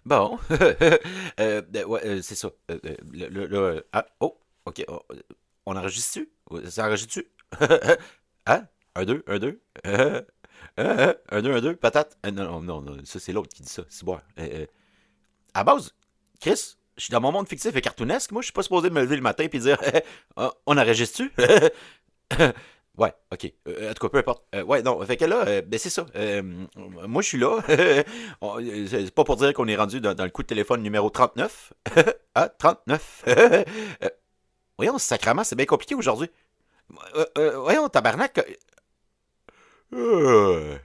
Bon. Ouais, c'est ça. Oh, ok. On enregistre-tu? Ça enregistre-tu? Hein? Un, deux, un, deux. Un, deux, un, deux. Patate. Non, non, non, ça c'est l'autre qui dit ça. C'est bon. À base, Chris, je suis dans mon monde fictif et cartoonesque. Moi, je suis pas supposé me lever le matin et dire on enregistre-tu? Ouais, ok. En tout cas, peu importe. Ouais, non, fait que là, ben c'est ça. Moi, je suis là. C'est pas pour dire qu'on est rendu dans le coup de téléphone numéro 39. Ah, 39. Voyons, sacrément, c'est bien compliqué aujourd'hui. Voyons, tabarnak. Euh,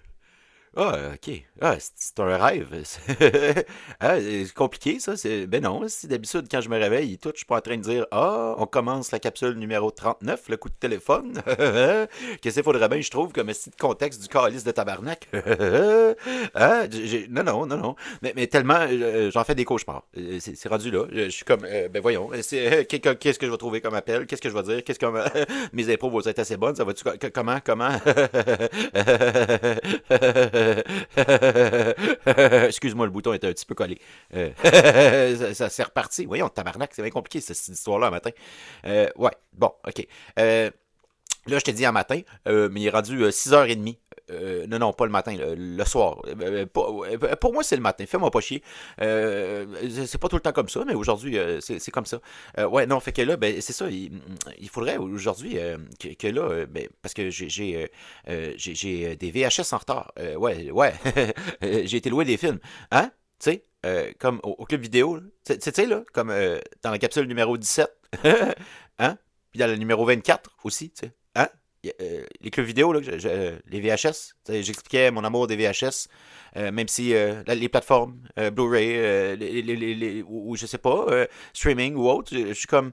ok. Ah, c'est un rêve. C'est compliqué, ça. Ben non, si d'habitude, quand je me réveille, tout, je suis pas en train de dire ah, on commence la capsule numéro 39, le coup de téléphone. Qu'est-ce qu'il faudrait bien, je trouve, comme style de contexte du calice de tabarnak. Non, non, non, non. Mais tellement, j'en fais des cauchemars. C'est rendu là. Je suis comme, ben voyons, qu'est-ce que je vais trouver comme appel? Qu'est-ce que je vais dire? Qu'est-ce que mes impôts vont être assez bonnes? Ça va-tu, comment? Excuse-moi, le bouton était un petit peu collé. Ça s'est reparti. Voyons, tabarnak, c'est bien compliqué cette histoire-là un matin. Ouais, bon, ok. Là, je t'ai dit un matin, mais il est rendu 6h30. Non, non, pas le matin, le soir. Pour moi, c'est le matin. Fais-moi pas chier. C'est pas tout le temps comme ça, mais aujourd'hui, c'est comme ça. Ouais, non, fait que là, ben, c'est ça. Il faudrait aujourd'hui que là, ben, parce que j'ai des VHS en retard. Ouais, ouais. J'ai été louer des films. Hein? Tu sais, comme au club vidéo. Tu sais, là, comme dans la capsule numéro 17. Hein? Puis dans le numéro 24 aussi, tu sais. Hein? Les clubs vidéo, là, les VHS, j'expliquais mon amour des VHS, même si les plateformes, Blu-ray, ou je sais pas, streaming ou autre, je suis comme...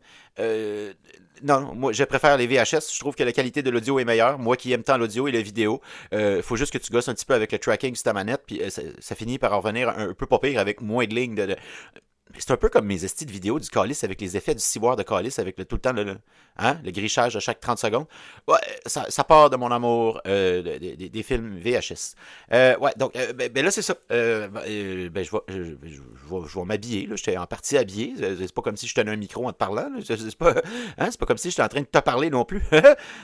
non, moi je préfère les VHS, je trouve que la qualité de l'audio est meilleure, moi qui aime tant l'audio et la vidéo, faut juste que tu gosses un petit peu avec le tracking sur ta manette, puis ça finit par en revenir un peu pas pire avec moins de lignes c'est un peu comme mes estis de vidéo du calice avec les effets du ciboire de calice avec tout le temps le grichage à chaque 30 secondes. Ouais, ça part de mon amour des films VHS. Ouais, donc, ben là, c'est ça. Ben, je vais m'habiller. Là. J'étais en partie habillé. C'est pas comme si je tenais un micro en te parlant. Là. C'est pas, hein, c'est pas comme si j'étais en train de te parler non plus.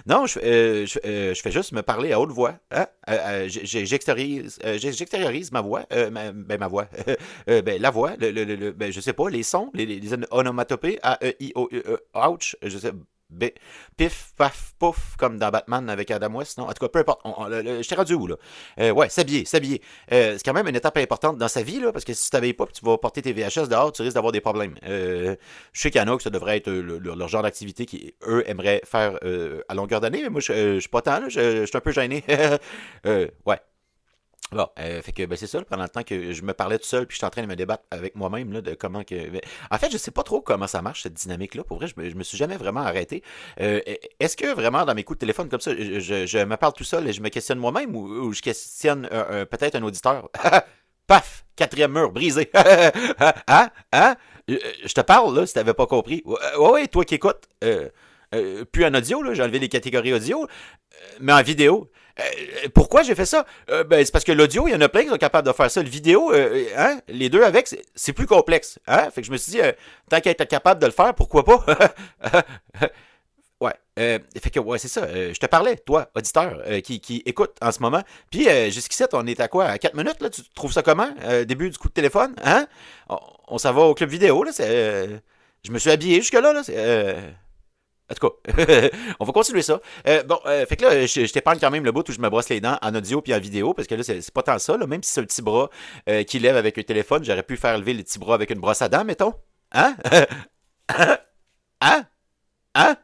Non, je fais juste me parler à haute voix. Hein? J'extériorise ma voix. Ma voix. Ben, la voix, ben, je sais pas, les sons, les onomatopées, A, E, I, O, U, E, ouch, je sais, B, pif, paf, pouf, comme dans Batman avec Adam West, non? En tout cas, peu importe, je t'ai rendu où, là? Ouais, s'habiller. C'est quand même une étape importante dans sa vie, là, parce que si tu t'habilles pas, puis tu vas porter tes VHS dehors, tu risques d'avoir des problèmes. Je sais qu'il y en a que ça devrait être leur genre d'activité qui, eux, aimeraient faire à longueur d'année, mais moi, je suis pas tant, là, je suis un peu gêné. Ouais. Bon, fait que ben c'est ça, là, pendant le temps que je me parlais tout seul, puis je suis en train de me débattre avec moi-même là, de comment que. En fait, je sais pas trop comment ça marche cette dynamique-là. Pour vrai, je me suis jamais vraiment arrêté. Est-ce que vraiment dans mes coups de téléphone comme ça, je me parle tout seul et je me questionne moi-même ou je questionne peut-être un auditeur? Paf! Quatrième mur brisé. Hein? Hein? Je te parle là, si t'avais pas compris. Ouais, ouais, toi qui écoutes. Plus en audio, là, j'ai enlevé les catégories audio, mais en vidéo. Pourquoi j'ai fait ça? Ben, c'est parce que l'audio, il y en a plein qui sont capables de faire ça. Le vidéo, hein, les deux avec, c'est plus complexe. Hein? Fait que je me suis dit, tant qu'à être capable de le faire, pourquoi pas? Ouais. Fait que, ouais, c'est ça. Je te parlais, toi, auditeur, qui écoute en ce moment. Puis, jusqu'ici, on est à quoi? À 4 minutes, là? Tu trouves ça comment? Début du coup de téléphone? Hein? On s'en va au club vidéo, là? Je me suis habillé jusque-là, là. En tout cas, on va continuer ça. Bon, fait que là, je t'épargne quand même le bout où je me brosse les dents en audio puis en vidéo, parce que là, c'est pas tant ça, là. Même si c'est un petit bras qui lève avec un téléphone, j'aurais pu faire lever le petit bras avec une brosse à dents, mettons. Hein? Hein? Hein?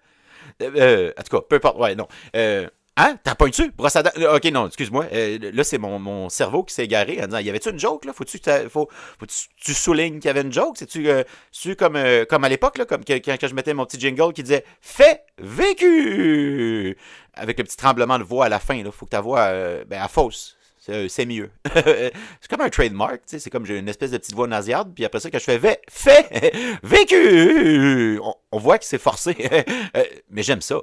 En tout cas, peu importe, ouais, non. Hein? T'as pas dessus? Brosse à dents? Ok, non, excuse-moi. Là, c'est mon cerveau qui s'est égaré en disant, y avait-tu une joke, là? Faut-tu tu soulignes qu'il y avait une joke? C'est-tu comme à l'époque, là, comme quand je mettais mon petit jingle qui disait fait vécu! Avec le petit tremblement de voix à la fin, là. Faut que ta voix, ben, à fausse. c'est mieux. C'est comme un trademark, tu sais, c'est comme j'ai une espèce de petite voix nasillarde, puis après ça, quand je fais fait, vécu, on voit que c'est forcé, mais j'aime ça.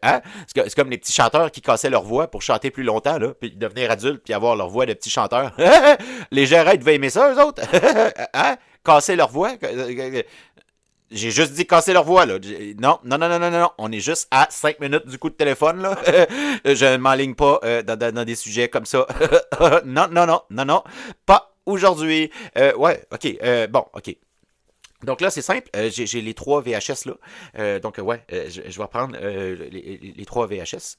Hein? C'est comme les petits chanteurs qui cassaient leur voix pour chanter plus longtemps, là, puis devenir adultes, puis avoir leur voix de petits chanteurs. Les gérants devaient aimer ça, eux autres. Hein? Casser leur voix. J'ai juste dit casser leur voix, là. Non, non, non, non, non, non. On est juste à 5 minutes du coup de téléphone, là. Je ne m'enligne pas dans des sujets comme ça. Non, non, non, non, non. Pas aujourd'hui. Ouais, ok. Bon, ok. Donc là, c'est simple. J'ai les trois VHS là. Donc ouais, je vais prendre les trois VHS.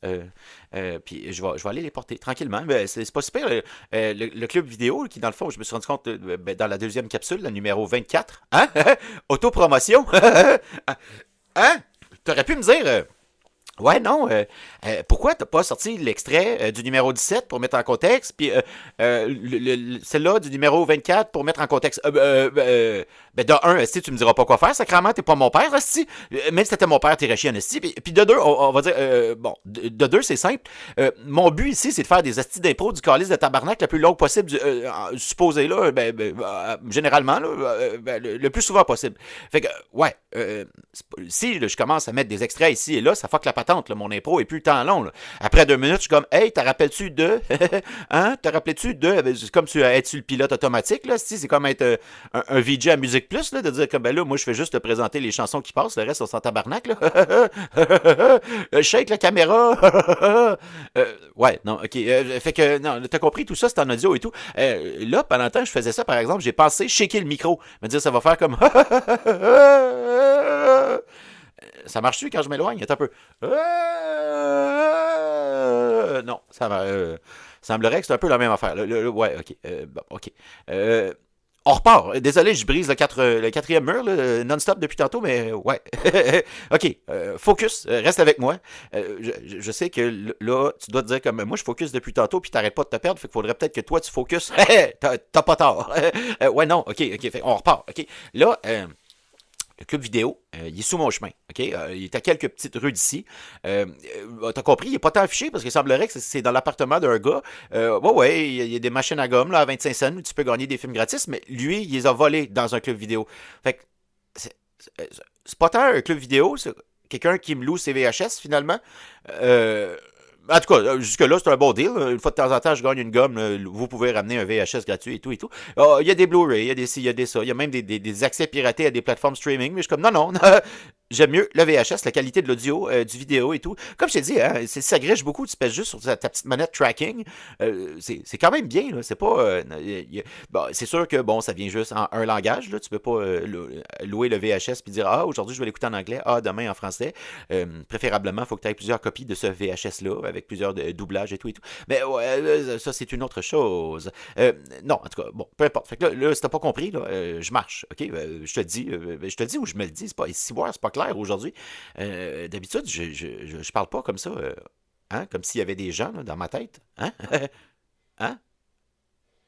Puis je vais aller les porter tranquillement. Mais c'est pas super. Le club vidéo, qui dans le fond, je me suis rendu compte dans la deuxième capsule, la numéro 24. Hein? Autopromotion. Hein? T'aurais pu me dire. Ouais, non. Pourquoi t'as pas sorti l'extrait du numéro 17 pour mettre en contexte, puis celle-là du numéro 24 pour mettre en contexte? Ben, de un, esti, tu me diras pas quoi faire, sacrément, t'es pas mon père, esti. Même si t'étais mon père, t'es chienne, esti. Puis de deux, on va dire, bon, de deux, c'est simple. Mon but ici, c'est de faire des estis d'impro du calice de tabarnak le plus long possible, supposé, là, généralement, là, le plus souvent possible. Fait que, ouais, si là, je commence à mettre des extraits ici et là, ça fuck la patente, là, mon impro est plus tant long, là. Après 2 minutes, je suis comme, hey, t'as rappelles-tu de, hein, t'as rappelé-tu de, c'est comme être-tu le pilote automatique, là, si c'est comme être un VJ à Musique Plus, là, de dire que, ben là, moi, je fais juste te présenter les chansons qui passent, le reste, on s'en tabarnak, là. Shake la caméra. Ouais, non, ok, fait que, non, t'as compris, tout ça, c'est en audio et tout. Là, pendant le temps, je faisais ça, par exemple, j'ai pensé shaker le micro, me dire, ça va faire comme, ça marche-tu quand je m'éloigne? Attends un peu. Non, ça va. Semblerait que c'est un peu la même affaire. Ouais, ok. Bon, ok. On repart. Désolé, je brise le quatrième mur non-stop depuis tantôt, mais ouais. Ok, focus, reste avec moi. Je sais que là, tu dois te dire comme moi, je focus depuis tantôt, puis t'arrêtes pas de te perdre, fait qu'il faudrait peut-être que toi, tu focus. T'as pas tort. Ouais, non, ok, fait, on repart. Ok, là, le club vidéo, il est sous mon chemin. Ok, il est à quelques petites rues d'ici. T'as compris, il est pas tant affiché parce qu'il semblerait que c'est dans l'appartement d'un gars. Ouais, il y a des machines à gomme là, à 25 cents où tu peux gagner des films gratis, mais lui, il les a volés dans un club vidéo. Fait que c'est pas tant un club vidéo, c'est quelqu'un qui me loue ses VHS finalement. En tout cas, jusque-là, c'est un bon deal. Une fois de temps en temps, je gagne une gomme. Vous pouvez ramener un VHS gratuit et tout et tout. Il y a des Blu-ray, il y a des ci, il y a des ça. Il y a même des accès piratés à des plateformes streaming. Mais je suis comme, non, non, j'aime mieux le VHS, la qualité de l'audio, du vidéo et tout. Comme je t'ai dit, hein, ça grèche beaucoup. Tu pèses juste sur ta petite manette tracking. C'est quand même bien. Là. C'est pas... bon, c'est sûr que, bon, ça vient juste en un langage. Là. Tu peux pas louer le VHS puis dire, ah, aujourd'hui, je vais l'écouter en anglais. Ah, demain, en français. Préférablement, il faut que tu aies plusieurs copies de ce VHS-là avec plusieurs doublages et tout et tout. Mais ouais, ça, c'est une autre chose. Non, en tout cas, bon, peu importe. Fait que là si t'as pas compris, là, je marche, ok? Je te dis ou je me le dis, c'est pas clair aujourd'hui. D'habitude, je parle pas comme ça, hein? Comme s'il y avait des gens là, dans ma tête. Hein? Hein?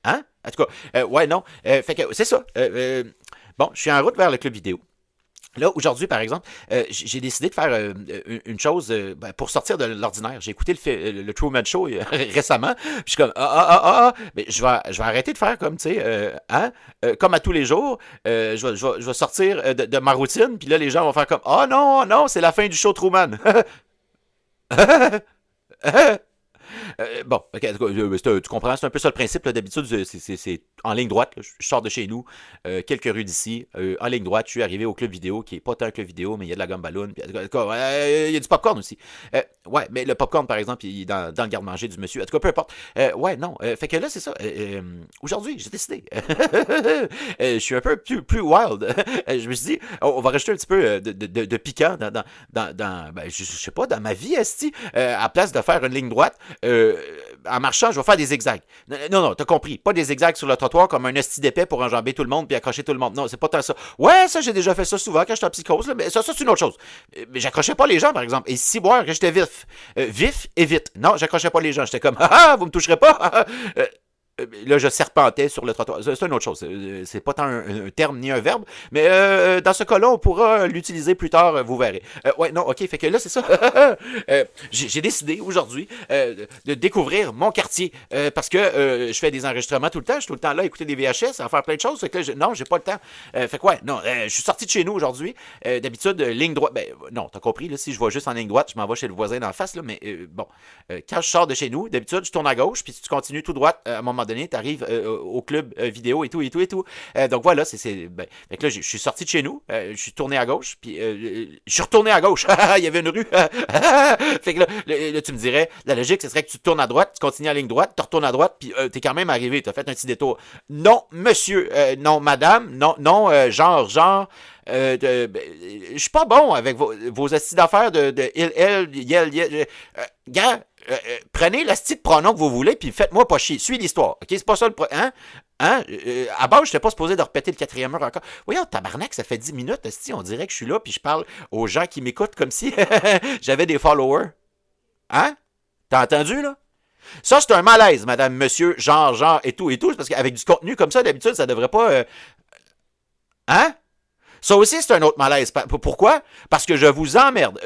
Hein? En tout cas, ouais, non. Fait que c'est ça. Bon, je suis en route vers le club vidéo. Là, aujourd'hui, par exemple, j'ai décidé de faire une chose pour sortir de l'ordinaire. J'ai écouté le Truman Show récemment. Puis je suis comme, mais je vais arrêter de faire comme, tu sais, hein, comme à tous les jours. Je vais sortir de ma routine. Puis là, les gens vont faire comme, oh non, non, c'est la fin du show Truman. Bon, ok, tu comprends, c'est un peu ça le principe. D'habitude, c'est en ligne droite. Là, je sors de chez nous, quelques rues d'ici, en ligne droite. Je suis arrivé au club vidéo, qui est pas tant un club vidéo, mais il y a de la gomme ballon. Puis, il y a du popcorn aussi. Ouais, mais le popcorn, par exemple, il est dans le garde-manger du monsieur. En tout cas, peu importe. Ouais, non. Fait que là, c'est ça. Aujourd'hui, j'ai décidé. Je suis un peu plus wild. Je me suis dit, on va rajouter un petit peu de piquant ben, je sais pas, dans ma vie, esti, à place de faire une ligne droite. En marchant, je vais faire des zigzags. Non, t'as compris. Pas des zigzags sur le trottoir comme un esti d'épais pour enjamber tout le monde puis accrocher tout le monde. Non, c'est pas tant ça. Ouais, ça, j'ai déjà fait ça souvent quand j'étais en psychose. Là, mais ça, c'est une autre chose. Mais j'accrochais pas les gens, par exemple. Et si boire, que j'étais vif. Vif et vite. Non, j'accrochais pas les gens. J'étais comme, vous me toucherez pas. là, je serpentais sur le trottoir. C'est une autre chose. C'est pas tant un terme ni un verbe, mais dans ce cas-là, on pourra l'utiliser plus tard, vous verrez. Ouais, non, ok, fait que là, c'est ça. J'ai décidé aujourd'hui de découvrir mon quartier parce que je fais des enregistrements tout le temps. Je suis tout le temps là à écouter des VHS, à faire plein de choses. Fait que là, non, j'ai pas le temps. Fait que ouais, non, je suis sorti de chez nous aujourd'hui. D'habitude, ligne droite. Ben, non, t'as compris, là, si je vais juste en ligne droite, je m'en vais chez le voisin d'en face, là, mais bon. Quand je sors de chez nous, d'habitude, je tourne à gauche, puis si tu continues tout droit, à un moment donné, tu arrives au club vidéo et tout, et tout, et tout. Donc voilà, ben, fait que là, je suis sorti de chez nous, je suis tourné à gauche, puis je suis retourné à gauche. Il y avait une rue. Fait que là, tu me dirais, la logique, ce serait que tu tournes à droite, tu continues en ligne droite, tu retournes à droite, puis t'es quand même arrivé, t'as fait un petit détour. Non, monsieur, non, madame, non, non, genre, ben, je suis pas bon avec vos astuces d'affaires de il, elle, yel, gars, prenez l'asti de pronom que vous voulez, puis faites-moi pas chier. Suis l'histoire, ok? C'est pas ça le hein? Hein? À base, je n'étais pas supposé de répéter le quatrième mur encore. Voyons, tabarnak, ça fait 10 minutes, asti, on dirait que je suis là, puis je parle aux gens qui m'écoutent comme si j'avais des followers. Hein? T'as entendu, là? Ça, c'est un malaise, madame, monsieur, genre, et tout, parce qu'avec du contenu comme ça, d'habitude, ça devrait pas... Hein? Ça aussi, c'est un autre malaise. Pourquoi? Parce que je vous emmerde.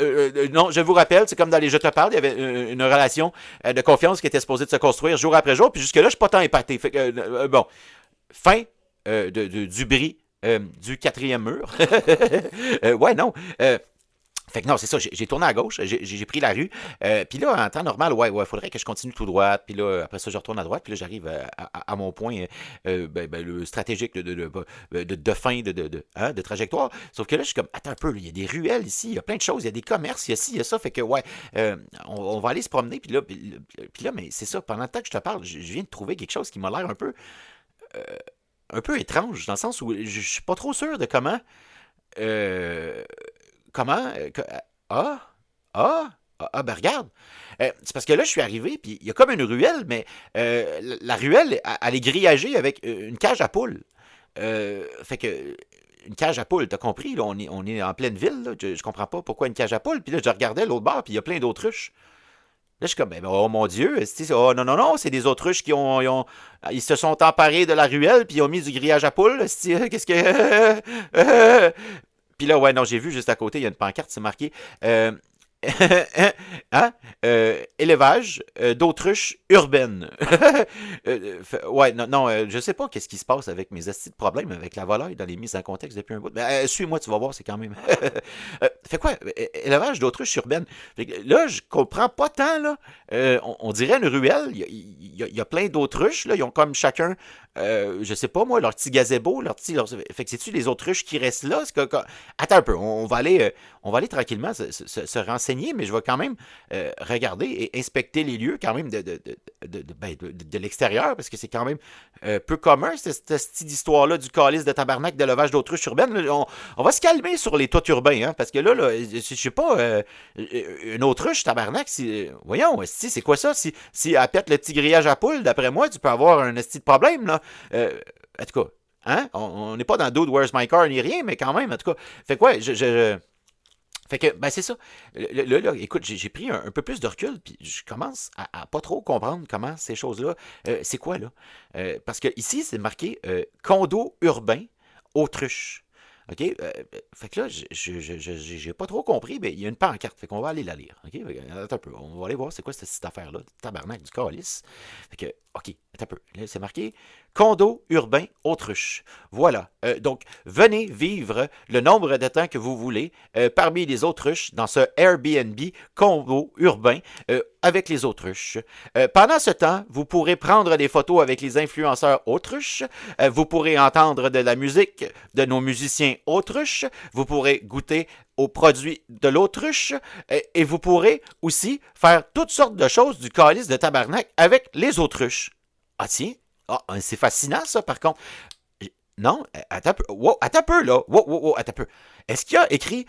Non, je vous rappelle, c'est comme dans les Je te parle, il y avait une relation de confiance qui était supposée de se construire jour après jour, puis jusque-là, je suis pas tant épaté. Fait que, bon, fin du bris du quatrième mur. Ouais, non. Fait que non, c'est ça, j'ai tourné à gauche, j'ai pris la rue, puis là, en temps normal, ouais, faudrait que je continue tout droit, puis là, après ça, je retourne à droite, puis là, j'arrive à mon point le stratégique de fin de trajectoire, sauf que là, je suis comme, attends un peu, il y a des ruelles ici, il y a plein de choses, il y a des commerces, il y a ci, il y a ça, fait que ouais, on va aller se promener, puis là, mais c'est ça, pendant le temps que je te parle, je viens de trouver quelque chose qui m'a l'air un peu étrange, dans le sens où je suis pas trop sûr de comment... Euh, comment? Ah? Ben regarde. C'est parce que là, je suis arrivé, puis il y a comme une ruelle, mais la ruelle, elle est grillagée avec une cage à poules. Fait que, une cage à poules, t'as compris? Là, on est en pleine ville, là, je comprends pas pourquoi une cage à poules. Puis là, je regardais l'autre bord, puis il y a plein d'autruches. Là, je suis comme, oh mon Dieu, oh non, non, non, c'est des autruches ils se sont emparés de la ruelle, puis ils ont mis du grillage à poules. Qu'est-ce que... Puis là, ouais, non, j'ai vu juste à côté, il y a une pancarte, c'est marqué hein? Élevage d'autruches urbaines. Ouais, non, non, je sais pas qu'est-ce qui se passe avec mes astuces de problèmes avec la volaille dans les mises en contexte depuis un bout. Mais, suis-moi, tu vas voir, c'est quand même. Fait quoi? Élevage d'autruches urbaines. Fait que là, je comprends pas tant, là. On dirait une ruelle. Il y a plein d'autruches, là. Ils ont comme chacun, je sais pas moi, leur petit gazebo, fait que c'est-tu les autruches qui restent là? Attends un peu, on va aller tranquillement se renseigner, mais je vais quand même regarder et inspecter les lieux quand même de l'extérieur, parce que c'est quand même peu commun, cette histoire-là du calice de tabarnak de levage d'autruche urbaine. Là, on va se calmer sur les toits urbains, hein, parce que là je sais pas, une autruche tabarnak, voyons, c'est quoi ça? Si elle pète le petit grillage à poule, d'après moi, tu peux avoir un esti de problème, là. En tout cas, hein? On n'est pas dans Dude, Where's My Car ni rien, mais quand même, en tout cas. Fait que ouais, fait que, ben c'est ça. Là, écoute, j'ai pris un peu plus de recul, puis je commence à pas trop comprendre comment ces choses-là, c'est quoi, là? Parce que ici, c'est marqué condo urbain, autruche. OK? Fait que là, j'ai pas trop compris, mais il y a une pancarte, fait qu'on va aller la lire. OK? Attends un peu, on va aller voir c'est quoi cette affaire-là, tabarnak du calice. Fait que, OK, attends un peu. Là, c'est marqué condo urbain autruche. Voilà. Donc, venez vivre le nombre de temps que vous voulez parmi les autruches dans ce Airbnb condo urbain avec les autruches. Pendant ce temps, vous pourrez prendre des photos avec les influenceurs autruches. Vous pourrez entendre de la musique de nos musiciens autruches. Vous pourrez goûter aux produits de l'autruche et vous pourrez aussi faire toutes sortes de choses du calice de tabarnak avec les autruches. Ah tiens, c'est fascinant ça par contre. Non, attends un peu. Wow, attends un peu là. Wow, attends un peu. Est-ce qu'il y a écrit...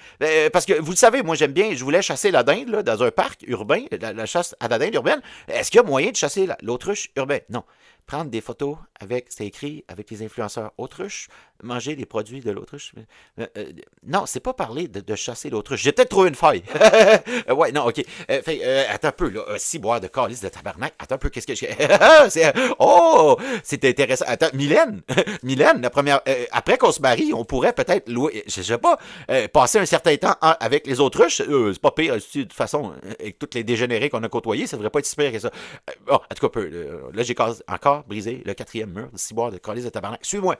parce que vous le savez, moi j'aime bien, je voulais chasser la dinde là, dans un parc urbain, la chasse à la dinde urbaine. Est-ce qu'il y a moyen de chasser l'autruche urbaine? Non. prendre des photos avec, c'est écrit, avec les influenceurs autruches, manger des produits de l'autruche. Non, c'est pas parler de chasser l'autruche. J'ai peut-être trouvé une faille. Ouais, non, ok. Attends un peu, là. Ciboire de calice de tabarnak. Attends un peu, qu'est-ce que je... Oh! C'est intéressant. Attends, Mylène, Mylène, la première... après qu'on se marie, on pourrait peut-être louer, je sais pas, passer un certain temps avec les autruches. C'est pas pire, de toute façon, avec toutes les dégénérés qu'on a côtoyés, ça devrait pas être si pire que ça. Bon, en tout cas, là, j'ai encore brisé le quatrième mur de ciboire de calice de tabarnak. Suis-moi.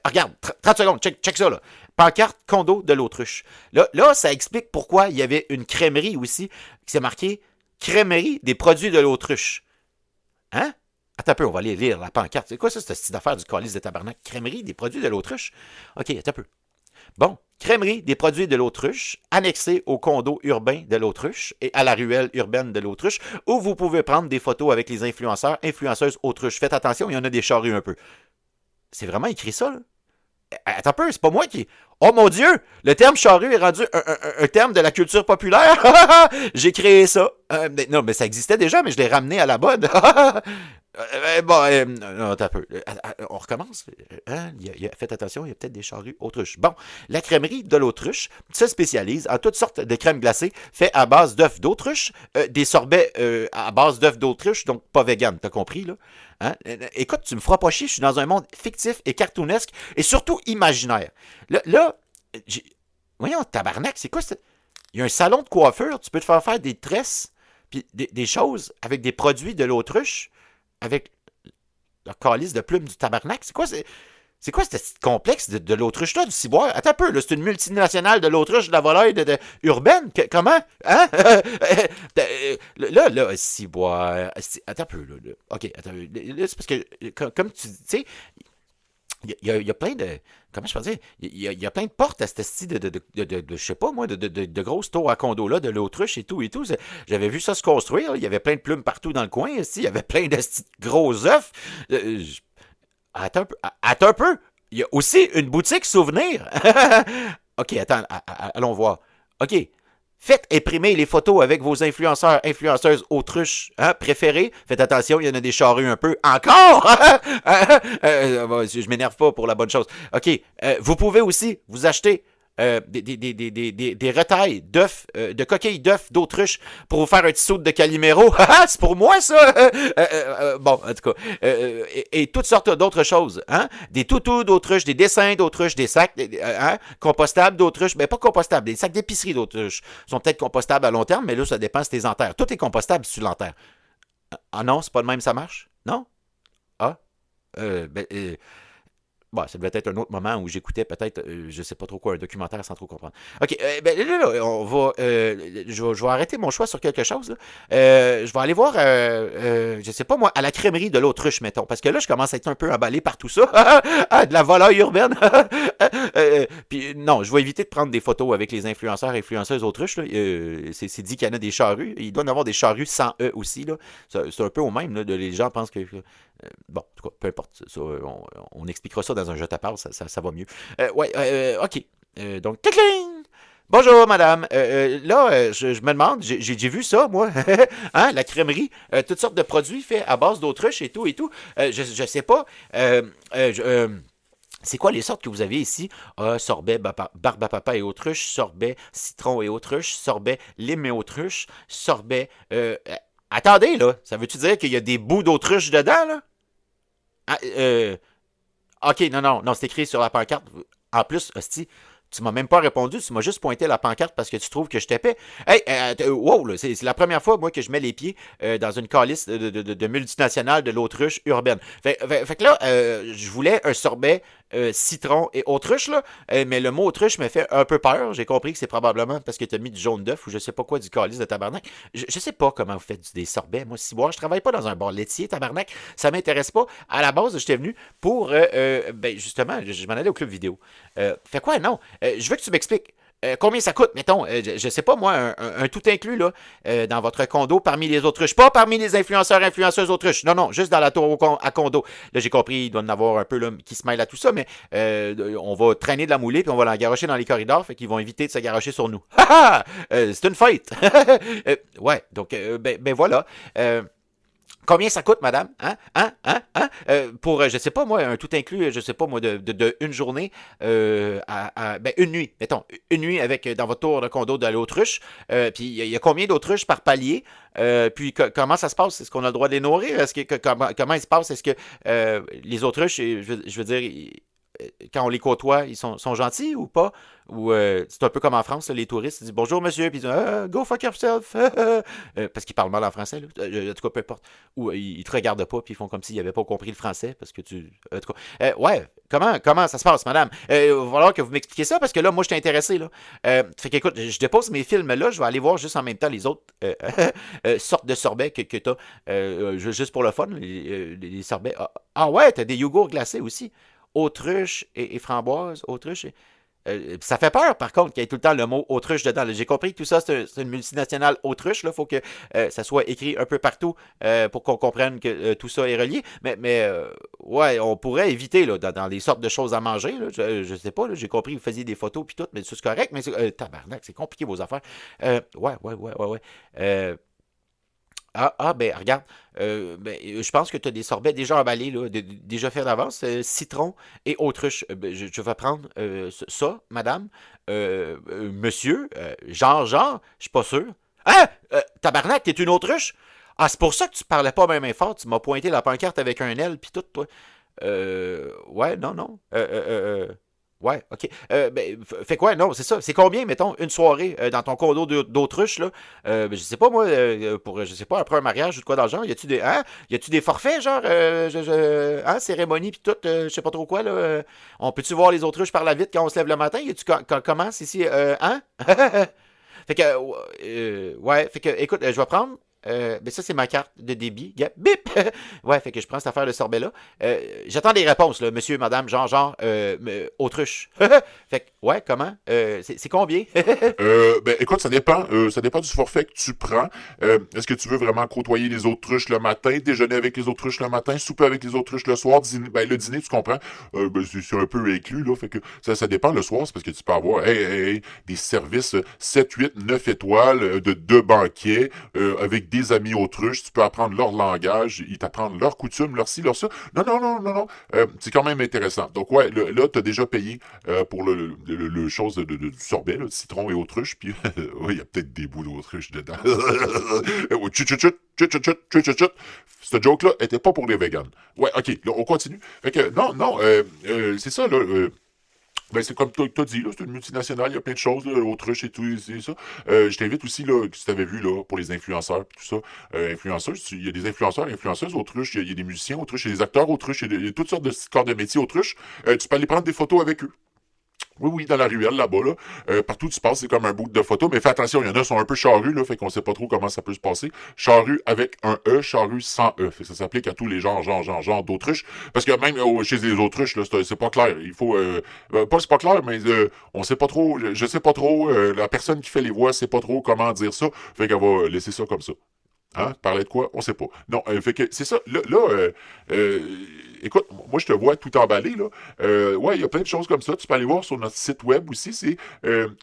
Regarde, 30 secondes, check ça, là. Pancarte condo de l'autruche. Là, ça explique pourquoi il y avait une crèmerie aussi qui s'est marqué crèmerie des produits de l'autruche. Hein? Attends un peu, on va aller lire la pancarte. C'est quoi ça, cette petite affaire du calice de tabarnak? Crèmerie des produits de l'autruche? Ok, attends un peu. Bon, crèmerie des produits de l'autruche, annexée au condo urbain de l'autruche et à la ruelle urbaine de l'autruche, où vous pouvez prendre des photos avec les influenceurs, influenceuses autruches. Faites attention, il y en a des charrues un peu. C'est vraiment écrit ça, là? Attends un peu, c'est pas moi qui... Oh mon Dieu! Le terme charrue est rendu un terme de la culture populaire. J'ai créé ça. Non, mais ça existait déjà, mais je l'ai ramené à la mode. Non, attends un peu. On recommence. Hein? Faites attention, il y a peut-être des charrues autruches. Bon, la crèmerie de l'autruche se spécialise en toutes sortes de crèmes glacées faites à base d'œufs d'autruche, des sorbets à base d'œufs d'autruche, donc pas vegan, t'as compris, là? Hein? Écoute, tu me feras pas chier, je suis dans un monde fictif et cartoonesque et surtout imaginaire. Là voyons, tabarnak, c'est quoi ça? Il y a un salon de coiffure, tu peux te faire des tresses, puis des choses avec des produits de l'autruche, avec le calice de plumes du tabarnak. C'est quoi ce complexe de l'autruche-là, du ciboire? Attends un peu, là, c'est une multinationale de l'autruche, de la volaille urbaine? Comment? Hein? Là, ciboire... Attends un peu, là. OK, attends. Là, c'est parce que, comme tu sais, il y a plein de... Comment je peux dire? Il y a plein de portes à ce style de je sais pas moi, de grosses tours à condo là, de l'autruche et tout et tout. J'avais vu ça se construire. Il y avait plein de plumes partout dans le coin. Il y avait plein de gros œufs. Attends un peu. Il y a aussi une boutique souvenir. OK, attends, allons voir. OK. Faites imprimer les photos avec vos influenceurs, influenceuses autruches préférés. Faites attention, il y en a des charrues un peu. Encore? Je m'énerve pas pour la bonne chose. OK. Vous pouvez aussi vous acheter des retailles d'œufs, de coquilles d'œufs d'autruche pour vous faire un petit saut de Calimero. C'est pour moi, ça! Bon, en tout cas. Et toutes sortes d'autres choses. Hein? Des toutous d'autruche, des dessins d'autruche, des sacs compostables d'autruche. Mais pas compostables, des sacs d'épicerie d'autruche. Ils sont peut-être compostables à long terme, mais là, ça dépend si tu les enterres. Tout est compostable si tu l'enterres. Ah non, c'est pas de même ça marche? Non? Ah? Bon, ça devait être un autre moment où j'écoutais peut-être, je sais pas trop quoi, un documentaire sans trop comprendre. OK, là, on va, je vais arrêter mon choix sur quelque chose. Là. Je vais aller voir, je sais pas moi, à la crèmerie de l'autruche, mettons, parce que là, je commence à être un peu emballé par tout ça. De la volaille urbaine. Puis non, je vais éviter de prendre des photos avec les influenceurs et influenceuses autruches. Là. C'est dit qu'il y en a des charrues. Il doit y en avoir des charrues sans eux aussi. Là. C'est un peu au même. Là, les gens pensent que... bon, en tout cas, peu importe. Ça, on expliquera ça dans un jeu à part, ça va mieux. OK. Donc, clic-cling! Bonjour, madame. Là, je me demande, j'ai vu ça, moi. Hein, la crèmerie, toutes sortes de produits faits à base d'autruche et tout et tout. Je sais pas. C'est quoi les sortes que vous avez ici? Sorbet, barbe à papa et autruche, sorbet, citron et autruche, sorbet, lime et autruche, sorbet... attendez, là, ça veut-tu dire qu'il y a des bouts d'autruche dedans, là? OK, non, c'est écrit sur la pancarte. En plus, hostie, tu m'as même pas répondu, tu m'as juste pointé la pancarte parce que tu trouves que je t'épais. Hey, wow, là, c'est la première fois, moi, que je mets les pieds dans une calice de multinationale de l'autruche urbaine. Fait que là, je voulais un sorbet citron et autruche, là, mais le mot autruche me fait un peu peur. J'ai compris que c'est probablement parce que tu as mis du jaune d'œuf ou je sais pas quoi, du calice de tabarnak. Je sais pas comment vous faites des sorbets. Moi, si je travaille pas dans un bar laitier, tabarnak, ça m'intéresse pas. À la base, j'étais venu pour, justement, je m'en allais au club vidéo. Fait quoi, non? Je veux que tu m'expliques. Combien ça coûte, mettons, je sais pas moi, un tout inclus là, dans votre condo parmi les autruches. Pas parmi les influenceurs, influenceuses autruches. Non, juste dans la tour à condo. Là, j'ai compris, il doit y en avoir un peu là, qui se mêle à tout ça, mais on va traîner de la moulée puis on va la garocher dans les corridors, fait qu'ils vont éviter de se garocher sur nous. C'est une fête! Ouais, donc, voilà. Combien ça coûte, madame? Pour, je sais pas moi, un tout inclus, je sais pas moi, de une journée ben, une nuit, mettons, une nuit avec dans votre tour de condo de l'autruche. Puis il y a combien d'autruches par palier? Puis comment ça se passe? Est-ce qu'on a le droit de les nourrir? Comment il se passe? Est-ce que les autruches, je veux dire, quand on les côtoie, ils sont gentils ou pas? Ou c'est un peu comme en France, là, les touristes, ils disent bonjour monsieur, puis ils disent go fuck yourself, parce qu'ils parlent mal en français, là. En tout cas, peu importe. Ou ils te regardent pas, puis ils font comme s'ils n'avaient pas compris le français, parce que tu. En tout cas, ouais, comment ça se passe, madame? Il va falloir que vous m'expliquiez ça, parce que là, moi, je suis intéressé, là. Fait qu'écoute, je dépose mes films là, je vais aller voir juste en même temps les autres sortes de sorbets que tu as, juste pour le fun, les sorbets. Ouais, t'as des yogourts glacés aussi. Autruche et framboise, autruche et. Ça fait peur, par contre, qu'il y ait tout le temps le mot autruche dedans. J'ai compris que tout ça, c'est une multinationale autruche. Il faut que ça soit écrit un peu partout pour qu'on comprenne que tout ça est relié. Mais ouais, on pourrait éviter là, dans les sortes de choses à manger. Là, je sais pas, j'ai compris que vous faisiez des photos puis tout, mais c'est correct. Mais tabarnak, c'est compliqué vos affaires. Ouais. Ben regarde, ben, je pense que tu as des sorbets déjà emballés, là, déjà faits d'avance, citron et autruche. Je vais prendre ça, madame, monsieur, je suis pas sûr. Hein? Tabarnak, t'es une autruche? Ah, c'est pour ça que tu parlais pas même fort, tu m'as pointé la pancarte avec un L pis tout, toi. Ouais, non. Ouais, ok. Ben, fait quoi? Non, c'est ça. C'est combien, mettons, une soirée dans ton condo d'autruche, là? Ben, je sais pas, moi, je sais pas, après un mariage ou de quoi dans le genre, y a-tu des forfaits, genre, cérémonie pis tout, je sais pas trop quoi, là? On peut-tu voir les autruches par la vitre quand on se lève le matin? Y a-tu commence ici, Fait que, ouais, fait que, écoute, je vais prendre. Ben ça, c'est ma carte de débit. Bip! Ouais, fait que je prends cette affaire de sorbet-là. J'attends des réponses, là, monsieur, madame, autruche. Fait que, ouais, comment? C'est combien? Ben, écoute, ça dépend du forfait que tu prends. Est-ce que tu veux vraiment côtoyer les autruches le matin, déjeuner avec les autruches le matin, souper avec les autruches le soir, dîner, ben, le dîner, tu comprends? Ben, c'est un peu inclus, là, fait que ça dépend le soir, c'est parce que tu peux avoir, des services 7, 8, 9 étoiles, de deux banquets, avec des amis autruches, tu peux apprendre leur langage, ils t'apprennent leurs coutumes, leur ci, leur ça. Non. C'est quand même intéressant. Donc, ouais, là, t'as déjà payé pour le chose du sorbet, là, de citron et autruche, puis il y a peut-être des bouts d'autruche dedans. Chut. Cette joke-là était pas pour les vegans. Ouais, ok, là, on continue. Fait que, non, c'est ça, là. Ben, c'est comme t'as dit, là, c'est une multinationale, il y a plein de choses, là, autruche et tout, c'est ça. Je t'invite aussi, là, si t'avais vu, là, pour les influenceurs, tout ça, influenceuses, il y a des influenceurs, influenceuses autruches, il y a des musiciens autruches, il y a des acteurs autruches, il y a toutes sortes de corps de métier autruches. Tu peux aller prendre des photos avec eux. Oui, dans la ruelle, là-bas, là. Partout où tu passes, c'est comme un bout de photo. Mais fais attention, il y en a qui sont un peu charrues, là, fait qu'on sait pas trop comment ça peut se passer. Charrue avec un E, charrue sans E. Fait que ça s'applique à tous les genres d'autruches. Parce que même chez les autruches, là, c'est pas clair. Il faut... pas c'est pas clair, mais on sait pas trop... Je sais pas trop. La personne qui fait les voix sait pas trop comment dire ça. Fait qu'elle va laisser ça comme ça. Hein? Parler de quoi? On sait pas. Non, fait que c'est ça. Euh, écoute, moi je te vois tout emballé, là. Ouais, il y a plein de choses comme ça. Tu peux aller voir sur notre site web aussi, c'est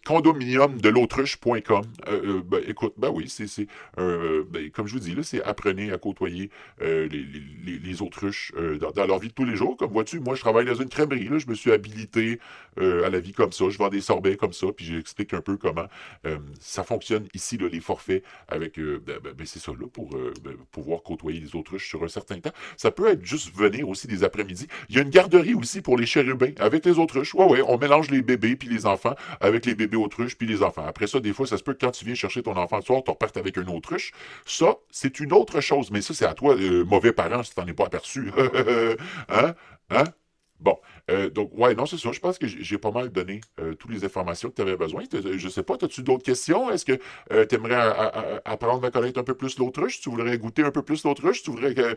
condominiumdelautruche.com. Ben, écoute, ben oui, ben, comme je vous dis, là, c'est apprenez à côtoyer les autruches dans leur vie de tous les jours. Comme vois-tu, moi je travaille dans une crèmerie, là. Je me suis habilité à la vie comme ça. Je vends des sorbets comme ça, puis j'explique un peu comment ça fonctionne ici, là, les forfaits avec c'est ça là pour pouvoir côtoyer les autruches sur un certain temps. Ça peut être juste venir aussi des après-midi. Il y a une garderie aussi pour les chérubins avec les autruches. Ouais, on mélange les bébés puis les enfants avec les bébés autruches puis les enfants. Après ça, des fois, ça se peut que quand tu viens chercher ton enfant le soir, tu repartes avec une autruche. Ça, c'est une autre chose. Mais ça, c'est à toi, mauvais parent, si t'en es pas aperçu. Hein? Hein? Bon, donc, ouais, non, c'est ça. Je pense que j'ai pas mal donné toutes les informations que tu avais besoin. Je sais pas, as-tu d'autres questions? Est-ce que tu aimerais apprendre à connaître un peu plus l'autruche? Tu voudrais goûter un peu plus l'autruche? Tu voudrais que...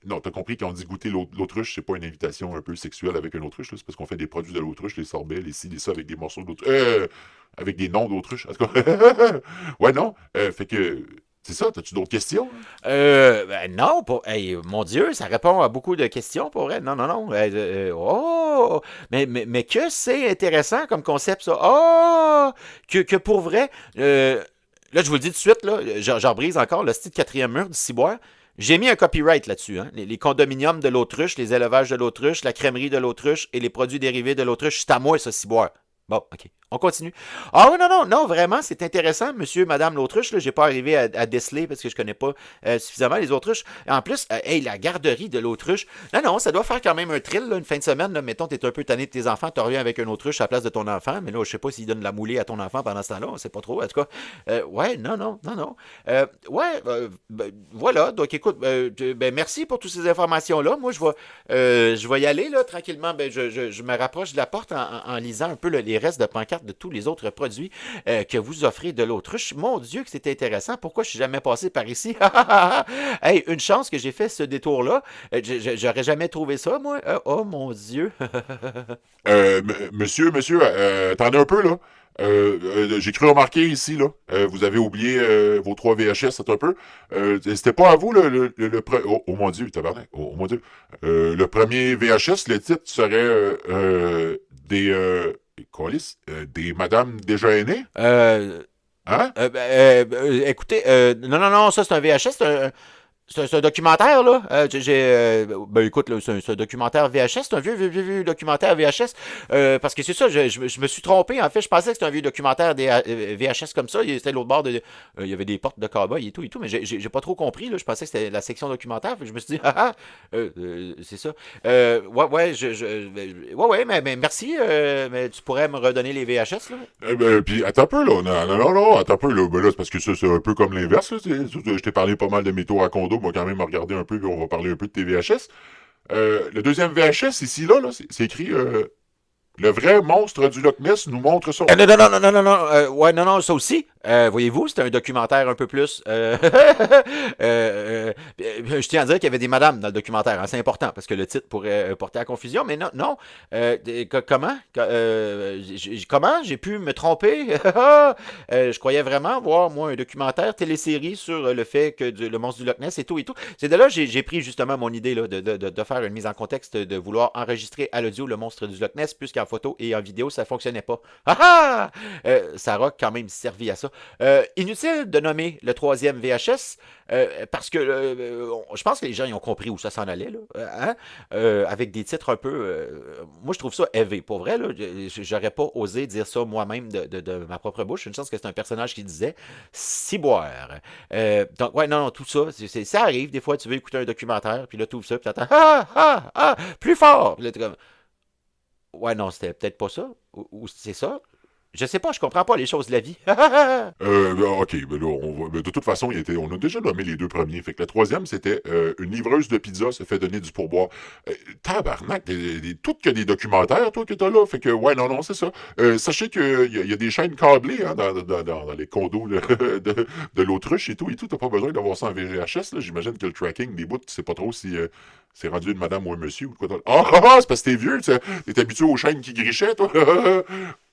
Non, t'as compris qu'on dit goûter l'autruche, c'est pas une invitation un peu sexuelle avec un autruche, là. C'est parce qu'on fait des produits de l'autruche, les sorbets, les ci, les ça, avec des morceaux d'autruche. Avec des noms d'autruche. En tout cas, ouais, non. Fait que... C'est ça, t'as-tu d'autres questions? Ben non, hey, mon Dieu, ça répond à beaucoup de questions pour elle. Non. Oh, mais que c'est intéressant comme concept, ça. Oh, que pour vrai, là, je vous le dis tout de suite, là, j'en brise encore le style quatrième mur du ciboire. J'ai mis un copyright là-dessus. Hein? Les condominiums de l'autruche, les élevages de l'autruche, la crèmerie de l'autruche et les produits dérivés de l'autruche, c'est à moi, ça, ciboire. Bon, OK. On continue. Ah oui, non, non, non, vraiment, c'est intéressant, monsieur, madame l'autruche. Là, j'ai pas arrivé à déceler parce que je connais pas suffisamment les autruches. En plus, hey, la garderie de l'autruche. Non, non, ça doit faire quand même un thrill, là, une fin de semaine. Là, mettons, t'es un peu tanné de tes enfants, tu reviens avec un autruche à la place de ton enfant. Mais là, je sais pas s'il donne de la moulée à ton enfant pendant ce temps-là. On sait pas trop. En tout cas, ouais, non, non, non, non. Ouais, voilà. Donc, écoute, ben, merci pour toutes ces informations-là. Moi, je vais y aller, là, tranquillement. Ben, je me rapproche de la porte en lisant un peu les restes de pancartes de tous les autres produits que vous offrez de l'autruche. Mon Dieu, que c'est intéressant. Pourquoi je suis jamais passé par ici? Hey, une chance que j'ai fait ce détour-là. J'aurais jamais trouvé ça, moi. Oh, mon Dieu. Monsieur, attendez un peu, là. J'ai cru remarquer ici, là, vous avez oublié vos 3 VHS, c'est un peu. C'était pas à vous, oh mon Dieu, tabarnak, oh mon Dieu. Le premier VHS, le titre serait des Madame déjà aînées? Hein? Écoutez, non, non, non, ça c'est un VHS, c'est un documentaire, là. Ben écoute, là, c'est un documentaire VHS, c'est un vieux documentaire VHS. Parce que c'est ça, je me suis trompé. En fait, je pensais que c'était un vieux documentaire des VHS comme ça. C'était l'autre bord de. Il y avait des portes de cow-boy et tout, mais j'ai pas trop compris. Là. Je pensais que c'était la section documentaire. Fait que je me suis dit, c'est ça. Ouais, ouais, ouais, mais merci. Mais tu pourrais me redonner les VHS, là? Puis attends un peu, là. Non, attends un peu, là. Ben là, c'est parce que ça, c'est un peu comme l'inverse, là. Je t'ai parlé pas mal de mes tours à condo. On va quand même regarder un peu, puis on va parler un peu de tes VHS. Le deuxième VHS, ici, là, c'est écrit le vrai monstre du Loch Ness nous montre son. Non, non, non, non, non, non, non. Ouais, non, non, ça aussi. Voyez-vous, c'était un documentaire un peu plus. Je tiens à dire qu'il y avait des madames dans le documentaire. Hein, c'est important parce que le titre pourrait porter à confusion. Mais non, non. Comment comment j'ai pu me tromper? Je croyais vraiment voir, moi, un documentaire télésérie sur le fait que le monstre du Loch Ness et tout et tout. C'est de là que j'ai pris justement mon idée là, de faire une mise en contexte, de vouloir enregistrer à l'audio le monstre du Loch Ness, puisqu'en photo et en vidéo, ça fonctionnait pas. Ah ah! Ça aura quand même servi à ça. Inutile de nommer le troisième VHS, parce que je pense que les gens ils ont compris où ça s'en allait, là, hein? Avec des titres un peu... moi, je trouve ça élevé. Pour vrai, là, j'aurais pas osé dire ça moi-même de ma propre bouche. Une chance que c'est un personnage qui disait ciboire. Donc, ouais, non, non, tout ça, ça arrive. Des fois, tu veux écouter un documentaire, puis là, tu ouvres ça, puis t'entends plus fort! Puis là, t'es comme, ouais, non, c'était peut-être pas ça. Ou c'est ça. Je sais pas, je comprends pas les choses de la vie. Ok, ben là, de toute façon, on a déjà nommé les 2 premiers. Fait que le troisième, c'était une livreuse de pizza se fait donner du pourboire. Tabarnak, tout que des documentaires, toi, que t'as là. Fait que, ouais, non, non, c'est ça. Sachez qu'il y a des chaînes câblées hein, dans les condos de l'autruche et tout. T'as pas besoin d'avoir ça en VHS. Là. J'imagine que le tracking des bouts, tu sais pas trop si c'est rendu une madame ou un monsieur ou quoi. C'est parce que t'es vieux, t'es habitué aux chaînes qui grichaient, toi.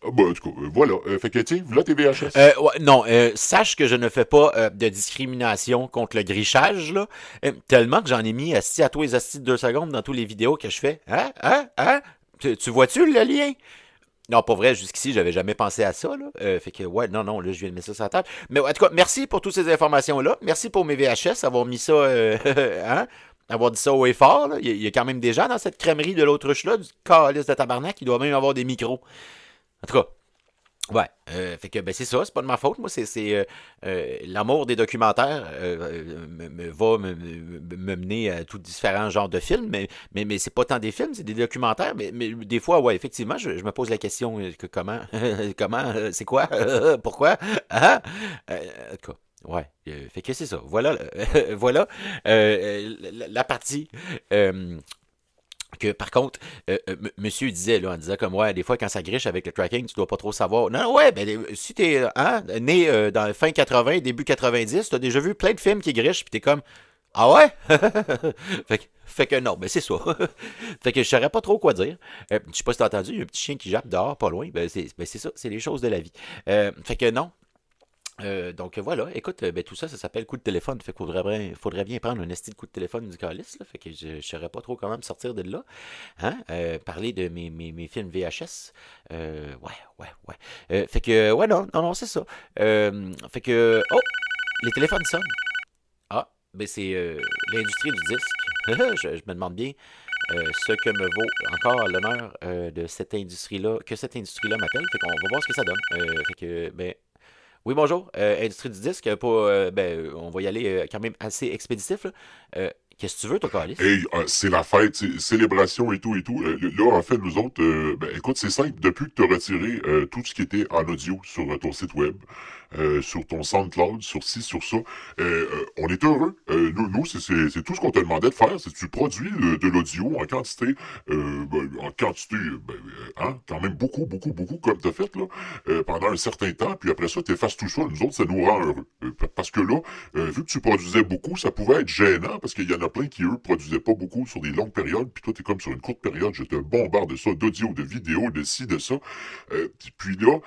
En tout cas, voilà. Fait que, tiens, voilà tes VHS. Ouais, non, sache que je ne fais pas de discrimination contre le grichage, là. Tellement que j'en ai mis assis à tous les assis de 2 secondes dans toutes les vidéos que je fais. Hein? Hein? Hein? Tu vois-tu le lien? Non, pas vrai, jusqu'ici, j'avais jamais pensé à ça, là. Fait que, ouais, non, non, là, je viens de mettre ça sur la table. Mais en tout cas, merci pour toutes ces informations-là. Merci pour mes VHS, avoir mis ça, hein? Avoir dit ça haut et fort, là. Il y a quand même des gens dans cette crèmerie de l'autruche-là, du calice de tabarnak, qui doit même avoir des micros. En tout cas, ouais, fait que ben c'est ça, c'est pas de ma faute. Moi, c'est l'amour des documentaires va me mener à tout différents genres de films, mais c'est pas tant des films, c'est des documentaires. Mais des fois, ouais, effectivement, je me pose la question que comment, c'est quoi, pourquoi, hein? En tout cas, ouais, fait que c'est ça. Voilà, voilà la partie. Que par contre, monsieur disait, là, en disant comme, ouais, des fois, quand ça griche avec le tracking, tu dois pas trop savoir. Non, ouais, ben, si t'es né dans le fin 80, début 90, t'as déjà vu plein de films qui grichent, pis t'es comme, ah ouais? Fait que non, ben c'est ça. Fait que je saurais pas trop quoi dire. Je sais pas si t'as entendu, il y a un petit chien qui jappe dehors, pas loin. Ben c'est ça, c'est les choses de la vie. Fait que non, donc voilà, écoute, ben, tout ça, ça s'appelle coup de téléphone. Fait qu'il faudrait bien prendre un esti de coup de téléphone du calice. Là, fait que je ne saurais pas trop comment me sortir de là. Hein? Parler de mes films VHS. Ouais. Fait que, ouais, non, c'est ça. Fait que, oh, les téléphones sonnent. Ah, Ben, c'est l'industrie du disque. Je me demande bien ce que me vaut encore l'honneur de cette industrie-là, que cette industrie-là m'appelle. Fait qu'on va voir ce que ça donne. Fait que, ben, oui, bonjour. Industrie du disque, pas, on va y aller quand même assez expéditif, là. Qu'est-ce que tu veux, toi, Calis? Hey, c'est la fête, c'est célébration et tout et tout. Là, en fait, nous autres, ben, écoute, c'est simple. Depuis que tu as retiré tout ce qui était en audio sur ton site web, sur ton SoundCloud, sur ci, sur ça, on est heureux. Nous, c'est tout ce qu'on te demandait de faire, c'est que tu produis de l'audio en quantité, quand même beaucoup, beaucoup, beaucoup, comme tu as fait, là, pendant un certain temps, puis après ça, tu effaces tout ça. Nous autres, ça nous rend heureux. Parce que là, vu que tu produisais beaucoup, ça pouvait être gênant, parce qu'il y en a plein qui, eux, produisaient pas beaucoup sur des longues périodes, puis toi, t'es comme sur une courte période, je te bombarde de ça, d'audio, de vidéo, de ci, de ça. Puis là,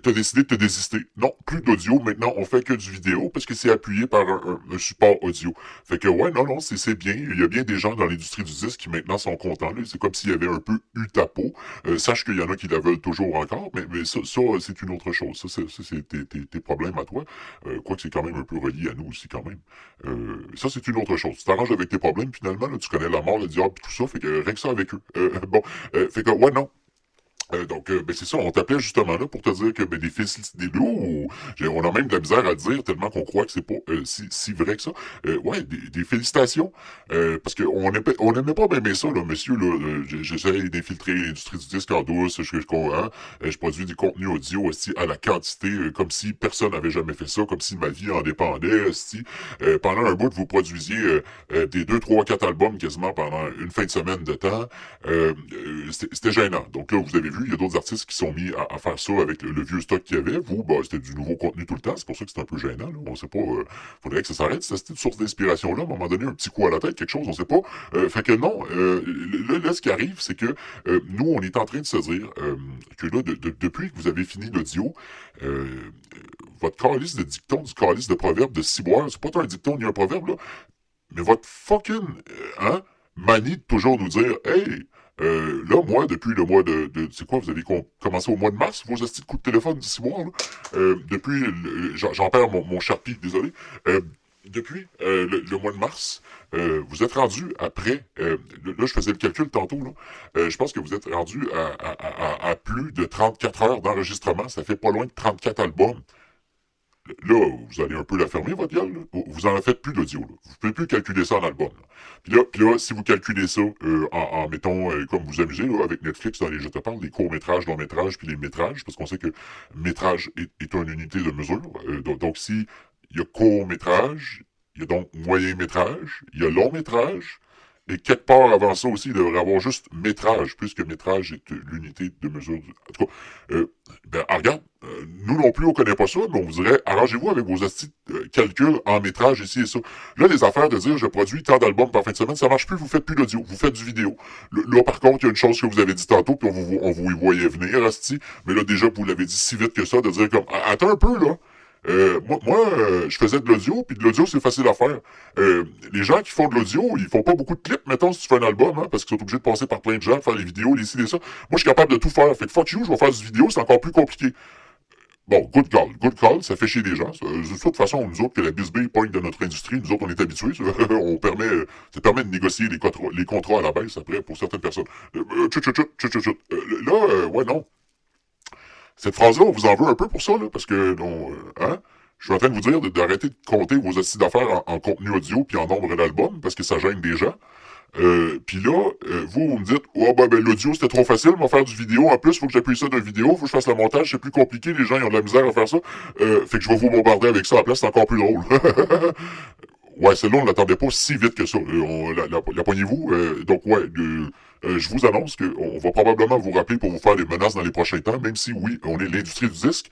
t'as décidé de te désister. Non, plus d'audio, maintenant on fait que du vidéo parce que c'est appuyé par un support audio. Fait que ouais, non, c'est bien. Il y a bien des gens dans l'industrie du disque qui maintenant sont contents. Là. C'est comme s'il y avait un peu eu ta peau. Sache qu'il y en a qui la veulent toujours encore, mais ça c'est une autre chose. Ça, c'est tes problèmes à toi. Quoique c'est quand même un peu relié à nous aussi quand même. Ça, c'est une autre chose. Tu t'arranges avec tes problèmes, finalement, là, tu connais la mort, le diable, tout ça, fait que rien que ça avec eux. Fait que ouais, non. Ben c'est ça, on t'appelait justement là pour te dire que ben, on a même de la misère à le dire tellement qu'on croit que c'est pas si vrai que ça. Ouais, des félicitations. Parce on aimait pas bien ça, là, monsieur, là. J'essaie d'infiltrer l'industrie du disque en douce, je produis des contenus audio aussi à la quantité, comme si personne n'avait jamais fait ça, comme si ma vie en dépendait, aussi. Pendant un bout, vous produisiez des 2, 3, 4 albums quasiment pendant une fin de semaine de temps. C'était gênant. Donc là, vous avez vu, il y a d'autres artistes qui sont mis à faire ça avec le vieux stock qu'il y avait. Vous, bah, c'était du nouveau contenu tout le temps. C'est pour ça que c'est un peu gênant. Là. On sait pas. Faudrait que ça s'arrête. C'était une source d'inspiration-là. À un moment donné, un petit coup à la tête, quelque chose, on sait pas. Fait que non. Là, ce qui arrive, c'est que nous, on est en train de se dire que là, depuis que vous avez fini l'audio, euh, votre calice de dicton, du calice de proverbe de ciboire, c'est pas tant un dicton ni un proverbe, là, mais votre fucking, manie de toujours nous dire, hey, là, moi, depuis le mois c'est quoi, vous avez commencé au mois de mars, vos astuces de coups de téléphone d'ici mois, là? Depuis, j'en perds mon Sharpie, désolé. Depuis le mois de mars, vous êtes rendu après, là, je faisais le calcul tantôt, là, je pense que vous êtes rendu à plus de 34 heures d'enregistrement, ça fait pas loin de 34 albums. Là, vous allez un peu la fermer, votre gueule. Là. Vous en faites plus d'audio. Là. Vous pouvez plus calculer ça en album. Là. Puis là, si vous calculez ça mettons, comme vous amusez là, avec Netflix, dans les, je te parle des courts-métrages, longs-métrages, puis les métrages, parce qu'on sait que métrage est une unité de mesure. Donc, si il y a court-métrage, il y a donc moyen-métrage, il y a long-métrage, et quelque part avant ça aussi, il devrait y avoir juste métrage, puisque métrage est l'unité de mesure. En tout cas, regarde, nous non plus, on connaît pas ça, mais on vous dirait, arrangez-vous avec vos astuces calculs en métrage ici et ça. Là, les affaires de dire, je produis tant d'albums par fin de semaine, ça marche plus, vous faites plus d'audio, vous faites du vidéo. Là, par contre, il y a une chose que vous avez dit tantôt, puis on vous y voyait venir, asti, mais là, déjà, vous l'avez dit si vite que ça, de dire comme, attends un peu, là. Je faisais de l'audio, puis de l'audio, c'est facile à faire. Les gens qui font de l'audio, ils font pas beaucoup de clips, mettons, si tu fais un album, parce qu'ils sont obligés de passer par plein de gens, faire les vidéos, les ci, les ça. Moi, je suis capable de tout faire. Fait que fuck you, je vais faire du vidéo, c'est encore plus compliqué. Bon, good call, ça fait chier des gens. De toute façon, nous autres, que la bisbille pointe de notre industrie, nous autres, on est habitués. Ça permet de négocier les contrats à la baisse, après, pour certaines personnes. Ouais, non. Cette phrase-là, on vous en veut un peu pour ça, là, parce que, non, je suis en train de vous dire d'arrêter de compter vos astuces d'affaires en contenu audio puis en nombre d'albums, parce que ça gêne des gens. Puis là, vous me dites, oh, ben, l'audio, c'était trop facile, on va faire du vidéo. En plus, faut que j'appuie ça d'une vidéo, faut que je fasse le montage, c'est plus compliqué, les gens, ils ont de la misère à faire ça. Fait que je vais vous bombarder avec ça à la place, c'est encore plus drôle. Ouais, celle-là, on l'attendait pas si vite que ça. La poignez-vous. Donc, ouais, je vous annonce qu'on va probablement vous rappeler pour vous faire des menaces dans les prochains temps, même si, oui, on est l'industrie du disque.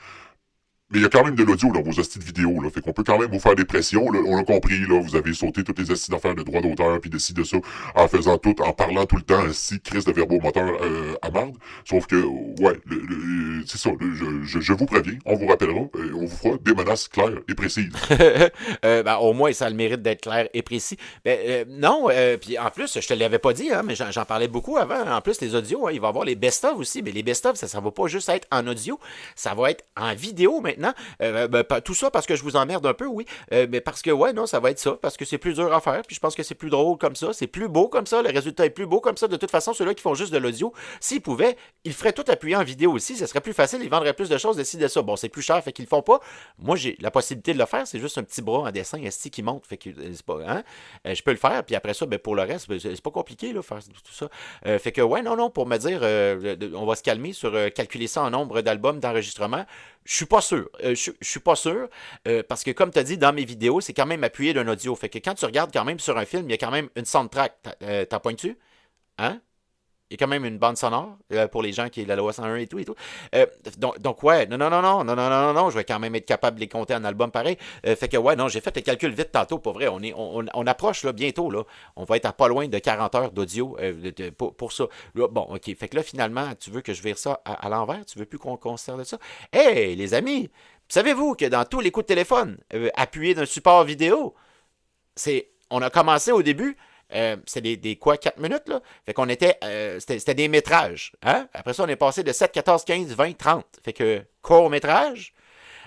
Mais il y a quand même de l'audio dans vos astuces de vidéo, là. Fait qu'on peut quand même vous faire des pressions, là. On l'a compris, là. Vous avez sauté toutes les astuces d'affaires de droit d'auteur, puis de ci, de ça, en faisant tout, en parlant tout le temps, ainsi, crise de verbomoteur à marde. Sauf que, ouais, c'est ça, je vous préviens, on vous rappellera, on vous fera des menaces claires et précises. Ben, au moins, ça a le mérite d'être clair et précis. Ben, non, puis en plus, je te l'avais pas dit, hein, mais j'en parlais beaucoup avant. En plus, les audios, hein, il va y avoir les best-of aussi, mais les best-of, ça va pas juste être en audio, ça va être en vidéo maintenant. maintenant. Tout ça parce que je vous emmerde un peu, oui. Mais parce que, ouais, non, ça va être ça. Parce que c'est plus dur à faire. Puis je pense que c'est plus drôle comme ça. C'est plus beau comme ça. Le résultat est plus beau comme ça. De toute façon, ceux-là qui font juste de l'audio, s'ils pouvaient, ils feraient tout appuyer en vidéo aussi. Ça serait plus facile. Ils vendraient plus de choses de ci, de ça. Bon, c'est plus cher, fait qu'ils le font pas. Moi, j'ai la possibilité de le faire. C'est juste un petit bras en dessin esti qui monte. Fait que c'est pas, hein? Je peux le faire. Puis après ça, ben, pour le reste, ben, c'est pas compliqué, là, faire tout ça. Fait que, ouais, non, non, pour me dire, on va se calmer sur calculer ça en nombre d'albums d'enregistrement. Je suis pas sûr. Je suis pas sûr. Parce que, comme tu as dit, dans mes vidéos, c'est quand même appuyé d'un audio. Fait que quand tu regardes quand même sur un film, il y a quand même une soundtrack. T'en pointes-tu? Hein? Il y a quand même une bande sonore pour les gens qui est la loi 101 et tout et tout. Donc ouais, non, je vais quand même être capable de les compter en album pareil. Fait que ouais, non, j'ai fait le calcul vite tantôt, pour vrai. On approche là, bientôt, là. On va être à pas loin de 40 heures d'audio pour ça. Là, bon, ok. Fait que là, finalement, tu veux que je vire ça à l'envers? Tu veux plus qu'on conserve ça? Hey, les amis! Savez-vous que dans tous les coups de téléphone, appuyés d'un support vidéo, on a commencé au début. C'est des quoi, 4 minutes, là? Fait qu'on était. C'était des métrages. Hein? Après ça, on est passé de 7, 14, 15, 20, 30. Fait que court-métrage.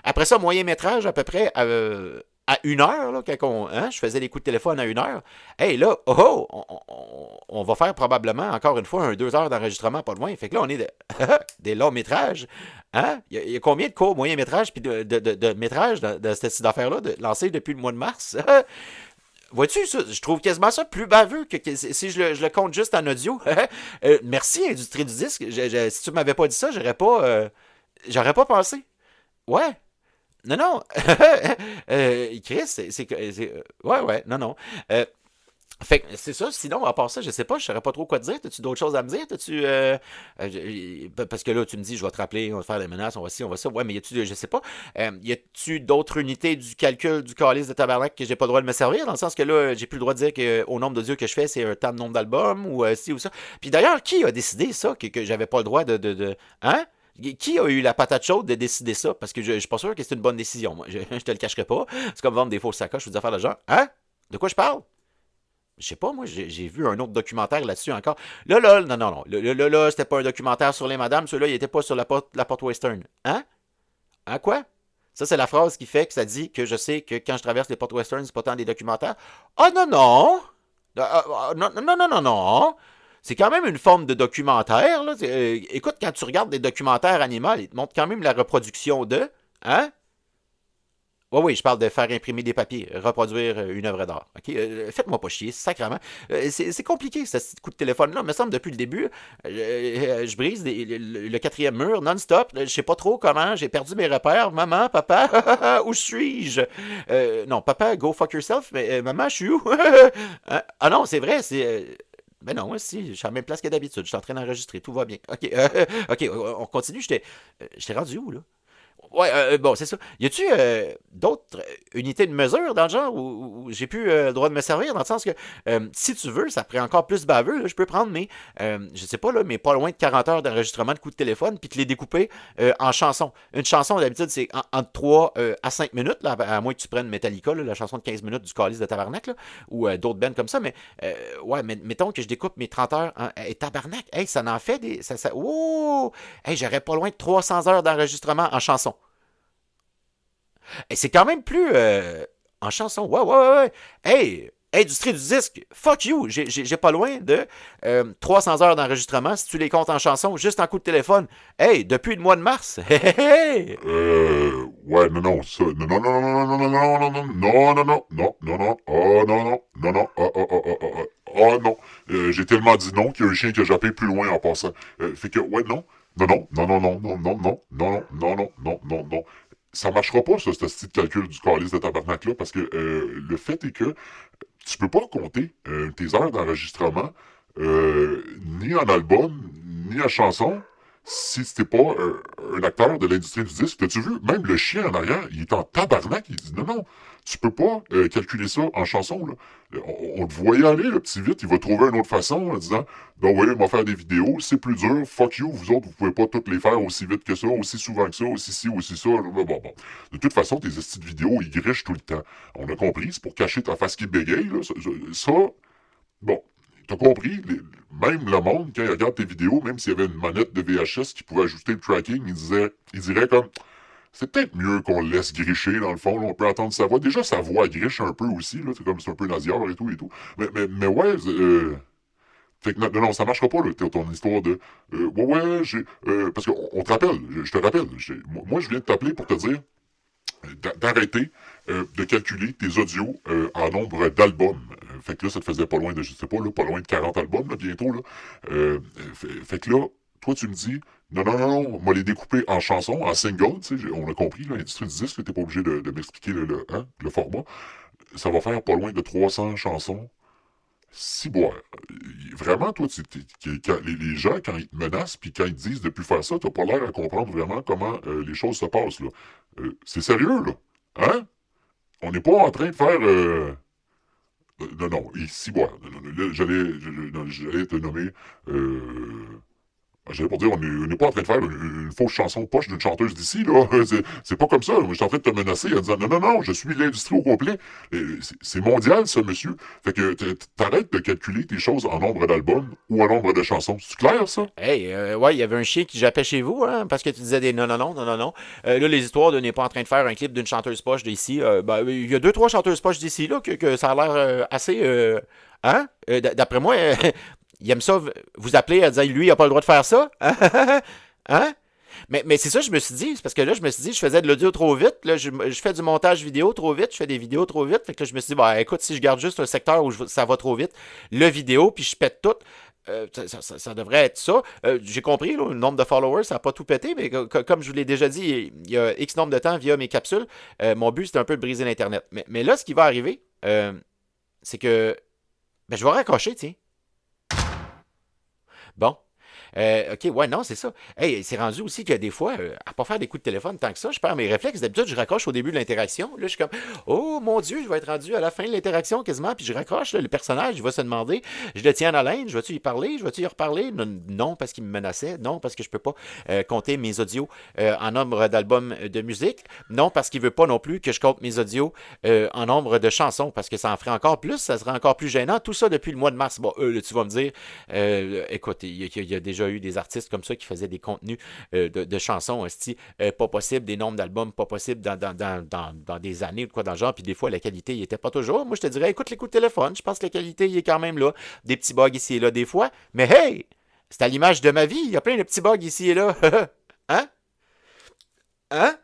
Après ça, moyen-métrage, à peu près à 1 heure, là, je faisais des coups de téléphone à 1 heure. Hey, là, on va faire probablement, encore une fois, 2 heures d'enregistrement pas loin. Fait que là, on est des longs métrages. Hein? Il y a combien de courts, moyen-métrages puis de métrages de cette style d'affaires-là lancés depuis le mois de mars? Vois-tu, ça, je trouve quasiment ça plus baveux que si je le compte juste en audio. Merci, Industrie du disque. Si tu m'avais pas dit ça, j'aurais pas pensé. Ouais. Non, non. Chris, ouais, non, non. Fait que c'est ça, sinon, à part ça, je sais pas, je saurais pas trop quoi te dire. T'as-tu d'autres choses à me dire? Parce que là, tu me dis, je vais te rappeler, on va te faire des menaces, on va ci, on va ça. Ouais, mais je sais pas, y a-tu d'autres unités du calcul du calice de tabarnak que j'ai pas le droit de me servir? Dans le sens que là, j'ai plus le droit de dire qu'au nombre d'audio que je fais, c'est un temps de nombre d'albums, ou ci ou ça. Puis d'ailleurs, qui a décidé ça, que j'avais pas le droit hein? Qui a eu la patate chaude de décider ça? Parce que je suis pas sûr que c'est une bonne décision, moi. Je te le cacherai pas. C'est comme vendre des fausses sacoches ou des affaires de genre. Hein? De quoi je parle? Je sais pas, moi, j'ai vu un autre documentaire là-dessus encore. Là, non. Là, c'était pas un documentaire sur les madames. Celui-là, il était pas sur la porte western. Hein? Hein, quoi? Ça, c'est la phrase qui fait que ça dit que je sais que quand je traverse les portes western, c'est pas tant des documentaires. Ah, non, non! Non. C'est quand même une forme de documentaire, là. Écoute, quand tu regardes des documentaires animaux, ils te montrent quand même la reproduction de. Hein? Oui, oui, je parle de faire imprimer des papiers, reproduire une œuvre d'art. OK? Faites-moi pas chier, sacrément. C'est compliqué, ce petit coup de téléphone-là. Il me semble depuis le début, je brise le quatrième mur non-stop. Je sais pas trop comment, j'ai perdu mes repères. Maman, papa, où suis-je? Non, papa, go fuck yourself, mais maman, je suis où? Ah non, c'est vrai, ben non, moi, si, je suis à la même place que d'habitude. Je suis en train d'enregistrer, tout va bien. OK, OK, on continue. J'étais rendu où, là? Ouais, bon, c'est ça. Y a-tu d'autres unités de mesure dans le genre où j'ai plus le droit de me servir, dans le sens que si tu veux, ça ferait encore plus baveux, là, je peux prendre je sais pas, là, mais pas loin de 40 heures d'enregistrement de coups de téléphone, puis te les découper en chansons. Une chanson, d'habitude, c'est entre 3 à 5 minutes, là, à moins que tu prennes Metallica, là, la chanson de 15 minutes du Calice de Tabarnak, là, ou d'autres bands comme ça, mais ouais, mais mettons que je découpe mes 30 heures et Tabarnak, hey, ça en fait des. Oh! Hey, j'aurais pas loin de 300 heures d'enregistrement en chanson. Et c'est quand même plus en chanson. Ouais. Hey, industrie du disque, fuck you. J'ai pas loin de 300 heures d'enregistrement si tu les comptes en chanson, juste en coup de téléphone. Hey, depuis le mois de mars. Hey. Ouais, non, ça, non, oh, non, oh, non. J'ai tellement dit non qu'il y a un chien qui a jappé plus loin en passant. Fait que, ouais, non. Ça marchera pas, ça, ce style de calcul du calice de tabarnak-là, parce que le fait est que tu peux pas compter tes heures d'enregistrement ni en album, ni en chanson, si c'était pas un acteur de l'industrie du disque. T'as-tu vu? Même le chien en arrière, il est en tabarnak, il dit non, tu peux pas calculer ça en chanson, là. On te voyait aller, le petit vite, il va trouver une autre façon en disant ben oui, il va faire des vidéos, c'est plus dur, fuck you, vous autres, vous pouvez pas toutes les faire aussi vite que ça, aussi souvent que ça, aussi ci, aussi ça. Bon. De toute façon, tes petites vidéos, ils grichent tout le temps. On a compris, c'est pour cacher ta face qui bégaye, là. Ça, bon, t'as compris, même le monde, quand il regarde tes vidéos, même s'il y avait une manette de VHS qui pouvait ajuster le tracking, il dirait comme c'est peut-être mieux qu'on le laisse gricher, dans le fond. Là, on peut entendre sa voix. Déjà, sa voix griche un peu aussi, là. C'est comme c'est un peu nasillard et tout et tout. Mais ouais, fait que non, ça marchera pas, là, ton histoire de ouais, ouais, parce qu'on te rappelle, je te rappelle, moi, je viens de t'appeler pour te dire d'arrêter de calculer tes audios en nombre d'albums. Fait que là, ça te faisait pas loin de, je sais pas, là, pas loin de 40 albums, là, bientôt, là. Fait que là, toi, tu me dis, non, on va les découper en chansons, en singles, tu sais, on a compris, là, l'industrie du disque, t'es pas obligé de m'expliquer le format. Ça va faire pas loin de 300 chansons. Si, bon, vraiment, toi, les gens, quand ils te menacent, puis quand ils te disent de plus faire ça, t'as pas l'air à comprendre vraiment comment les choses se passent, là. C'est sérieux, là. Hein? On n'est pas en train de faire... non, ici, bon, là, j'allais te nommer... J'allais pour dire, on n'est pas en train de faire une fausse chanson poche d'une chanteuse d'ici, là. C'est pas comme ça. Moi, je suis en train de te menacer en disant, non, je suis l'industrie au complet. C'est mondial, ça, monsieur. Fait que t'arrêtes de calculer tes choses en nombre d'albums ou en nombre de chansons. C'est clair, ça? Hey, ouais, il y avait un chien qui jappait chez vous, hein, parce que tu disais des non. Là, les histoires de n'est pas en train de faire un clip d'une chanteuse poche d'ici. Ben, il y a deux, trois chanteuses poches d'ici, là, que ça a l'air assez. Hein? D'après moi, il aime ça, vous appeler à dire, lui, il a pas le droit de faire ça. Hein? Mais c'est ça, je me suis dit, c'est parce que là, je me suis dit, je faisais de l'audio trop vite, là, je fais du montage vidéo trop vite, je fais des vidéos trop vite, fait que là, je me suis dit, bah, écoute, si je garde juste un secteur où ça va trop vite, le vidéo, puis je pète tout, ça devrait être ça. J'ai compris, là, le nombre de followers, ça n'a pas tout pété, mais comme je vous l'ai déjà dit, il y a X nombre de temps via mes capsules, mon but, c'était un peu de briser l'Internet. Mais là, ce qui va arriver, c'est que, ben, je vais raccrocher, tiens. Bon. OK, ouais, non, c'est ça. Hey, c'est rendu aussi que des fois, à pas faire des coups de téléphone tant que ça, je perds mes réflexes. D'habitude, je raccroche au début de l'interaction. Là, je suis comme, oh mon Dieu, je vais être rendu à la fin de l'interaction quasiment, puis je raccroche. Là, le personnage, il va se demander, je le tiens en haleine, je vais-tu y parler, je vais-tu y reparler? Non, non, parce qu'il me menaçait. Non, parce que je peux pas compter mes audios en nombre d'albums de musique. Non, parce qu'il veut pas non plus que je compte mes audios en nombre de chansons, parce que ça en ferait encore plus, ça serait encore plus gênant. Tout ça depuis le mois de mars. Bon, là, tu vas me dire, écoute, il y a déjà eu des artistes comme ça qui faisaient des contenus de chansons, pas possible, des nombres d'albums pas possible dans des années ou quoi dans le genre, puis des fois la qualité il était pas toujours. Moi je te dirais, écoute les coups de téléphone, je pense que la qualité il est quand même là, des petits bugs ici et là des fois, mais hey, c'est à l'image de ma vie, il y a plein de petits bugs ici et là. Hein? Hein?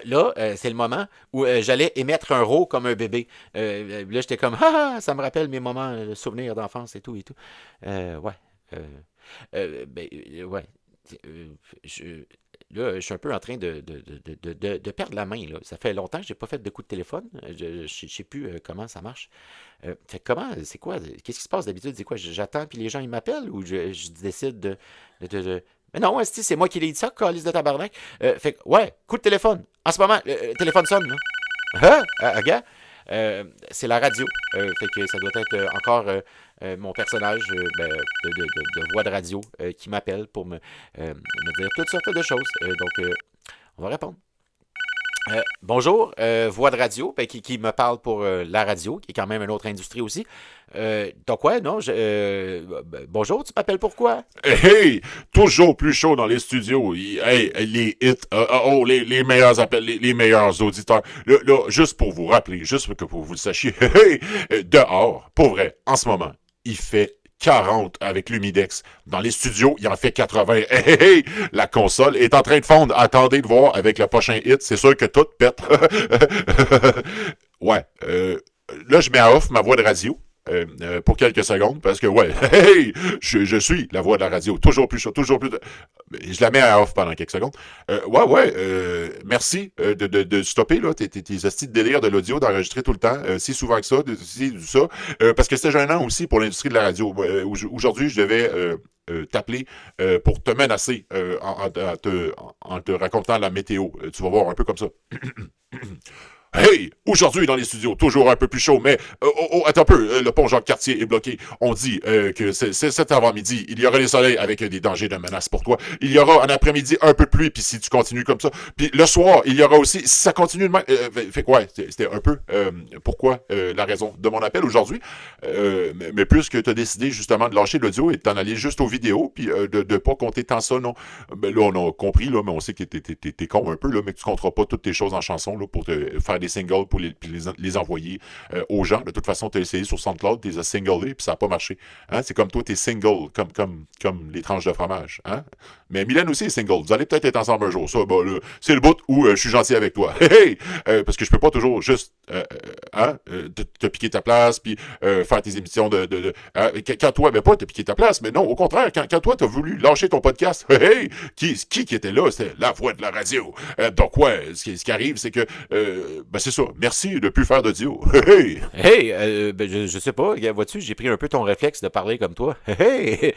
Là, c'est le moment où j'allais émettre un rot comme un bébé. Là, j'étais comme, ça me rappelle mes moments, souvenirs d'enfance et tout et tout. Ouais. Ouais. Euh, je, là, je suis un peu en train de perdre la main. Là. Ça fait longtemps que j'ai pas fait de coup de téléphone. Je sais plus comment ça marche. Fait que comment, c'est quoi? Qu'est-ce qui se passe d'habitude? C'est quoi? J'attends puis les gens ils m'appellent ou je décide Mais non, c'est moi qui l'ai dit ça, calice de tabarnak. Fait que, ouais, coup de téléphone. En ce moment, le téléphone sonne, là. Gars, c'est la radio. Fait que ça doit être encore mon personnage de voix de radio qui m'appelle pour me dire toutes sortes de choses. Donc, on va répondre. Bonjour, voix de radio, qui me parle pour la radio, qui est quand même une autre industrie aussi. Donc ouais, non, bonjour, tu m'appelles pourquoi? Hey! Toujours plus chaud dans les studios. Hey, les hits, les meilleurs appels, les meilleurs auditeurs. Là, juste pour vous rappeler, juste pour que vous le sachiez, dehors, pour vrai, en ce moment, il fait 40 avec l'humidex. Dans les studios, il en fait 80. Hey, la console est en train de fondre. Attendez de voir avec le prochain hit. C'est sûr que tout pète. Ouais. Là, je mets à off ma voix de radio. Pour quelques secondes, parce que, ouais, hey, je suis la voix de la radio, toujours plus chaud, toujours plus... Je la mets à off pendant quelques secondes. Merci de stopper, là, tes hosties de délire de l'audio, d'enregistrer tout le temps, si souvent que ça, parce que c'était gênant aussi pour l'industrie de la radio. Aujourd'hui, je devais t'appeler pour te menacer en te racontant la météo. Tu vas voir un peu comme ça. Hey, aujourd'hui dans les studios, toujours un peu plus chaud, mais attends un peu, le pont Jacques-Cartier est bloqué. On dit que c'est cet avant-midi, il y aura les soleils avec des dangers de menaces pour toi. Il y aura un après-midi un peu de pluie, puis si tu continues comme ça. Puis le soir, il y aura aussi, si ça continue de même... fait que ouais, c'était un peu pourquoi la raison de mon appel aujourd'hui. Mais puisque tu as décidé justement de lâcher l'audio et de t'en aller juste aux vidéos, puis de pas compter tant ça, non. Ben là, on a compris, là, mais on sait que t'es con un peu, là, mais que tu compteras pas toutes tes choses en chanson là, pour te faire des singles pour les envoyer aux gens. De toute façon, tu as essayé sur SoundCloud, tu les as singlés, puis ça n'a pas marché. Hein? C'est comme toi, tu es single, comme les tranches de fromage. Hein? Mais Mylène aussi est single. Vous allez peut-être être ensemble un jour. Ça, bah, là, c'est le bout où je suis gentil avec toi. Hey! Parce que je peux pas toujours juste te piquer ta place, puis faire tes émissions quand toi, ben pas te piquer ta place, mais non, au contraire, quand toi, t'as voulu lâcher ton podcast, hey! Qui était là? C'était la voix de la radio. Donc, ouais, ce qui arrive, c'est que ben c'est ça. Merci de plus faire d'audio. Hey! Hey, ben, je sais pas, vois-tu, j'ai pris un peu ton réflexe de parler comme toi. Hey!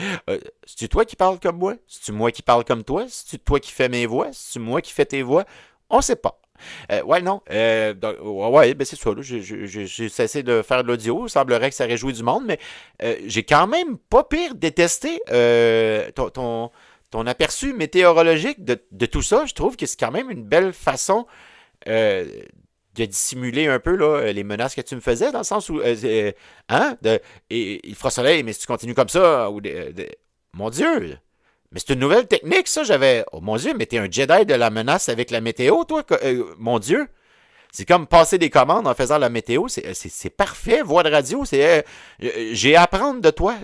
C'est-tu toi qui parles comme moi? C'est-tu moi qui parle comme toi? C'est-tu toi qui fais mes voix? C'est-tu moi qui fais tes voix? On sait pas. Ouais, non. Ouais, ben c'est ça. Là, j'ai cessé de faire de l'audio. Il semblerait que ça réjouit du monde, mais j'ai quand même pas pire détesté ton aperçu météorologique de tout ça. Je trouve que c'est quand même une belle façon euh, de dissimuler un peu là, les menaces que tu me faisais, dans le sens où, hein, il fera soleil, mais si tu continues comme ça, mon Dieu, mais c'est une nouvelle technique, ça, oh mon Dieu, mais t'es un Jedi de la menace avec la météo, toi, mon Dieu. C'est comme passer des commandes en faisant la météo, c'est parfait, voix de radio, j'ai à apprendre de toi.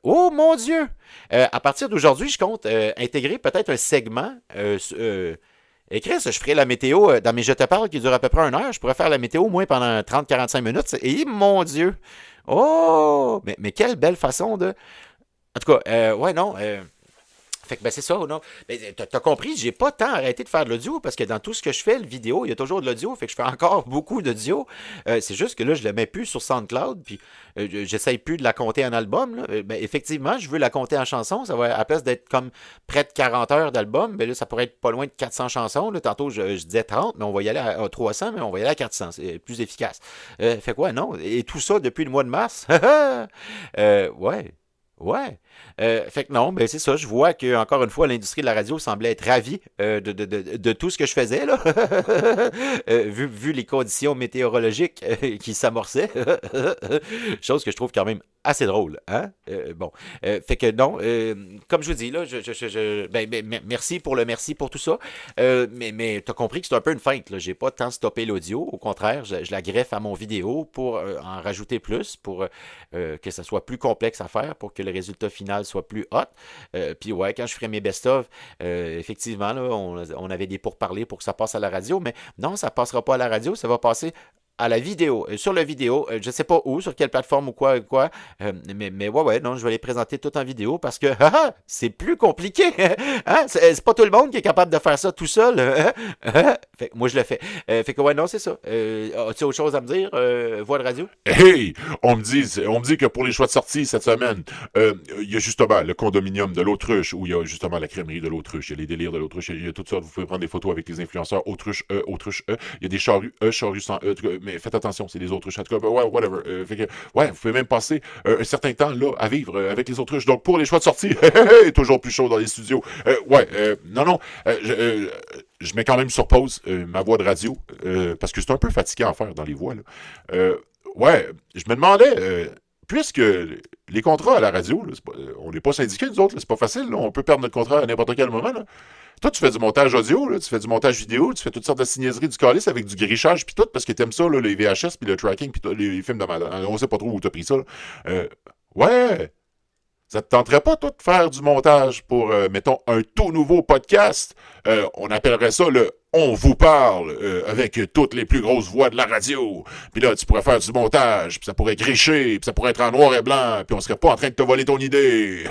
Oh mon Dieu! À partir d'aujourd'hui, je compte intégrer peut-être un segment et Chris, je ferai la météo dans mes Je te parle qui dure à peu près 1 heure. Je pourrais faire la météo au moins pendant 30-45 minutes. Et mon Dieu! Oh! Mais quelle belle façon de. En tout cas, ouais, non. Fait que ben c'est ça, non? Ben, t'as compris, j'ai pas tant arrêté de faire de l'audio parce que dans tout ce que je fais, le vidéo, il y a toujours de l'audio, fait que je fais encore beaucoup d'audio. C'est juste que là, je la mets plus sur SoundCloud, puis j'essaye plus de la compter en album. Là. Ben, effectivement, je veux la compter en chansons. Ça va, à la place d'être comme près de 40 heures d'album, ben là, ça pourrait être pas loin de 400 chansons. Là. Tantôt, je disais 30, mais on va y aller à 300, mais on va y aller à 400. C'est plus efficace. Fait quoi, non? Et tout ça depuis le mois de mars. Ouais. Ouais. Fait que non, ben c'est ça. Je vois que encore une fois, l'industrie de la radio semblait être ravie de tout ce que je faisais là, vu les conditions météorologiques qui s'amorçaient. Chose que je trouve quand même assez drôle, hein. Bon, fait que non, comme je vous dis là, merci pour tout ça. Mais t'as compris que c'est un peu une feinte. Là. J'ai pas tant stoppé l'audio. Au contraire, je la greffe à mon vidéo pour en rajouter plus, pour que ça soit plus complexe à faire, pour que le résultat final soit plus hot. Puis ouais, quand je ferai mes best-of, effectivement, là, on avait des pourparlers pour que ça passe à la radio, mais non, ça passera pas à la radio, ça va passer à la vidéo, sur la vidéo, je sais pas où, sur quelle plateforme ou quoi, mais ouais, non, je vais les présenter tout en vidéo parce que c'est plus compliqué, hein? C'est pas tout le monde qui est capable de faire ça tout seul, fait que moi je le fais, fait que ouais, non, c'est ça. As-tu autre chose à me dire, voix de radio? Hey! On me dit que pour les choix de sortie cette semaine, il y a justement le condominium de l'Autruche, où il y a justement la crèmerie de l'Autruche, il y a les délires de l'Autruche, il y a tout ça. Vous pouvez prendre des photos avec les influenceurs Autruche E. Il y a des charrues E, charrues sans E. Mais faites attention, c'est des autruches. En tout cas, ouais, whatever. Fait que, ouais, vous pouvez même passer un certain temps là à vivre avec les autruches. Donc, pour les choix de sortie, toujours plus chaud dans les studios. Non, je mets quand même sur pause ma voix de radio parce que c'est un peu fatigant à faire dans les voix. Là. Ouais, je me demandais, puisque les contrats à la radio, là, on n'est pas syndiqués, nous autres, là, c'est pas facile, là, on peut perdre notre contrat à n'importe quel moment. Là. Toi, tu fais du montage audio, là, tu fais du montage vidéo, tu fais toutes sortes de signailleries du calice avec du grichage puis tout, parce que t'aimes ça, là, les VHS puis le tracking puis les films de malade. On sait pas trop où t'as pris ça. Là. Ouais, ça te tenterait pas, toi, de faire du montage pour, mettons, un tout nouveau podcast? On appellerait ça le On vous parle, avec toutes les plus grosses voix de la radio. Puis là, tu pourrais faire du montage, puis ça pourrait gricher, puis ça pourrait être en noir et blanc, puis on serait pas en train de te voler ton idée.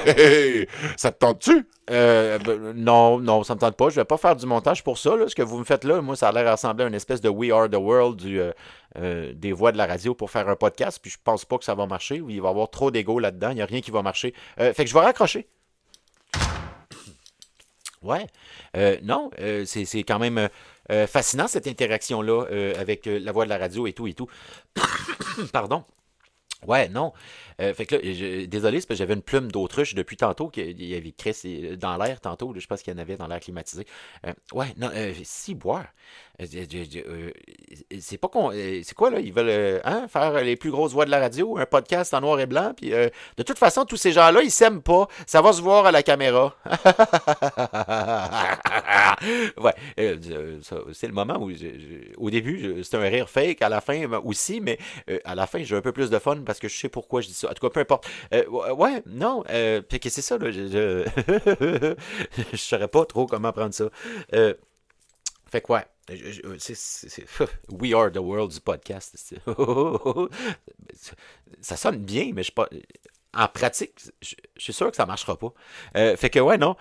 Ça te tente-tu? Non, ça me tente pas. Je vais pas faire du montage pour ça. Là. Ce que vous me faites là, moi, ça a l'air ressembler à une espèce de We Are the World des voix de la radio pour faire un podcast. Puis je pense pas que ça va marcher. Il va y avoir trop d'ego là-dedans. Il n'y a rien qui va marcher. Fait que je vais raccrocher. Ouais. Non, c'est quand même Fascinant cette interaction-là avec la voix de la radio et tout et tout. Pardon. Ouais, non. Fait que là, désolé, c'est parce que j'avais une plume d'autruche depuis tantôt, qu'il y avait Chris dans l'air tantôt, là, je pense qu'il y en avait dans l'air climatisé. Ouais, non, si boire. C'est pas c'est quoi là? Ils veulent hein, faire les plus grosses voix de la radio, un podcast en noir et blanc, puis de toute façon, tous ces gens-là, ils s'aiment pas. Ça va se voir à la caméra. Ouais, c'est le moment où, au début, c'était un rire fake, à la fin aussi, mais à la fin, j'ai un peu plus de fun parce que je sais pourquoi je dis ça. En tout cas, peu importe. Ouais, non, fait que c'est ça, là. Je saurais pas trop comment prendre ça. Euh, Fait que ouais. We are the world du podcast. Ça sonne bien, mais je suis pas. En pratique, je suis sûr que ça marchera pas. Fait que ouais, non.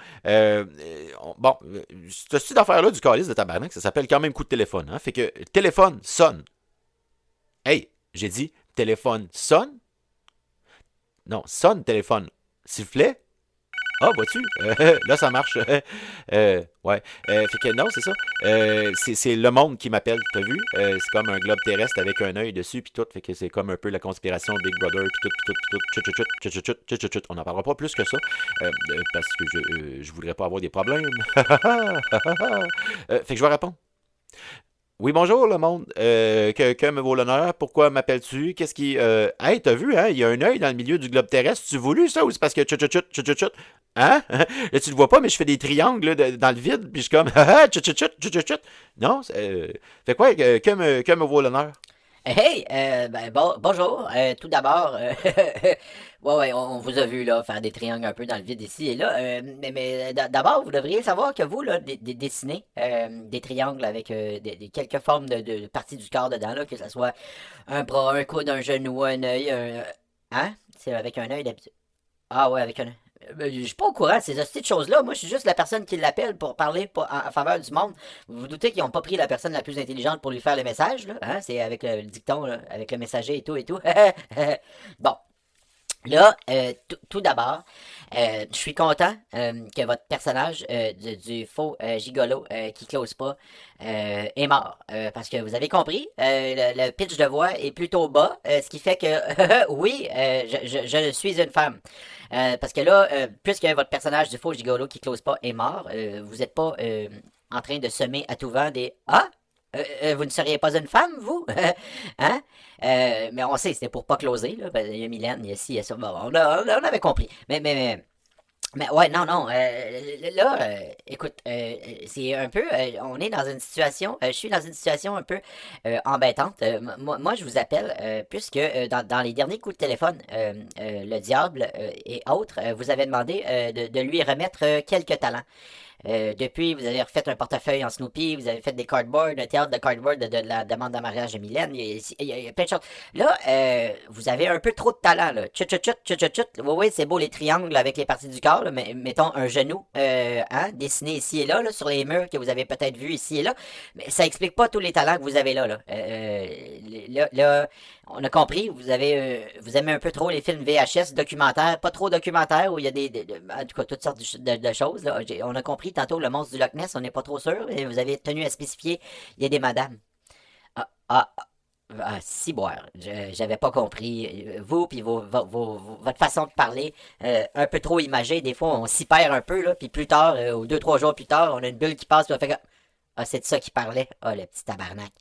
Bon, ce style d'affaire-là du calice de tabarnak, ça s'appelle quand même coup de téléphone. Hein? Fait que téléphone sonne. Hey, j'ai dit téléphone sonne. Non, sonne téléphone. Sifflet. Ah, vois-tu? Là, ça marche. Ouais. Fait que non, c'est ça. C'est le monde qui m'appelle, t'as vu? C'est comme un globe terrestre avec un œil dessus, puis tout. Fait que c'est comme un peu la conspiration Big Brother, puis tout, puis tout, puis tout. Chut, chut, chut, chut, chut, chut, chut, chut. On n'en parlera pas plus que ça, parce que je voudrais pas avoir des problèmes. Fait que je vais répondre. Oui, bonjour le monde. Que me vaut l'honneur? Pourquoi m'appelles-tu? Qu'est-ce qui. Hey, t'as vu, hein? Il y a un œil dans le milieu du globe terrestre. Tu voulu ça ou c'est parce que chut chut chut chut chut chut? Hein? Là, tu le vois pas, mais je fais des triangles là, dans le vide, puis je suis comme chut chut chut chut chut chut. Non? Fait quoi? Que me vaut l'honneur? Hey, bonjour. Tout d'abord, ouais, on vous a vu là faire des triangles un peu dans le vide ici et là. D'abord, vous devriez savoir que vous là, dessinez des triangles avec quelques formes de parties du corps dedans là, que ce soit un bras, un coude, un genou, un œil, hein? C'est avec un œil d'habitude. Ah ouais, avec un œil. Je suis pas au courant de ces hosties de choses-là. Moi, je suis juste la personne qui l'appelle pour parler en faveur du monde. Vous vous doutez qu'ils n'ont pas pris la personne la plus intelligente pour lui faire le message, là? Hein? C'est avec le dicton, là, avec le messager et tout et tout. Bon, là, tout d'abord, je suis content que votre personnage du faux gigolo qui close pas est mort. Parce que vous avez compris, le pitch de voix est plutôt bas, ce qui fait que oui, je suis une femme. Parce que là, puisque votre personnage du faux gigolo qui close pas est mort, vous n'êtes pas en train de semer à tout vent des Ah! Vous ne seriez pas une femme, vous? Hein? Mais on sait, c'était pour pas closer, là. Ben, il y a Mylène, il y a ci, il y a ça. Bon, on avait compris. Mais ouais, non, non. Là, écoute, c'est un peu. On est dans une situation. Je suis dans une situation un peu embêtante. Moi, je vous appelle puisque dans les derniers coups de téléphone, le diable et autres, vous avez demandé de lui remettre quelques talents. Depuis, vous avez refait un portefeuille en Snoopy, vous avez fait des cardboards, un théâtre de cardboard de la demande de mariage de Mylène. Il y a plein de choses. Là, vous avez un peu trop de talent, là. Chut, chut, chut, chut, chut, chut. Oui, oui, c'est beau les triangles avec les parties du corps, là, mais mettons un genou, hein, dessiné ici et là, sur les murs que vous avez peut-être vu ici et là. Mais ça explique pas tous les talents que vous avez là, là. Là, on a compris, vous aimez un peu trop les films VHS, documentaires, pas trop documentaires, où il y a en tout cas, toutes sortes de choses, là. On a compris tantôt le monstre du Loch Ness, on n'est pas trop sûr, et vous avez tenu à spécifier, il y a des madames. Ah, ah, si boire, j'avais pas compris. Vous, puis votre façon de parler, un peu trop imagée, des fois on s'y perd un peu, là, puis plus tard, ou 2, 3 jours plus tard, on a une bulle qui passe, puis on fait comme, ah, c'est de ça qu'il parlait. Ah, le petit tabarnak.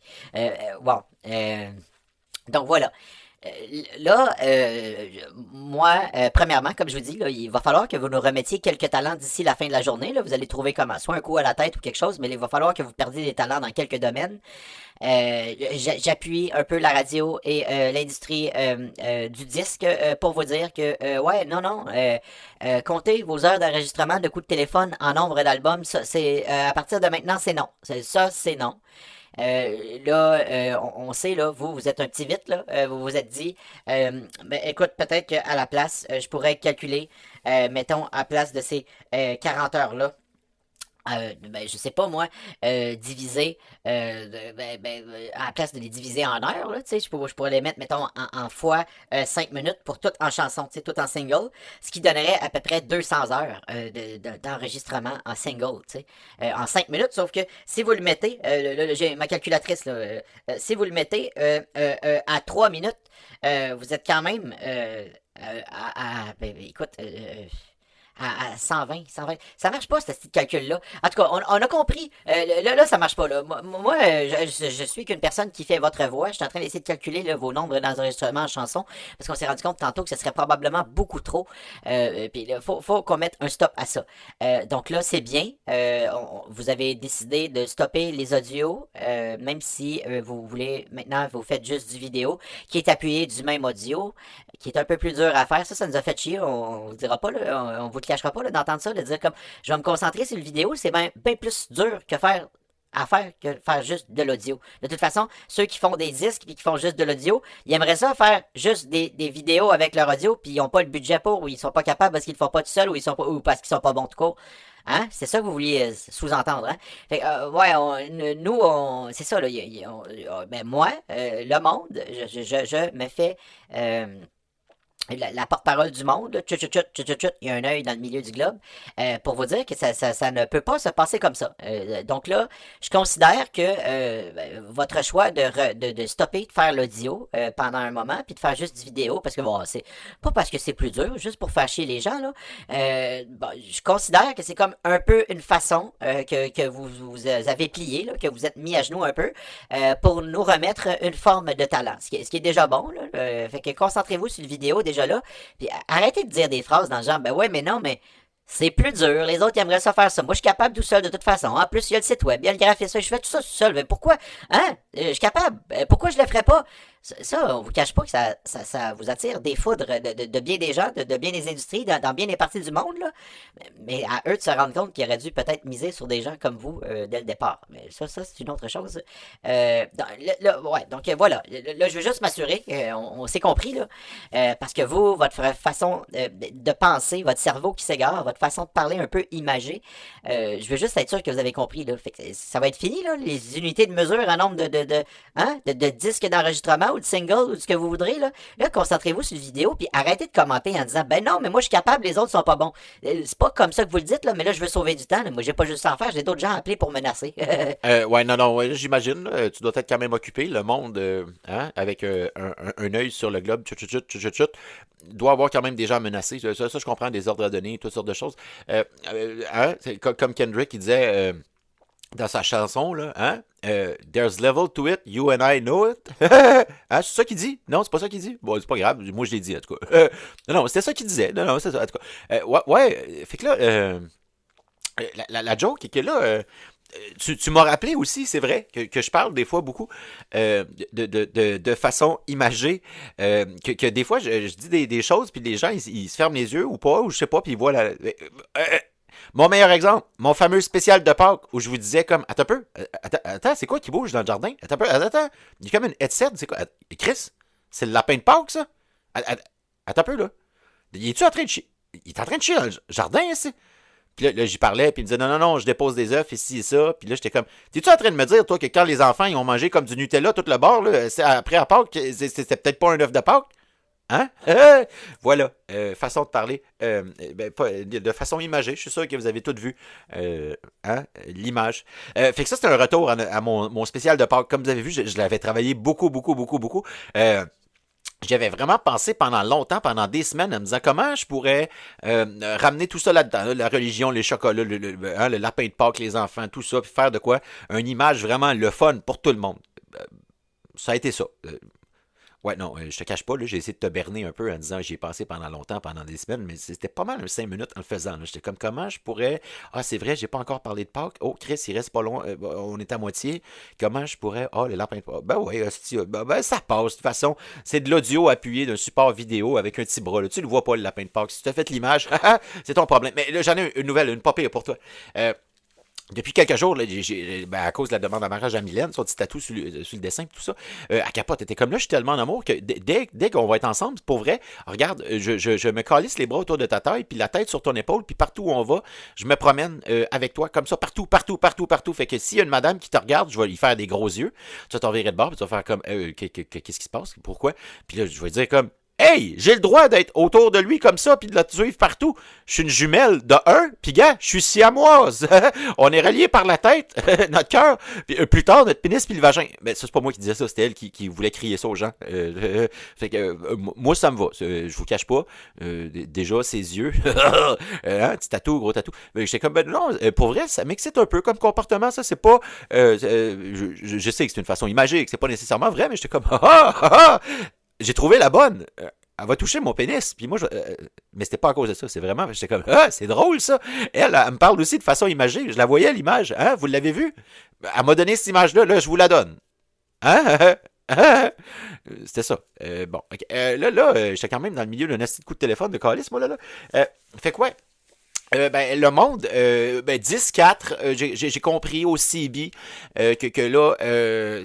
Bon, donc voilà. Là, moi, premièrement, comme je vous dis, là, il va falloir que vous nous remettiez quelques talents d'ici la fin de la journée. Là. Vous allez trouver comment, soit un coup à la tête ou quelque chose, mais il va falloir que vous perdiez des talents dans quelques domaines. J'appuie un peu la radio et l'industrie du disque pour vous dire que, ouais, non, non, comptez vos heures d'enregistrement de coups de téléphone en nombre d'albums. Ça, c'est, à partir de maintenant, c'est non. Ça, c'est non. Là, on sait, là, vous êtes un petit vite, là, vous vous êtes dit, ben, écoute, peut-être qu'à la place, je pourrais calculer, mettons, à place de ces 40 heures-là, Ben, je sais pas moi, diviser, à la place de les diviser en heures, là, tu sais, je pourrais les mettre, mettons, en fois 5 minutes pour tout en chanson, tu sais, tout en single, ce qui donnerait à peu près 200 heures d'enregistrement en single, tu sais, en 5 minutes, sauf que si vous le mettez, là, j'ai ma calculatrice, là, si vous le mettez à 3 minutes, vous êtes quand même écoute, à 120. Ça marche pas, ce petit calcul-là. En tout cas, on a compris. Là, ça marche pas. Là. Moi, je suis qu'une personne qui fait votre voix. Je suis en train d'essayer de calculer là, vos nombres d'enregistrements en chanson parce qu'on s'est rendu compte tantôt que ce serait probablement beaucoup trop. Puis là, faut qu'on mette un stop à ça. Donc là, c'est bien. Vous avez décidé de stopper les audios, même si vous voulez, maintenant, vous faites juste du vidéo qui est appuyé du même audio qui est un peu plus dur à faire. Ça nous a fait chier. On vous dira pas, là, on vous le cachera pas là, d'entendre ça, de dire comme je vais me concentrer sur le vidéo, c'est bien plus dur que faire juste de l'audio. De toute façon, ceux qui font des disques et qui font juste de l'audio, ils aimeraient ça faire juste des vidéos avec leur audio, puis ils n'ont pas le budget pour, ou ils sont pas capables parce qu'ils le font pas tout seuls, ou parce qu'ils sont pas bons de cours. Hein? C'est ça que vous vouliez sous-entendre, hein? Fait que, ouais, c'est ça, là. Ben moi, le monde, je me fais la porte-parole du monde, là, il y a un œil dans le milieu du globe, pour vous dire que ça ne peut pas se passer comme ça. Donc là, je considère que votre choix de stopper, de faire l'audio pendant un moment, puis de faire juste du vidéo, parce que bon, c'est pas parce que c'est plus dur, juste pour faire chier les gens, là. Bon, je considère que c'est comme un peu une façon que vous avez plié, là, que vous êtes mis à genoux un peu, pour nous remettre une forme de talent, ce qui est déjà bon, là. Fait que concentrez-vous sur le vidéo déjà là. Puis arrêtez de dire des phrases dans le genre, ben ouais, mais non, mais c'est plus dur. Les autres, ils aimeraient ça faire ça. Moi, je suis capable tout seul de toute façon. En plus, il y a le site web, il y a le graphisme. Je fais tout ça tout seul. Mais pourquoi? Hein? Je suis capable. Pourquoi je le ferais pas? Ça, on vous cache pas que ça vous attire des foudres de bien des gens, de bien des industries, dans bien des parties du monde, là. Mais à eux de se rendre compte qu'ils auraient dû peut-être miser sur des gens comme vous dès le départ. Mais ça c'est une autre chose. Ouais, donc voilà. Là, je veux juste m'assurer qu'on s'est compris, là. Parce que vous, votre façon de penser, votre cerveau qui s'égare, votre façon de parler un peu imagée, je veux juste être sûr que vous avez compris, là. Fait que ça va être fini, là, les unités de mesure en nombre de disques d'enregistrement ou de single ou de ce que vous voudrez, là. Là, concentrez-vous sur le vidéo, puis arrêtez de commenter en disant, ben non, mais moi, je suis capable, les autres sont pas bons. C'est pas comme ça que vous le dites, là, mais là, je veux sauver du temps, là. Moi, j'ai pas juste ça à faire, j'ai d'autres gens à appeler pour menacer. Ouais, non, ouais, j'imagine. Tu dois être quand même occupé. Le monde, hein, avec un œil sur le globe, doit avoir quand même des gens menacés. Ça, je comprends, des ordres à donner, toutes sortes de choses. Hein, c'est comme Kendrick, il disait dans sa chanson, là, hein, There's level to it, you and I know it. Hein, c'est ça qu'il dit? Non, c'est pas ça qu'il dit? Bon, c'est pas grave, moi je l'ai dit, en tout cas. Non, c'était ça qu'il disait. Non, c'est ça, en tout cas. Ouais, fait que là, la joke est que là, tu m'as rappelé aussi, c'est vrai, que je parle des fois beaucoup de façon imagée, que des fois je dis des choses, puis les gens ils se ferment les yeux ou pas, ou je sais pas, puis ils voient mon meilleur exemple, mon fameux spécial de Pâques, où je vous disais comme, attends un peu, attends, c'est quoi qui bouge dans le jardin? Attends un peu, attends, il y a comme une headset, c'est quoi? Chris, c'est le lapin de Pâques, ça? Attends un peu, là. Il est-tu en train de chier? Il est en train de chier dans le jardin, ici? Puis là, j'y parlais, puis il me disait non, je dépose des œufs ici et ça. Puis là, j'étais comme, t'es-tu en train de me dire, toi, que quand les enfants, ils ont mangé comme du Nutella tout le bord, là, après à Pâques, c'était peut-être pas un œuf de Pâques? Hein? Voilà, façon de parler, de façon imagée. Je suis sûr que vous avez toutes vu hein? L'image. Fait que ça, c'est un retour à mon spécial de Pâques. Comme vous avez vu, je l'avais travaillé beaucoup, beaucoup, beaucoup, beaucoup. J'avais vraiment pensé pendant longtemps, pendant des semaines, en me disant comment je pourrais ramener tout ça là-dedans, là, la religion, les chocolats, le lapin de Pâques, les enfants, tout ça, puis faire de quoi une image vraiment le fun pour tout le monde. Ça a été ça. Ouais, non, je te cache pas, là, j'ai essayé de te berner un peu en disant j'y ai pensé pendant longtemps, pendant des semaines, mais c'était pas mal 5 minutes en le faisant. Là. J'étais comme comment je pourrais. Ah, c'est vrai, j'ai pas encore parlé de Pâques. Oh, Chris, il reste pas loin, on est à moitié. Comment je pourrais. Ah, le lapin de Pâques. Ben ouais, hostie, ben, ça passe. De toute façon, c'est de l'audio appuyé d'un support vidéo avec un petit bras. Là. Tu le vois pas, le lapin de Pâques. Si tu as fait l'image, c'est ton problème. Mais là, j'en ai une nouvelle, une pas pire pour toi. Depuis quelques jours, là, ben, à cause de la demande en mariage à Mylène, son petit tatou sur le dessin et tout ça, elle capote. Elle était comme là, je suis tellement en amour que dès qu'on va être ensemble, pour vrai, regarde, je me calisse les bras autour de ta taille, puis la tête sur ton épaule, puis partout où on va, je me promène avec toi, comme ça, partout, partout, partout, partout. Fait que s'il y a une madame qui te regarde, je vais lui faire des gros yeux. Tu vas t'en virer de bord, puis tu vas faire comme, qu'est-ce qui se passe? Pourquoi? Puis là, je vais dire comme, hey, j'ai le droit d'être autour de lui comme ça, puis de la suivre partout. Je suis une jumelle de un, puis gars, je suis siamoise. On est reliés par la tête, notre cœur, puis plus tard, notre pénis puis le vagin. Mais ça, c'est pas moi qui disais ça, c'était elle qui voulait crier ça aux gens. Fait que moi, ça me va. Je vous cache pas. Déjà, ses yeux, petit tatou, gros tatou. Mais j'étais comme, ben non, pour vrai, ça m'excite un peu comme comportement. Ça, c'est pas... je sais que c'est une façon imagée, que c'est pas nécessairement vrai, mais j'étais comme, j'ai trouvé la bonne. Elle va toucher mon pénis. Puis moi, mais c'était pas à cause de ça. C'est vraiment, j'étais comme, c'est drôle ça. Elle me parle aussi de façon imagée. Je la voyais l'image. Hein, vous l'avez vue? Elle m'a donné cette image-là. Là, je vous la donne. Hein? C'était ça. Bon, okay. J'étais quand même dans le milieu d'un asti de coup de téléphone de calice, moi, là. Fait que, ouais. Ben, le monde, 10-4, j'ai compris au CB que là,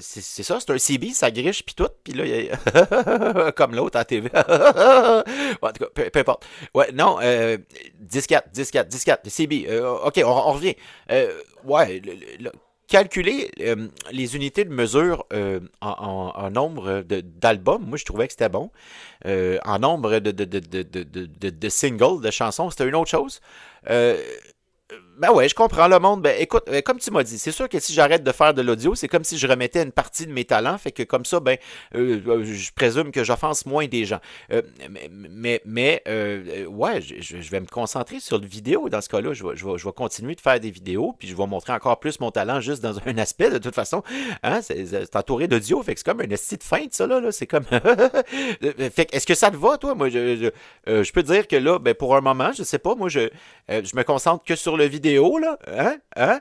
c'est ça, c'est un CB, ça griche pis tout, pis là, comme l'autre à TV. Bon, en tout cas, peu importe. Ouais, non, 10-4, 10-4, 10-4, CB, ok, on revient. Ouais, calculer les unités de mesure en nombre d'albums, moi je trouvais que c'était bon. En nombre de singles, de chansons, c'était une autre chose. Euh, ben ouais, je comprends le monde. Ben écoute, comme tu m'as dit, c'est sûr que si j'arrête de faire de l'audio, c'est comme si je remettais une partie de mes talents, fait que comme ça, ben, je présume que j'offense moins des gens. Ouais, je vais me concentrer sur le vidéo dans ce cas-là. Je vais continuer de faire des vidéos, puis je vais montrer encore plus mon talent juste dans un aspect, de toute façon. Hein, c'est entouré d'audio, fait que c'est comme un esti de feinte, ça, là. C'est comme... fait que, est-ce que ça te va, toi? Moi, je peux dire que là, ben, pour un moment, je sais pas, moi, je me concentre que sur le vidéo, là. Hein?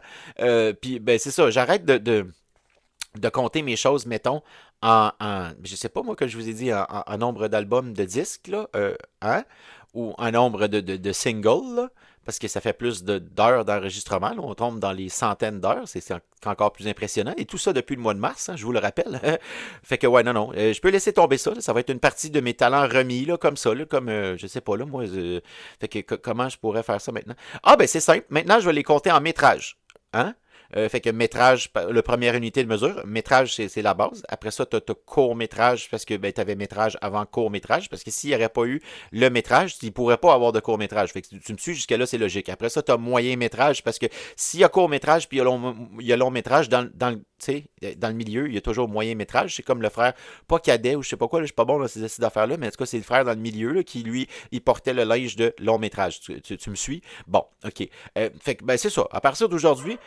Puis, ben, c'est ça, j'arrête de compter mes choses, mettons, je sais pas, moi, que je vous ai dit, en nombre d'albums de disques, là, hein? Ou en nombre de singles, là, parce que ça fait plus d'heures d'enregistrement, là, on tombe dans les centaines d'heures, c'est encore plus impressionnant, et tout ça depuis le mois de mars, hein, je vous le rappelle. Fait que, ouais, non, je peux laisser tomber ça, là, ça va être une partie de mes talents remis, là, comme ça, là, comme, je sais pas, là, moi, fait que, comment je pourrais faire ça maintenant? Ah, ben, c'est simple, maintenant, je vais les compter en métrage, hein? Fait que métrage, le première unité de mesure, métrage c'est la base. Après ça, tu as court métrage parce que ben, tu avais métrage avant court métrage. Parce que s'il n'y aurait pas eu le métrage, tu ne pourrais pas avoir de court métrage. Fait que tu me suis jusqu'à là, c'est logique. Après ça, tu as moyen métrage parce que s'il y a court métrage puis il y a long métrage, dans le milieu, il y a toujours moyen métrage. C'est comme le frère, pas cadet ou je sais pas quoi, là, je suis pas bon dans ces affaires-là, mais en tout cas, c'est le frère dans le milieu là, qui, lui, il portait le linge de long métrage. Tu me suis? Bon, ok. Fait que ben, c'est ça. À partir d'aujourd'hui,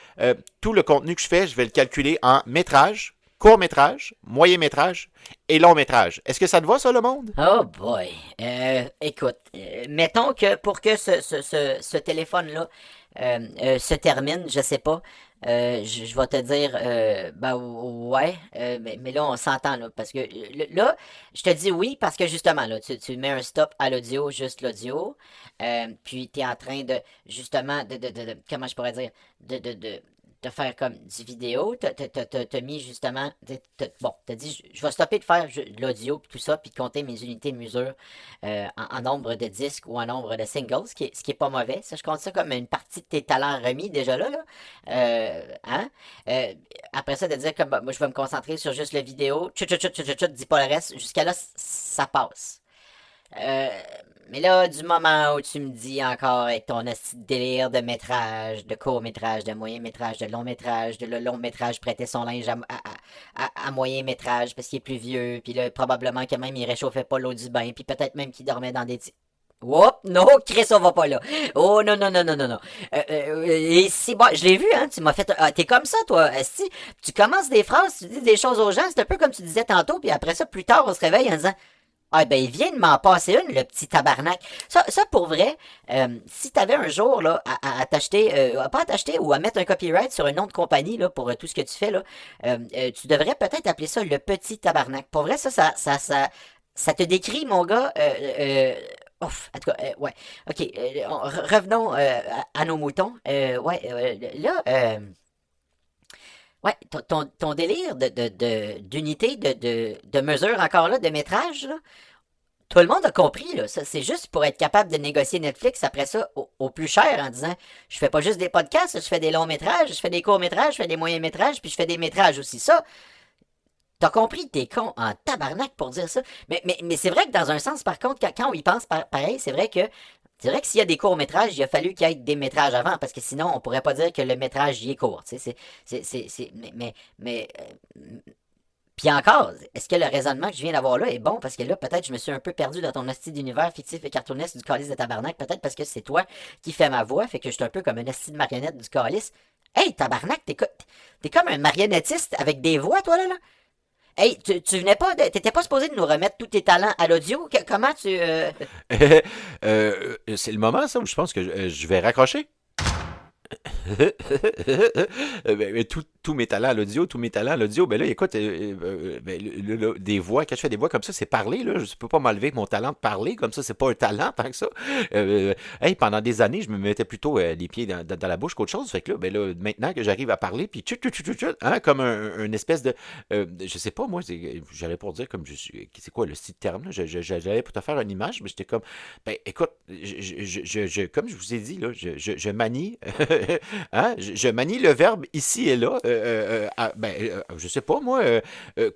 tout le contenu que je fais, je vais le calculer en métrage, court métrage, moyen métrage et long métrage. Est-ce que ça te va, ça, le monde? Oh boy. Écoute, mettons que pour que ce téléphone-là se termine, je sais pas, je vais te dire, ben ouais, mais là on s'entend là, parce que là, je te dis oui parce que justement là, tu mets un stop à l'audio, juste l'audio, puis tu es en train de justement comment je pourrais dire, de faire comme du vidéo, t'as mis justement, bon, t'as dit, je vais stopper de faire l'audio puis tout ça, puis de compter mes unités de mesure en nombre de disques ou en nombre de singles, ce qui est pas mauvais. Ça, je compte ça comme une partie de tes talents remis déjà là. Hein? Après ça, de dire comme, moi, je vais me concentrer sur juste la vidéo, dis pas le reste, jusqu'à là, ça passe. Euh, mais là, du moment où tu me dis encore avec ton esti de délire de métrage, de court métrage, de moyen métrage, de long métrage, de le long métrage prêtait son linge à moyen métrage parce qu'il est plus vieux, puis là, probablement que même il réchauffait pas l'eau du bain, puis peut-être même qu'il dormait dans des... Whoop, non, Chris, on va pas là. Oh, non, non, non, non, non, non. Et si, bon, je l'ai vu, hein, tu m'as fait... Ah, t'es comme ça, toi, si tu commences des phrases, tu dis des choses aux gens, c'est un peu comme tu disais tantôt, puis après ça, plus tard, on se réveille en disant... Ah ben il vient de m'en passer une, le petit tabarnak. Ça pour vrai, si t'avais un jour là à t'acheter, pas à t'acheter ou à mettre un copyright sur un nom de compagnie là pour tout ce que tu fais là, tu devrais peut-être appeler ça le petit tabarnak. Pour vrai ça te décrit mon gars Ouf, en tout cas, ouais. OK, revenons à nos moutons. Ouais, là, ouais, ton délire d'unité, de mesure encore là, de métrage, là, tout le monde a compris, là. Ça, c'est juste pour être capable de négocier Netflix après ça au plus cher en disant je fais pas juste des podcasts, je fais des longs métrages, je fais des courts métrages, je fais des moyens métrages, puis je fais des métrages aussi. Ça, t'as compris, t'es con en tabarnak pour dire ça. Mais c'est vrai que dans un sens, par contre, quand on y pense pareil, c'est vrai que s'il y a des courts métrages, il a fallu qu'il y ait des métrages avant, parce que sinon, on pourrait pas dire que le métrage y est court. Tu sais, puis encore, est-ce que le raisonnement que je viens d'avoir là est bon? Parce que là, peut-être je me suis un peu perdu dans ton hostie d'univers fictif et cartoonesque du calice de tabarnak. Peut-être parce que c'est toi qui fais ma voix, fait que je suis un peu comme un hostie de marionnette du calice. Hey, tabarnak, t'es comme un marionnettiste avec des voix, toi, là? Hey, tu venais pas, t'étais pas supposé de nous remettre tous tes talents à l'audio? Comment tu... C'est le moment, ça, où je pense que je vais raccrocher. Tous mes talents à l'audio, ben là, écoute, des voix, quand je fais des voix comme ça, c'est parler, là, je peux pas m'enlever mon talent de parler, comme ça, c'est pas un talent tant que ça. Hey, pendant des années, je me mettais plutôt les pieds dans la bouche qu'autre chose, fait que là, ben là, maintenant que j'arrive à parler, puis hein, comme une espèce de, je sais pas, moi, j'allais pour dire comme, c'est quoi le style de terme, là, j'allais pour te faire une image, mais j'étais comme, ben écoute, comme je vous ai dit, là, je manie, hein, je manie le verbe ici et là, je sais pas moi,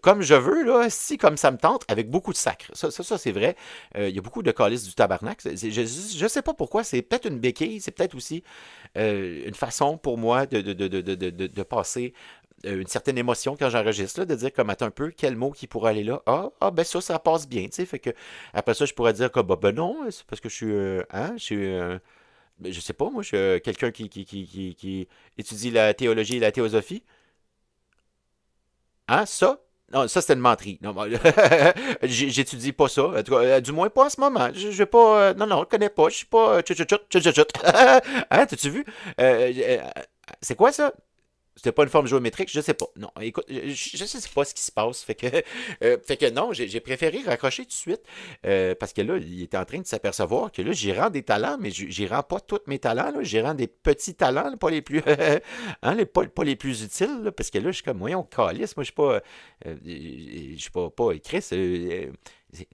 comme je veux, là, si comme ça me tente, avec beaucoup de sacre. Ça c'est vrai. Il y a beaucoup de calices du tabarnak. Je sais pas pourquoi, c'est peut-être une béquille, c'est peut-être aussi une façon pour moi de passer une certaine émotion quand j'enregistre, là, de dire comme attends un peu, quel mot qui pourrait aller là. Ben ça passe bien, tu sais. Fait que après ça, je pourrais dire comme ben non, c'est parce que je suis je suis ben, je sais pas, moi, je suis quelqu'un qui étudie la théologie et la théosophie. Hein, ça? Non, ça, c'était une menterie. Non, j'étudie pas ça. En tout cas, du moins pas en ce moment. Je vais pas. Non, non, je connais pas. Je suis pas. Hein, t'as-tu vu? C'est quoi ça? C'était pas une forme géométrique, je sais pas. Non, écoute, je sais pas ce qui se passe. Fait que non, j'ai préféré raccrocher tout de suite. Parce que là, il était en train de s'apercevoir que là, j'y rends des talents, mais j'y rends pas tous mes talents. Là, j'y rends des petits talents, là, pas les plus hein, pas les plus utiles. Là, parce que là, je suis comme, voyons, calice, moi, je suis pas écrit.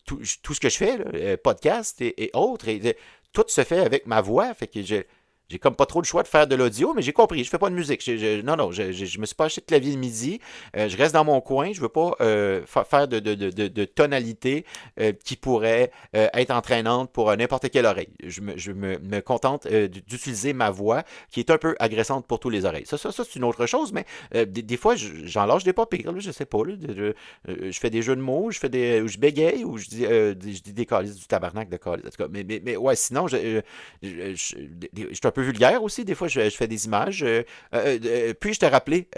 Tout ce que je fais, là, podcast et autres, tout se fait avec ma voix. Fait que j'ai comme pas trop le choix de faire de l'audio, mais j'ai compris, je fais pas de musique. Non, je me suis pas acheté de clavier de midi. Je reste dans mon coin. Je veux pas faire de tonalité qui pourrait être entraînante pour n'importe quelle oreille. Je me contente d'utiliser ma voix qui est un peu agressante pour tous les oreilles. Ça c'est une autre chose, mais des fois, j'en lâche des pas pires. Là, je sais pas. Là, je fais des jeux de mots, où je bégaye, ou je dis des calices du tabarnak de calices. En tout cas, mais ouais, sinon, je suis un peu vulgaire aussi. Des fois, je fais des images. Puis, je t'ai rappelé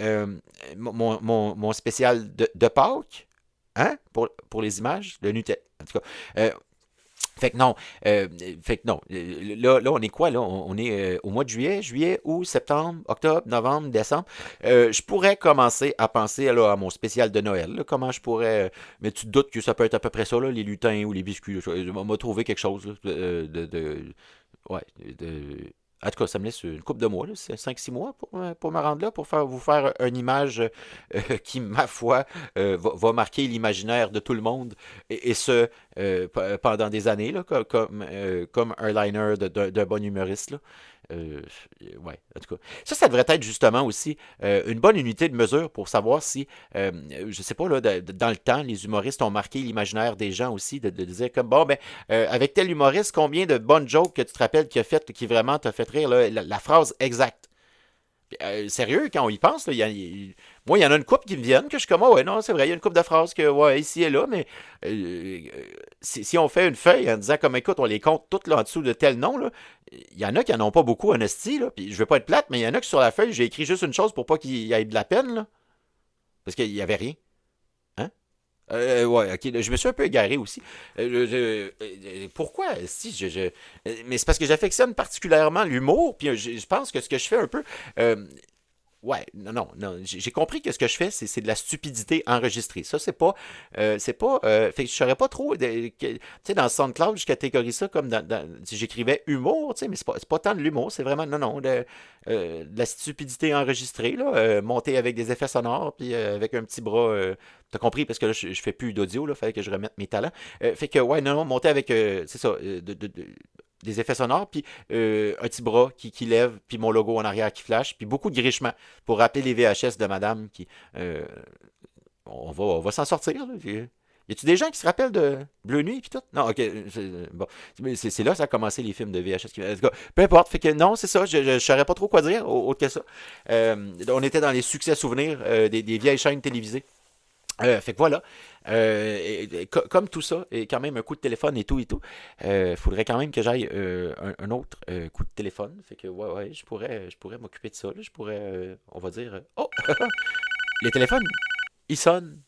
mon spécial de Pâques, hein, pour les images, le Nutella. En tout cas, fait que non, là, on est quoi, là? On est au mois de juillet, août, septembre, octobre, novembre, décembre. Je pourrais commencer à penser là, à mon spécial de Noël, là, comment je pourrais... mais tu te doutes que ça peut être à peu près ça, là, les lutins ou les biscuits. On m'a trouvé quelque chose là, ouais, en tout cas, ça me laisse une couple de mois, c'est 5-6 mois pour me rendre là, pour vous faire une image qui, ma foi, va marquer l'imaginaire de tout le monde, et ce, pendant des années, là, comme un liner d'un bon humoriste. Là. Euh, ouais, en tout cas. Ça devrait être justement aussi une bonne unité de mesure pour savoir si, je sais pas, là, dans le temps, les humoristes ont marqué l'imaginaire des gens aussi, de dire comme, bon, ben, avec tel humoriste, combien de bonnes jokes que tu te rappelles qui vraiment t'a fait rire, là, la phrase exacte. Sérieux, quand on y pense, là, moi, il y en a une couple qui me viennent, que je suis comme, ouais, non, c'est vrai, il y a une couple de phrases que, ouais, ici et là, mais si on fait une feuille en disant, comme, écoute, on les compte toutes là en dessous de tel nom, là, il y en a qui n'en ont pas beaucoup en esti, là, puis je veux pas être plate, mais il y en a qui sur la feuille, j'ai écrit juste une chose pour pas qu'il y ait de la peine, là, parce qu'il y avait rien. Hein? Ouais, ok, là, je me suis un peu égaré aussi. Pourquoi? Si, mais c'est parce que j'affectionne particulièrement l'humour, puis je pense que ce que je fais un peu, Ouais, non. J'ai compris que ce que je fais, c'est de la stupidité enregistrée. Ça, fait que je saurais pas trop, tu sais, dans SoundCloud, je catégorise ça comme si j'écrivais humour, tu sais, mais c'est pas tant de l'humour, c'est vraiment, non, de la stupidité enregistrée, là, montée avec des effets sonores, puis avec un petit bras, t'as compris, parce que là, je fais plus d'audio, là, fallait que je remette mes talents. Fait que, ouais, non, monter avec, c'est ça, des effets sonores, puis un petit bras qui lève, puis mon logo en arrière qui flash, puis beaucoup de grichements pour rappeler les VHS de madame qui... on va s'en sortir. Là. Y a-tu des gens qui se rappellent de Bleu Nuit puis tout? Non, ok. Bon. Mais c'est là que ça a commencé les films de VHS. En tout cas, peu importe. Fait que non, c'est ça. Je saurais pas trop quoi dire autre que ça. On était dans les succès souvenirs des vieilles chaînes télévisées. Fait que voilà. Comme tout ça, et quand même un coup de téléphone et tout, faudrait quand même que j'aille un autre coup de téléphone. Fait que ouais, je pourrais m'occuper de ça. Là. Je pourrais, on va dire, oh, le téléphone, il sonne.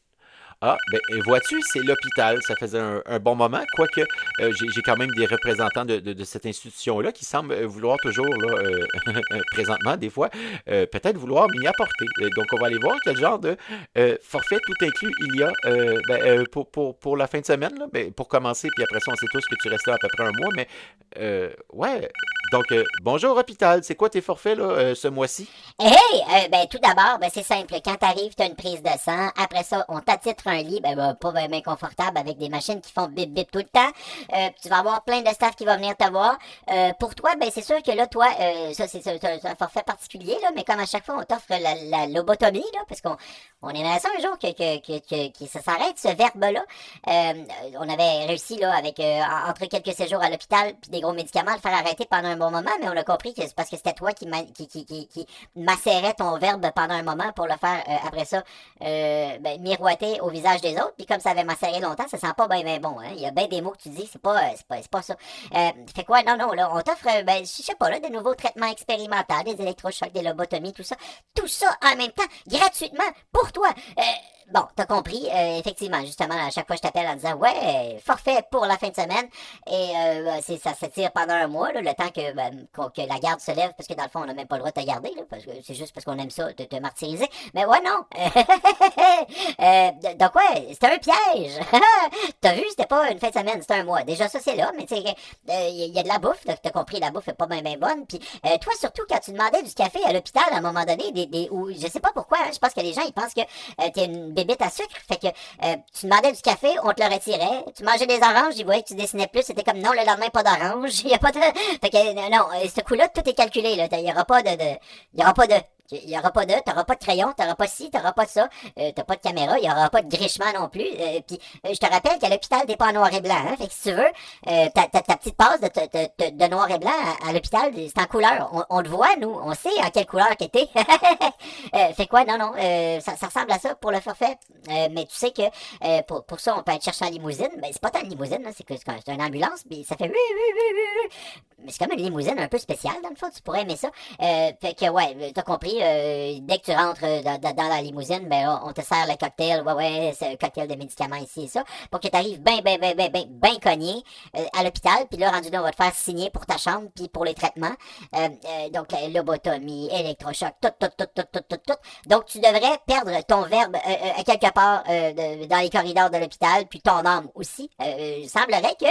Ah, ben vois-tu, c'est l'hôpital. Ça faisait un bon moment, quoique j'ai quand même des représentants de cette institution-là qui semblent vouloir toujours, là, présentement, des fois, peut-être vouloir m'y apporter. Donc, on va aller voir quel genre de forfait tout inclus il y a pour la fin de semaine. Là. Ben, pour commencer, puis après ça, on sait tous que tu restes là à peu près un mois, mais ouais. Donc, bonjour hôpital, c'est quoi tes forfaits là, ce mois-ci? Ben tout d'abord, ben c'est simple. Quand t'arrives, t'as une prise de sang. Après ça, on t'attitre un lit, pas bien confortable avec des machines qui font bip bip tout le temps. Tu vas avoir plein de staff qui va venir te voir. Pour toi, ben c'est sûr que là, toi, ça c'est un forfait particulier là, mais comme à chaque fois, on t'offre la lobotomie là, parce qu'on aimerait ça un jour que ça s'arrête ce verbe-là. On avait réussi là avec entre quelques séjours à l'hôpital puis des gros médicaments à le faire arrêter pendant un bon moment, mais on a compris que c'est parce que c'était toi qui macérait ton verbe pendant un moment pour le faire après ça miroiter au visage des autres. Puis comme ça avait macéré longtemps, ça sent pas bien bon. Hein? Il y a bien des mots que tu dis, c'est pas ça. Fait quoi? Non, là, on t'offre, je sais pas, là, des nouveaux traitements expérimentaux, des électrochocs, des lobotomies, tout ça. Tout ça en même temps, gratuitement, pour toi. Bon, t'as compris, effectivement, justement, à chaque fois je t'appelle en disant ouais, forfait pour la fin de semaine, et ça s'étire pendant un mois, là, le temps que la garde se lève, parce que dans le fond, on n'a même pas le droit de te garder, là, parce que c'est juste parce qu'on aime ça, de te martyriser. Mais ouais, non. Donc ouais, c'était un piège. T'as vu, c'était pas une fin de semaine, c'était un mois. Déjà ça, c'est là, mais tu sais, il y a de la bouffe, t'as compris, la bouffe est pas bien bonne, puis toi, surtout, quand tu demandais du café à l'hôpital, à un moment donné, ou je sais pas pourquoi, hein, je pense que les gens, ils pensent que t'es une bébête à sucre, fait que tu demandais du café, on te le retirait, tu mangeais des oranges, ils voyaient que tu dessinais plus, c'était comme non, le lendemain pas d'orange, il y a pas de... Fait que non, ce coup-là, tout est calculé, là, il y aura pas il y aura pas de... Il y aura pas de, t'auras pas de crayon, t'auras pas ci, t'auras pas de ça, t'as pas de caméra, il y aura pas de grichement non plus. Puis je te rappelle qu'à l'hôpital t'es pas en noir et blanc, hein, fait que si tu veux, ta petite passe de noir et blanc à l'hôpital, c'est en couleur. On le voit, nous, on sait en quelle couleur qu'elle était. Fait quoi, non, ça ressemble à ça pour le forfait. Mais tu sais que pour ça, on peut être chercher en limousine. Ben c'est pas tant une limousine, là, c'est une ambulance, puis ça fait mais c'est comme une limousine un peu spéciale, dans le fond, tu pourrais aimer ça. Fait que ouais, t'as compris. Dès que tu rentres dans la limousine, ben on te sert le cocktail, c'est un cocktail de médicaments ici et ça, pour que tu arrives bien cogné à l'hôpital, puis là, rendu là, on va te faire signer pour ta chambre, puis pour les traitements. Donc, lobotomie, électrochoc, tout. Donc, tu devrais perdre ton verbe à quelque part dans les corridors de l'hôpital, puis ton âme aussi. Il semblerait que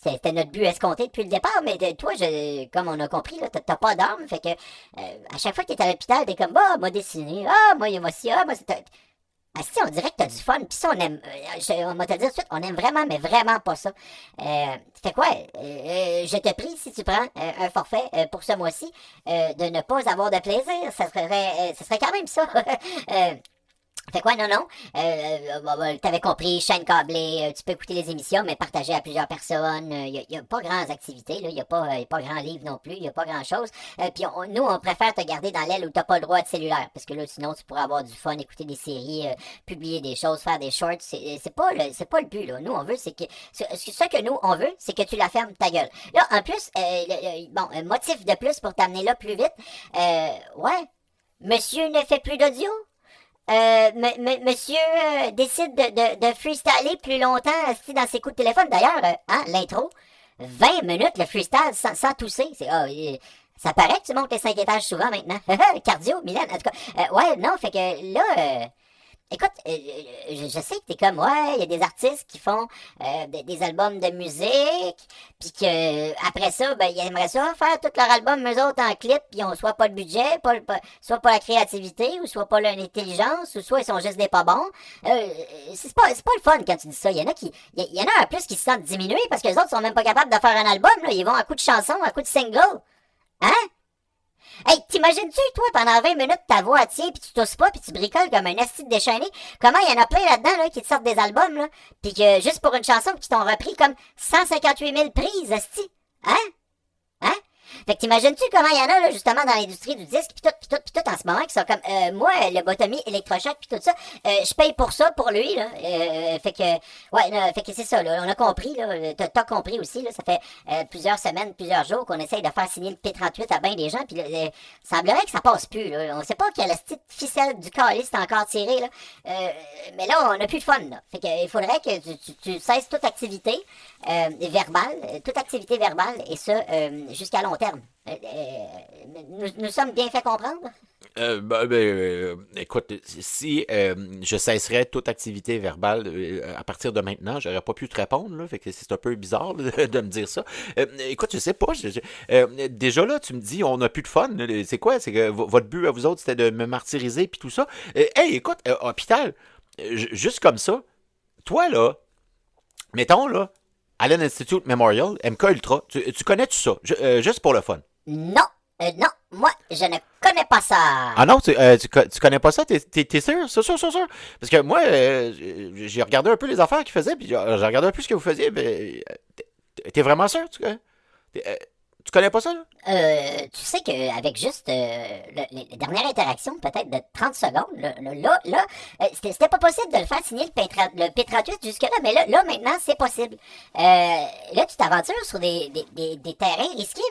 c'était notre but escompté depuis le départ, mais toi, comme on a compris, là, t'as pas d'âme, fait que à chaque fois que t'es à l'hôpital, t'es comme, moi dessiné, moi, il y a moi ci, moi, c'est... si on dirait que t'as du fun, pis ça, on aime, on va te le dire tout de suite, on aime vraiment, mais vraiment pas ça. Fait quoi, je te prie, si tu prends un forfait pour ce mois-ci, de ne pas avoir de plaisir, ça serait quand même ça. Fait quoi, non, t'avais compris, chaîne câblée, tu peux écouter les émissions, mais partager à plusieurs personnes, y a pas grandes activités, là, y a pas grand livre non plus, y a pas grand chose, puis nous, on préfère te garder dans l'aile où t'as pas le droit de cellulaire, parce que là, sinon, tu pourrais avoir du fun, écouter des séries, publier des choses, faire des shorts, c'est pas le but, là, nous, on veut, c'est que, ce que nous, on veut, c'est que tu la fermes ta gueule. Là, en plus, un motif de plus pour t'amener là plus vite, ouais, monsieur ne fait plus d'audio? Monsieur décide de freestyler plus longtemps dans ses coups de téléphone. D'ailleurs, l'intro, 20 minutes le freestyle sans tousser. Ça paraît que tu montes les 5 étages souvent maintenant. Cardio, Mylène, en tout cas. Ouais, non, fait que là, écoute, je sais que t'es comme, ouais, il y a des artistes qui font des albums de musique, puis que après ça, ben, ils aimeraient ça faire tout leur album, eux autres, en clip, puis ils ont soit pas le budget, soit pas la créativité, ou soit pas l'intelligence, ou soit ils sont juste des pas bons. C'est pas le fun quand tu dis ça. Il y en a y en a en plus qui se sentent diminués parce que les autres sont même pas capables de faire un album, là. Ils vont à coup de chansons, à coup de single. Hein? Hey, t'imagines-tu, toi, pendant 20 minutes, ta voix tient, puis tu tousses pas, puis tu bricoles comme un asti de déchaîné? Comment il y en a plein là-dedans, là, qui te sortent des albums, là, puis que juste pour une chanson, qui t'ont repris comme 158 000 prises, asti? Hein? Hein? Fait que t'imagines-tu comment il y en a, là, justement, dans l'industrie du disque, pis tout, en ce moment, qui sont comme, moi, lobotomie, électrochoc, pis tout ça, je paye pour ça, pour lui, là. Fait que, ouais, fait que c'est ça, là, on a compris, là, t'as compris aussi, là, ça fait plusieurs semaines, plusieurs jours qu'on essaye de faire signer le P38 à bien des gens, pis là, semblerait que ça passe plus, là. On sait pas quelle petite ficelle du calice est encore tirée, là. Mais là, on a plus de fun, là. Fait que, il faudrait que tu cesses toute activité verbale, et ça, jusqu'à long terme. Nous sommes bien fait comprendre? Écoute, si je cesserais toute activité verbale à partir de maintenant, j'aurais pas pu te répondre, là, fait que c'est un peu bizarre là, de me dire ça. Écoute, je sais pas, déjà là, tu me dis, on n'a plus de fun, là. C'est quoi? C'est que votre but à vous autres, c'était de me martyriser puis tout ça. Hey, écoute, hôpital, juste comme ça, toi là, mettons là, Allen Institute Memorial, MK Ultra, tu connais tout ça, juste pour le fun. Non, non, moi, je ne connais pas ça. Ah non, tu connais pas ça? T'es sûr? C'est sûr, sûr, sûr. Parce que moi, j'ai regardé un peu les affaires qu'ils faisaient, puis j'ai regardé un peu ce que vous faisiez, mais t'es vraiment sûr? Tu connais pas ça, là? Tu sais qu'avec juste les dernières interactions, peut-être de 30 secondes, c'était pas possible de le faire signer le P38 jusque-là, mais là maintenant, c'est possible. Là, tu t'aventures sur des terrains risqués,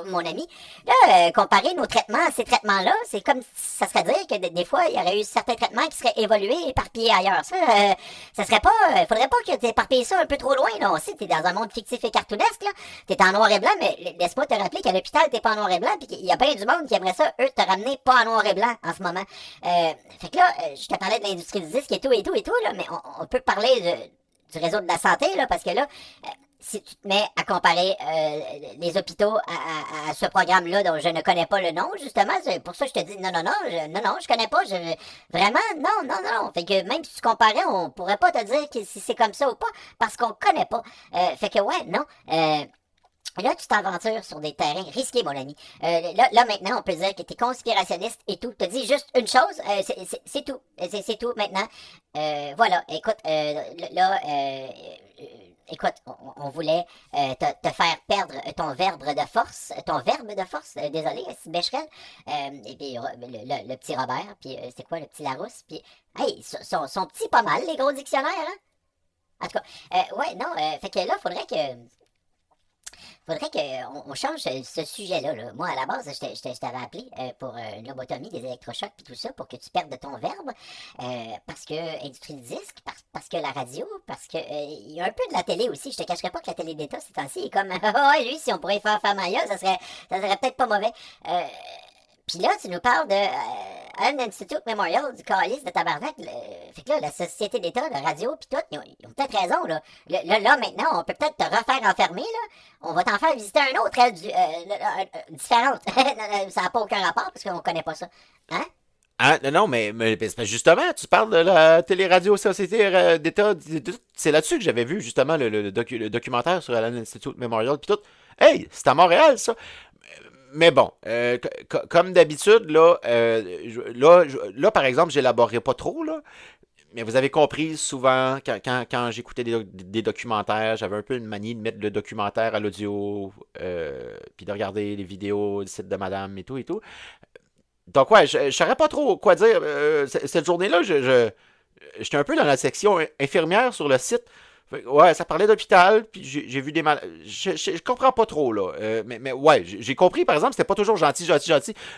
mon ami. Là, comparer nos traitements à ces traitements-là, c'est comme ça serait dire que des fois, il y aurait eu certains traitements qui seraient évolués et éparpillés ailleurs. Ça serait pas... faudrait pas que tu éparpilles ça un peu trop loin, là. On sait, t'es dans un monde fictif et cartoonesque, là. T'es en noir et blanc, mais laisse-moi te rappeler qu'à l'hôpital, t'es pas en noir et blanc, puis qu'il y a bien du monde qui aimerait ça, eux, te ramener pas en noir et blanc en ce moment. Fait que là, je te parlais de l'industrie du disque et tout, là, mais on peut parler du réseau de la santé, là, parce que là, si tu te mets à comparer les hôpitaux à ce programme-là dont je ne connais pas le nom, justement, c'est pour ça que je te dis non, je connais pas, vraiment, non. Fait que même si tu comparais, on pourrait pas te dire si c'est comme ça ou pas, parce qu'on connaît pas. Fait que ouais, non. Là, tu t'aventures sur des terrains risqués, mon ami. Là, maintenant, on peut dire que t'es conspirationniste et tout. Te dis juste une chose, c'est tout. C'est tout, maintenant. Voilà, écoute, écoute, on voulait te faire perdre ton verbe de force. Désolé, Becherel. Et puis, le petit Robert, puis c'est quoi, le petit Larousse? Puis, hey, sont petits pas mal, les gros dictionnaires, hein? En tout cas, ouais, non, fait que là, faudrait qu'on change ce sujet-là. Là. Moi, à la base, je t'avais appelé pour une lobotomie, des électrochocs puis tout ça, pour que tu perdes ton verbe. Parce que industrie du disque, parce que la radio, parce que il y a un peu de la télé aussi. Je te cacherai pas que la télé d'État, ces temps-ci, est comme oh, lui, si on pourrait faire Maya, ça serait peut-être pas mauvais. Puis là, tu nous parles de Allen Institute Memorial, du calice de tabarnak. Fait que là, la société d'État, la radio, puis tout, ils ont peut-être raison, là. Là, maintenant, on peut peut-être te refaire enfermer, là. On va t'en faire visiter un autre, elle, différente. Ça n'a pas aucun rapport, parce qu'on connaît pas ça. Hein? Ah, non, mais justement, tu parles de la télé-radio société d'État. C'est là-dessus que j'avais vu, justement, le documentaire sur Allen Institute Memorial, puis tout. Hey, c'est à Montréal, ça. Mais bon, comme d'habitude, là, par exemple, j'élaborerai pas trop, là. Mais vous avez compris, souvent, quand j'écoutais des documentaires, j'avais un peu une manie de mettre le documentaire à l'audio, puis de regarder les vidéos du site de madame et tout et tout. Donc, ouais, je saurais pas trop quoi dire. Cette journée-là, j'étais un peu dans la section infirmière sur le site. Ouais, ça parlait d'hôpital, puis j'ai vu des mal. Je comprends pas trop, là. Mais ouais, j'ai compris, par exemple, c'était pas toujours gentil.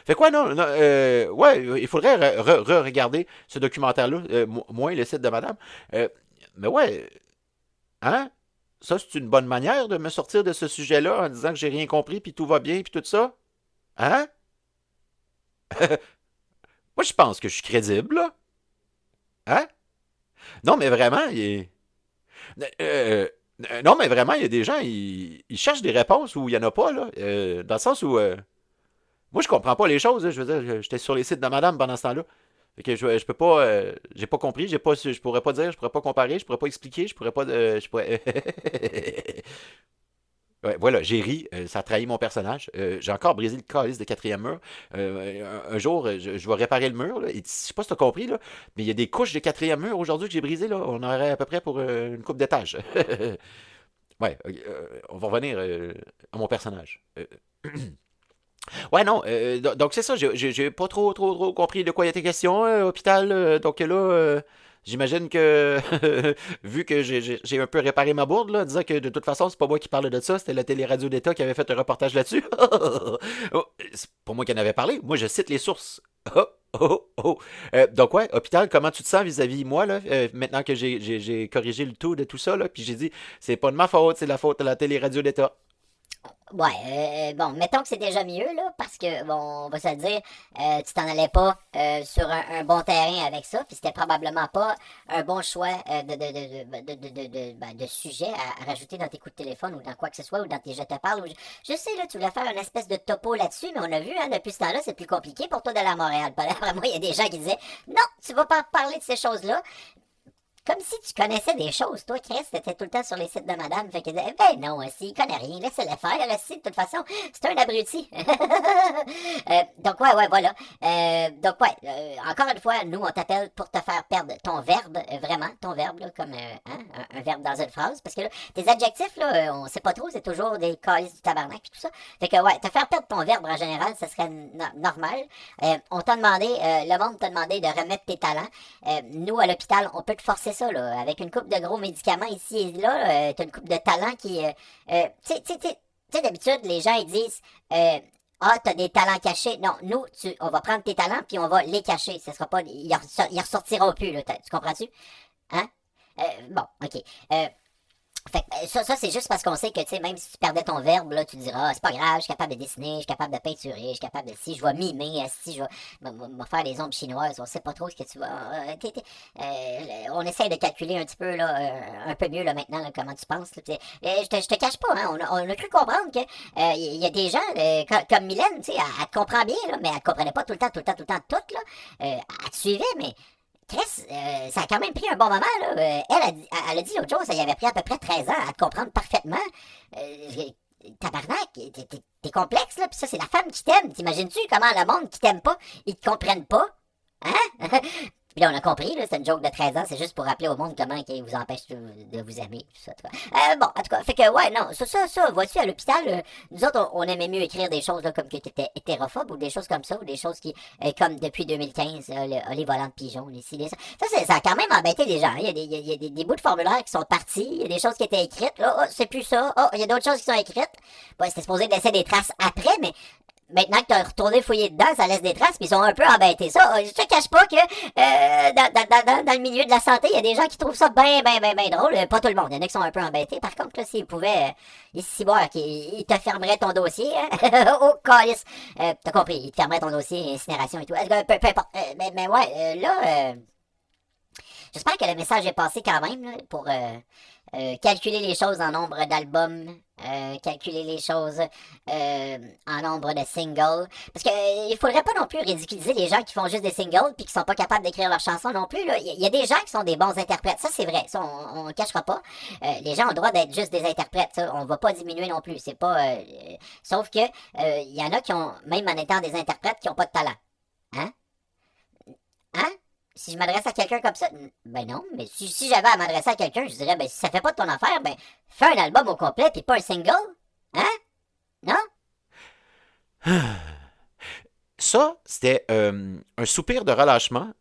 Fait quoi, non, ouais, il faudrait regarder ce documentaire-là, moins le site de madame. Mais ouais, hein? Ça, c'est une bonne manière de me sortir de ce sujet-là en disant que j'ai rien compris, puis tout va bien, puis tout ça? Hein? Moi, je pense que je suis crédible, là. Hein? Non, mais vraiment, non, mais vraiment, il y a des gens, ils cherchent des réponses où il n'y en a pas, là. Dans le sens où... moi, je comprends pas les choses, là. Je veux dire, j'étais sur les sites de madame pendant ce temps-là. Fait que je peux pas... j'ai pas compris, je pourrais pas dire, je pourrais pas comparer, je pourrais pas expliquer, je pourrais pas... je pourrais... Ouais, voilà, j'ai ri, ça a trahi mon personnage. J'ai encore brisé le calice de quatrième mur. Un jour, je vais réparer le mur. Là, et je sais pas si tu as compris, là, mais il y a des couches de quatrième mur aujourd'hui que j'ai brisées. Là. On aurait à peu près pour une coupe d'étage. Ouais, on va revenir à mon personnage. Ouais, non, donc c'est ça, j'ai pas trop compris de quoi il était question, hôpital. Donc là, j'imagine que, vu que j'ai un peu réparé ma bourde, là, disant que de toute façon, c'est pas moi qui parlais de ça, c'était la télé-radio d'État qui avait fait un reportage là-dessus. Oh, c'est pas moi qui en avais parlé, moi je cite les sources. Oh, oh, oh. Donc ouais, hôpital, comment tu te sens vis-à-vis moi, là, maintenant que j'ai corrigé le tout de tout ça, là, puis j'ai dit, c'est pas de ma faute, c'est la faute de la télé-radio d'État. Ouais, bon, mettons que c'est déjà mieux, là, parce que, bon, on va se le dire, tu t'en allais pas sur un bon terrain avec ça, puis c'était probablement pas un bon choix de sujet à rajouter dans tes coups de téléphone ou dans quoi que ce soit, ou dans tes je te parle. Je sais, là, tu voulais faire une espèce de topo là-dessus, mais on a vu, hein, depuis ce temps-là, c'est plus compliqué pour toi d'aller à Montréal. Vraiment, il y a des gens qui disaient, non, tu vas pas parler de ces choses-là. Comme si tu connaissais des choses. Toi, Chris, t'étais tout le temps sur les sites de madame. Fait que, ben non, il connaît rien. Laisse-le faire. De toute façon, c'est un abruti. Donc, ouais, voilà. Donc, ouais, encore une fois, nous, on t'appelle pour te faire perdre ton verbe. Vraiment, ton verbe, là, comme un verbe dans une phrase. Parce que là, tes adjectifs, là, on sait pas trop. C'est toujours des calices du tabarnak et tout ça. Fait que, ouais, te faire perdre ton verbe, en général, ça serait normal. On t'a demandé, le monde t'a demandé de remettre tes talents. Nous, à l'hôpital, on peut te forcer ça, là, avec une coupe de gros médicaments ici et là, t'as une coupe de talent qui... tu sais, d'habitude, les gens, ils disent... ah, t'as des talents cachés. Non, nous, on va prendre tes talents puis on va les cacher. Ce sera pas... Ils ressortiront plus, là. Tu comprends-tu? Hein? Bon, OK. Fait que ça c'est juste parce qu'on sait que, tu sais, même si tu perdais ton verbe, là, tu diras, ah, c'est pas grave, je suis capable de dessiner, je suis capable de peinturer, je suis capable de si, je vais mimer, si, je vais faire des ombres chinoises, on sait pas trop ce que tu vas... on essaye de calculer un petit peu, là, un peu mieux, là, maintenant, là, comment tu penses, là, je te cache pas, hein, on a cru comprendre que il y a des gens, comme Mylène, tu sais, elle te comprend bien, là, mais elle comprenait pas tout le temps, tout, là, elle te suivait, mais... Chris, ça a quand même pris un bon moment, là. Elle a dit l'autre jour, ça y avait pris à peu près 13 ans à te comprendre parfaitement. Tabarnak, t'es complexe, là, pis ça, c'est la femme qui t'aime. T'imagines-tu comment le monde qui t'aime pas, ils te comprennent pas? Hein? Puis là, on a compris, là, c'est une joke de 13 ans, c'est juste pour rappeler au monde comment ils vous empêchent de vous aimer, tout ça, en tout cas. Bon, en tout cas, fait que, ouais, non, ça, vois-tu, à l'hôpital, nous autres, on aimait mieux écrire des choses, là, comme que t'étais hétérophobe, ou des choses comme ça, ou des choses qui, comme depuis 2015, les volants de pigeons, ça a quand même embêté les gens. Il y a des bouts de formulaire qui sont partis, il y a des choses qui étaient écrites, là, oh, c'est plus ça, oh, il y a d'autres choses qui sont écrites. Bon, c'était supposé laisser des traces après, mais maintenant que t'as retourné fouiller dedans, ça laisse des traces, puis ils sont un peu embêtés. Ça, je te cache pas que dans le milieu de la santé, il y a des gens qui trouvent ça bien drôle. Pas tout le monde. Il y en a qui sont un peu embêtés. Par contre, là, s'ils pouvaient ici voir qu'ils te fermeraient ton dossier, hein? Oh, calice. T'as compris, ils te fermeraient ton dossier, incinération et tout. Peu importe. Mais ouais, là, j'espère que le message est passé quand même, là, pour calculer les choses en nombre d'albums, calculer les choses en nombre de singles. Parce que il faudrait pas non plus ridiculiser les gens qui font juste des singles puis qui sont pas capables d'écrire leurs chansons non plus. Il y a des gens qui sont des bons interprètes, ça c'est vrai, ça on cachera pas. Les gens ont le droit d'être juste des interprètes, ça on va pas diminuer non plus. C'est pas, sauf que il y en a qui ont, même en étant des interprètes, qui ont pas de talent. Hein? Hein? Si je m'adresse à quelqu'un comme ça, ben non, mais si j'avais à m'adresser à quelqu'un, je dirais, ben si ça fait pas de ton affaire, ben fais un album au complet puis pas un single. Hein? Non? Ça, c'était un soupir de relâchement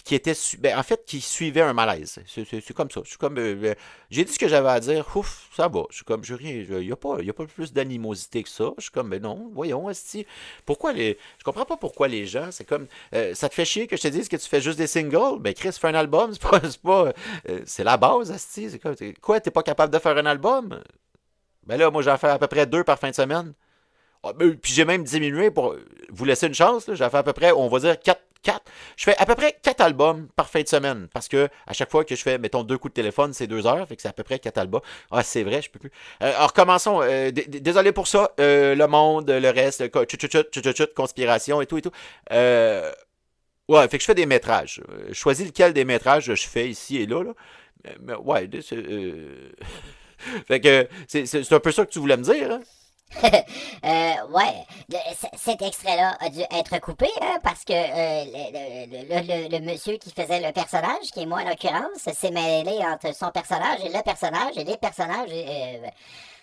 qui était, en fait, qui suivait un malaise. C'est comme ça. Je suis comme, j'ai dit ce que j'avais à dire. Ouf, ça va. Je suis comme, il y a pas plus d'animosité que ça. Je suis comme, mais non, voyons, esti. Je comprends pas pourquoi les gens, c'est comme, ça te fait chier que je te dise que tu fais juste des singles. Ben Chris, fais un album, c'est la base, esti. C'est quoi, t'es pas capable de faire un album? Ben là, moi, j'en fais à peu près 2 par fin de semaine. Ah, puis j'ai même diminué pour vous laisser une chance. Là. J'ai fait à peu près, on va dire, 4. Je fais à peu près 4 albums par fin de semaine. Parce que à chaque fois que je fais, mettons, 2 coups de téléphone, c'est 2 heures. Fait que c'est à peu près 4 albums. Ah, c'est vrai, je peux plus. Alors, commençons. Désolé pour ça. Le monde, le reste, conspiration et tout et tout. Ouais, fait que je fais des métrages. Je choisis lequel des métrages je fais ici et là. Mais ouais, fait que c'est un peu ça que tu voulais me dire, hein? Ouais, cet extrait-là a dû être coupé, hein, parce que le monsieur qui faisait le personnage, qui est moi en l'occurrence, s'est mêlé entre son personnage et le personnage et les personnages.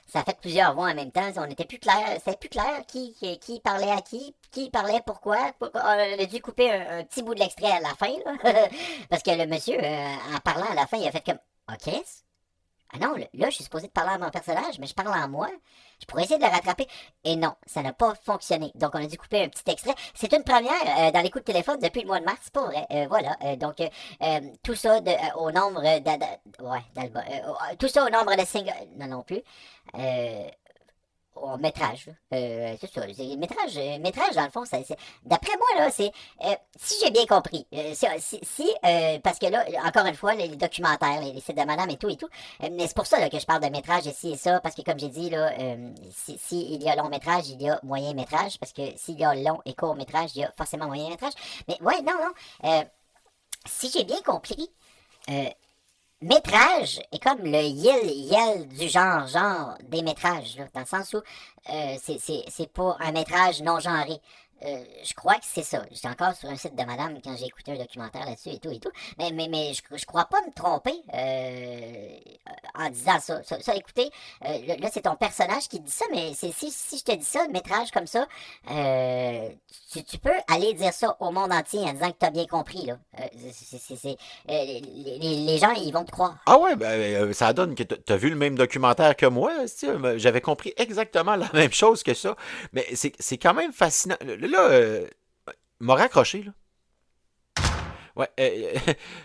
Ça a fait plusieurs voix en même temps. On n'était plus clair, c'était plus clair qui parlait à qui parlait pourquoi. On a dû couper un petit bout de l'extrait à la fin, là, parce que le monsieur, en parlant à la fin, il a fait comme OK. Ah non, là, je suis supposé de parler à mon personnage, mais je parle en moi. Je pourrais essayer de le rattraper. Et non, ça n'a pas fonctionné. Donc, on a dû couper un petit extrait. C'est une première dans les coups de téléphone depuis le mois de mars, c'est pas vrai. Voilà. Donc, tout ça au nombre ouais, d'albums. Tout ça au nombre de singles. Non, non plus. Au métrage. C'est ça. Métrage, dans le fond, d'après moi, là, c'est. Si j'ai bien compris, parce que là, encore une fois, les documentaires, les sites de madame et tout, mais c'est pour ça là, que je parle de métrage ici et ça, parce que comme j'ai dit, là, si il y a long métrage, il y a moyen métrage, parce que s'il y a long et court métrage, il y a forcément moyen métrage. Mais ouais, non, non. Si j'ai bien compris, métrage est comme le yel du genre des métrages, là, dans le sens où c'est pas un métrage non genré. Je crois que c'est ça. J'étais encore sur un site de madame quand j'ai écouté un documentaire là-dessus et tout. Mais je crois pas me tromper en disant ça. Écoutez, là, c'est ton personnage qui dit ça, mais si je te dis ça, métrage comme ça, tu peux aller dire ça au monde entier en disant que tu as bien compris. Là. Les gens, ils vont te croire. Ah ouais, ça donne que t'as vu le même documentaire que moi. J'avais compris exactement la même chose que ça. Mais c'est quand même fascinant. Là, m'a raccroché, là. Ouais,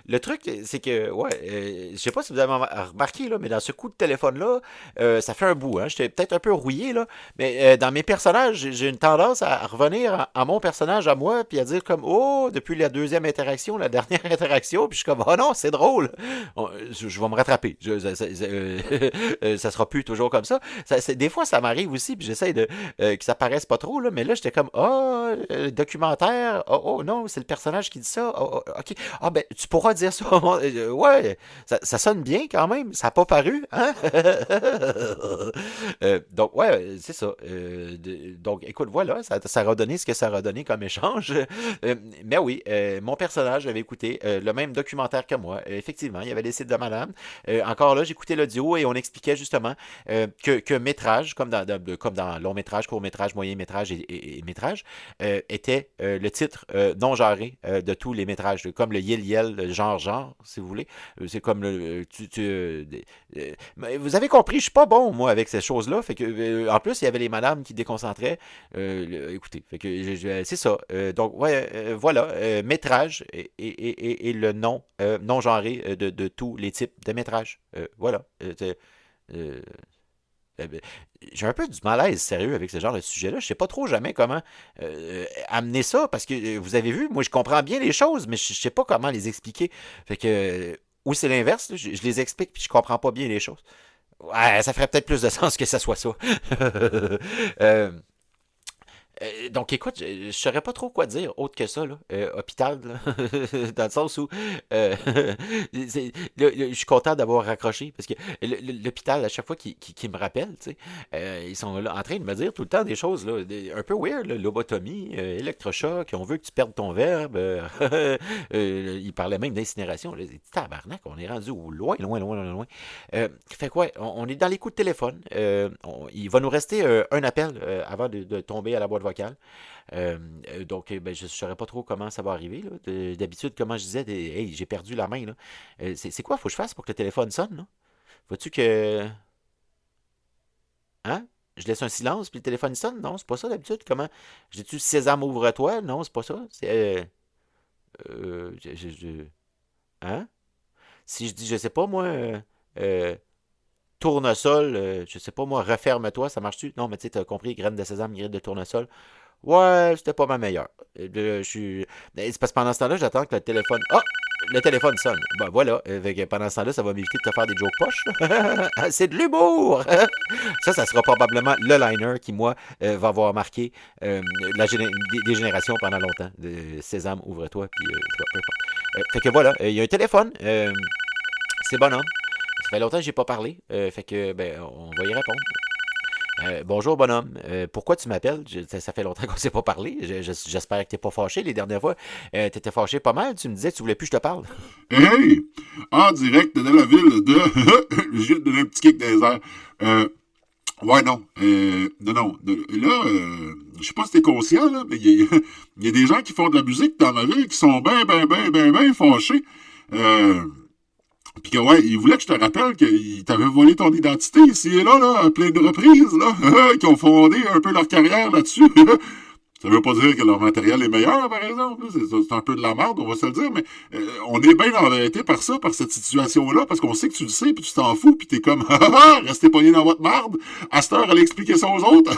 le truc, c'est que, ouais, je sais pas si vous avez remarqué, là, mais dans ce coup de téléphone-là, ça fait un bout, hein. J'étais peut-être un peu rouillé, là, mais dans mes personnages, j'ai une tendance à revenir à mon personnage, à moi, puis à dire comme, oh, depuis la deuxième interaction, la dernière interaction, puis je suis comme, oh non, c'est drôle. Je vais me rattraper. Ça sera plus toujours comme ça. Des fois, ça m'arrive aussi, puis j'essaie de que ça paraisse pas trop, là, mais là, j'étais comme, oh, le documentaire, oh non, c'est le personnage qui dit ça, OK. Ah ben, tu pourras dire ça. Ouais, ça sonne bien quand même. Ça n'a pas paru, hein? Donc, ouais, c'est ça. Donc, écoute, voilà, ça a redonné ce que ça a redonné comme échange. Mais oui, mon personnage avait écouté le même documentaire que moi. Effectivement, il y avait les sites de madame. Encore là, j'écoutais l'audio et on expliquait justement que métrage, comme dans long métrage, court métrage, moyen métrage et métrage, était le titre non genré de tous les métrages, comme le yel, le genre, si vous voulez. C'est comme le. Vous avez compris, je suis pas bon, moi, avec ces choses-là. Fait que, en plus, il y avait les madames qui déconcentraient. Écoutez, fait que c'est ça. Donc, ouais, voilà, métrage et le nom, non genré de tous les types de métrages. Voilà. Euh, j'ai un peu du malaise sérieux avec ce genre de sujet-là. Je sais pas trop jamais comment amener ça parce que vous avez vu, moi je comprends bien les choses, mais je sais pas comment les expliquer. Fait que ou c'est l'inverse, là, je les explique puis je comprends pas bien les choses. Ouais, ça ferait peut-être plus de sens que ça soit ça. Euh, donc, écoute, je ne saurais pas trop quoi dire autre que ça, là. Hôpital, là. Dans le sens où euh, je suis content d'avoir raccroché parce que l'hôpital, à chaque fois qu'ils me rappellent, tu sais, ils sont là, en train de me dire tout le temps des choses là, un peu weird, là, lobotomie, électrochoc, on veut que tu perdes ton verbe. Ils parlaient même d'incinération. Là. Tabarnak, on est rendu au loin, loin, loin, loin, loin. Fait quoi, on est dans les coups de téléphone. Il va nous rester un appel avant de tomber à la boîte vocale. Donc, ben, je ne saurais pas trop comment ça va arriver. Là. D'habitude, comment je disais, hey, j'ai perdu la main. Là. C'est quoi, faut que je fasse pour que le téléphone sonne? Là? Faut-tu que. Hein? Je laisse un silence puis le téléphone sonne? Non, c'est pas ça d'habitude. Comment? J'ai-tu Sésame, ouvre-toi? Non, c'est pas ça. C'est. Hein? Si je dis, je sais pas, moi. tournesol, je sais pas moi, referme-toi, ça marche-tu? Non, mais tu sais, t'as compris, graines de sésame, graines de tournesol. Ouais, c'était pas ma meilleure. C'est parce que pendant ce temps-là, j'attends que le téléphone. Ah! Le téléphone sonne. Ben voilà. Fait que pendant ce temps-là, ça va m'éviter de te faire des jokes poches. C'est de l'humour! Ça sera probablement le liner qui, moi, va avoir marqué des générations pendant longtemps. Sésame, ouvre-toi, puis peu importe. Fait que voilà, il y a un téléphone. C'est bonhomme. Ça fait longtemps que j'ai pas parlé. Fait que, ben, on va y répondre. Bonjour bonhomme, pourquoi tu m'appelles? Ça fait longtemps qu'on ne s'est pas parlé. J'espère que tu n'es pas fâché les dernières fois. Tu étais fâché pas mal, tu me disais que tu voulais plus que je te parle. Hey! En direct de la ville de... Je viens de donner un petit kick dans les airs. Ouais, non. Non. Là, je sais pas si t'es conscient, là, mais il y a des gens qui font de la musique dans ma ville qui sont ben fâchés. Puis que, ouais, il voulait que je te rappelle qu'il t'avait volé ton identité ici et là, à plein de reprises, là, qui ont fondé un peu leur carrière là-dessus. Ça veut pas dire que leur matériel est meilleur, par exemple. C'est un peu de la merde, on va se le dire, mais on est bien embêté par ça, par cette situation-là, parce qu'on sait que tu le sais, puis tu t'en fous, puis t'es comme, restez pognés dans votre marde. À cette heure, allez expliquer ça aux autres.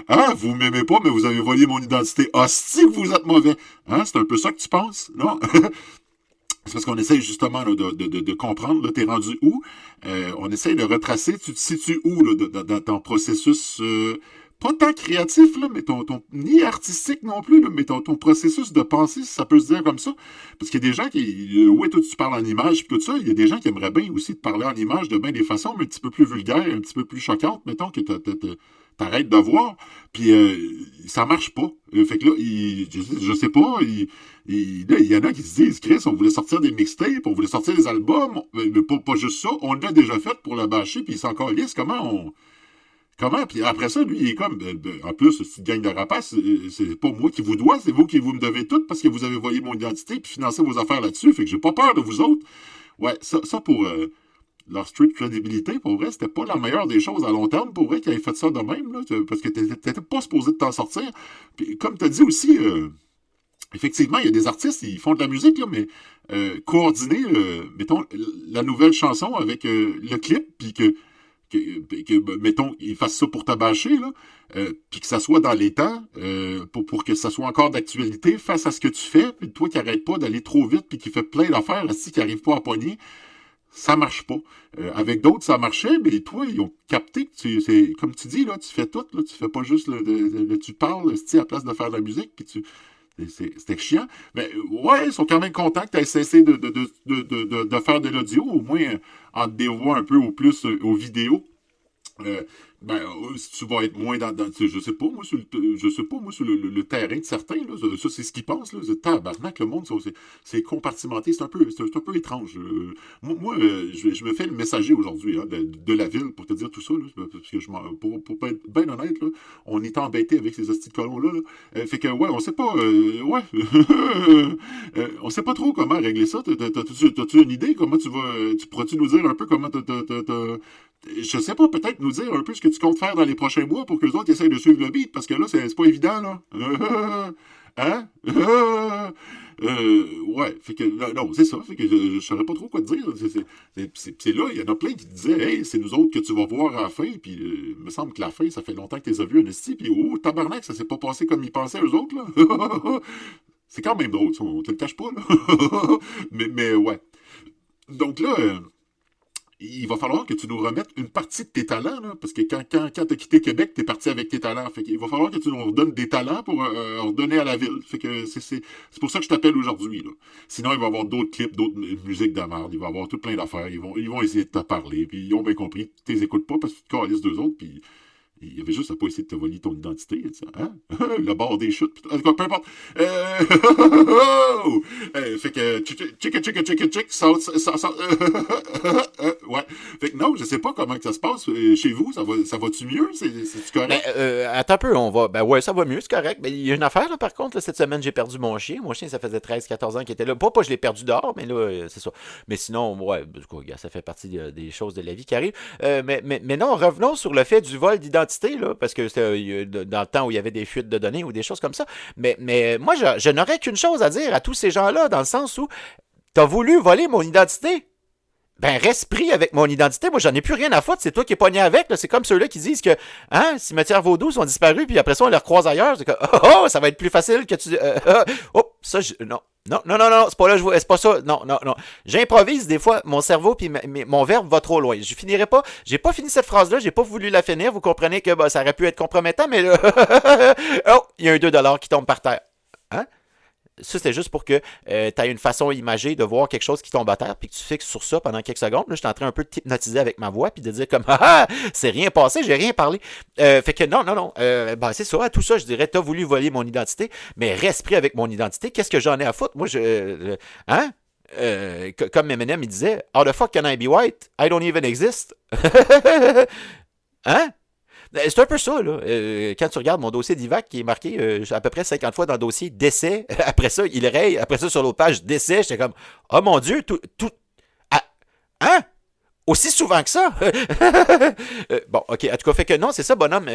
Hein, vous m'aimez pas, mais vous avez volé mon identité. Hostie que vous êtes mauvais. Hein, c'est un peu ça que tu penses, non? C'est parce qu'on essaye justement là, de comprendre, là, t'es rendu où. On essaye de retracer, tu te situes où là, dans ton processus, pas tant créatif, là, mais ni artistique non plus, là, mais ton processus de pensée, si ça peut se dire comme ça. Parce qu'il y a des gens qui, ouais, toi tu parles en image, puis tout ça, il y a des gens qui aimeraient bien aussi te parler en image de bien des façons, mais un petit peu plus vulgaires, un petit peu plus choquantes, mettons, que t'arrêtes de voir, puis ça marche pas. Fait que là, je sais pas, là, il y en a qui se disent, Chris, on voulait sortir des mixtapes, on voulait sortir des albums, mais pas juste ça, on l'a déjà fait pour le bâcher, puis il s'en calisse, Comment? Puis après ça, lui, il est comme, en plus, c'est une gang de rapaces, c'est pas moi qui vous dois, c'est vous qui vous me devez tout parce que vous avez voyé mon identité puis financé vos affaires là-dessus, fait que j'ai pas peur de vous autres. Ouais, ça pour leur street credibility, pour vrai, c'était pas la meilleure des choses à long terme, pour vrai, qu'ils aient fait ça de même, là, parce que t'étais pas supposé de t'en sortir. Puis comme t'as dit aussi, effectivement, il y a des artistes, ils font de la musique, là, mais coordonner, mettons, la nouvelle chanson avec le clip, puis mettons, ils fassent ça pour t'abâcher, là, puis que ça soit dans les temps, pour que ça soit encore d'actualité face à ce que tu fais, puis toi qui arrêtes pas d'aller trop vite, puis qui fait plein d'affaires, aussi qui n'arrive pas à pogner, ça marche pas. Avec d'autres, ça marchait, mais toi, ils ont capté que c'est comme tu dis, là, tu fais tout, là, tu fais pas juste tu parles, à la place de faire de la musique, puis c'était chiant. Mais ouais, ils sont quand même contents que tu aies cessé de faire de l'audio, au moins en te dévouant un peu au plus aux vidéos. Si tu vas être moins je sais pas moi sur le terrain de certains là, ça c'est ce qu'ils pensent là, c'est tabarnak le monde, c'est compartimenté, c'est un peu étrange. Je me fais le messager aujourd'hui hein, de la ville pour te dire tout ça là, parce que pour être bien honnête là, on est embêté avec ces hosties de colons là, fait que ouais on sait pas on sait pas trop comment régler ça. T'as-tu une idée comment tu pourrais-tu nous dire un peu comment je sais pas, peut-être nous dire un peu ce que tu comptes faire dans les prochains mois pour que les autres essayent de suivre le beat, parce que là, c'est pas évident, là. Hein? Ouais, fait que, non, c'est ça, fait que je saurais pas trop quoi te dire. C'est là, il y en a plein qui disaient, hey, c'est nous autres que tu vas voir à la fin, puis il me semble que la fin, ça fait longtemps que tu les as vus, un esti, puis oh, tabarnak, ça s'est pas passé comme ils pensaient, eux autres, là. C'est quand même drôle, ça, on te le cache pas, là. mais ouais. Donc là, il va falloir que tu nous remettes une partie de tes talents, là, parce que quand tu as quitté Québec, tu es parti avec tes talents. Fait qu'il va falloir que tu nous redonnes des talents pour redonner à la ville. Fait que c'est pour ça que je t'appelle aujourd'hui. Là. Sinon, il va y avoir d'autres clips, d'autres musiques de merde. Il va y avoir tout plein d'affaires. Ils vont essayer de te parler. Puis ils ont bien compris. Tu les écoutes pas parce que tu te calisses d'eux autres. Puis il y avait juste à pas essayer de te voler ton identité. Hein? Le bord des chutes. En tout cas, peu importe. Fait que chick, ça, ouais. Fait que non, je sais pas comment que ça se passe chez vous. Ça va-tu mieux? C'est correct? Attends un peu, on va. Ben ouais, ça va mieux, c'est correct. Mais il y a une affaire, là, par contre, là, cette semaine, j'ai perdu mon chien. Mon chien, ça faisait 13-14 ans qu'il était là. Pas je l'ai perdu dehors, mais là, c'est ça. Mais sinon, ouais, ça fait partie des choses de la vie qui arrivent. Mais non, revenons sur le fait du vol d'identité. Là, parce que c'était dans le temps où il y avait des fuites de données ou des choses comme ça. Mais moi, je n'aurais qu'une chose à dire à tous ces gens-là, dans le sens où t'as voulu voler mon identité. Ben, reste pris avec mon identité. Moi, j'en ai plus rien à foutre. C'est toi qui es pogné avec. Là. C'est comme ceux-là qui disent que, cimetière Vaudou sont disparus, puis après ça, on les recroise ailleurs. C'est comme, ça va être plus facile que tu. Ça, non. Non, c'est pas là, c'est pas ça. Non. J'improvise des fois, mon cerveau puis mon verbe va trop loin. Je finirai pas. J'ai pas fini cette phrase-là, j'ai pas voulu la finir. Vous comprenez que ça aurait pu être compromettant, mais là, il y a un 2$ qui tombe par terre. Hein? Ça, c'était juste pour que tu aies une façon imagée de voir quelque chose qui tombe à terre, puis que tu fixes sur ça pendant quelques secondes. Là, je suis en train un peu de t'hypnotiser avec ma voix, puis de dire comme, c'est rien passé, j'ai rien parlé. Fait que non. C'est ça, tout ça, je dirais, t'as voulu voler mon identité, mais reste pris avec mon identité. Qu'est-ce que j'en ai à foutre? Moi, comme Eminem, il disait, how the fuck can I be white? I don't even exist. Hein? C'est un peu ça, là. Quand tu regardes mon dossier d'IVAC qui est marqué à peu près 50 fois dans le dossier décès, après ça, il raye, après ça, sur l'autre page décès, j'étais comme, oh mon Dieu, tout. Hein? Aussi souvent que ça? Bon, ok, en tout cas, fait que non, c'est ça, bonhomme.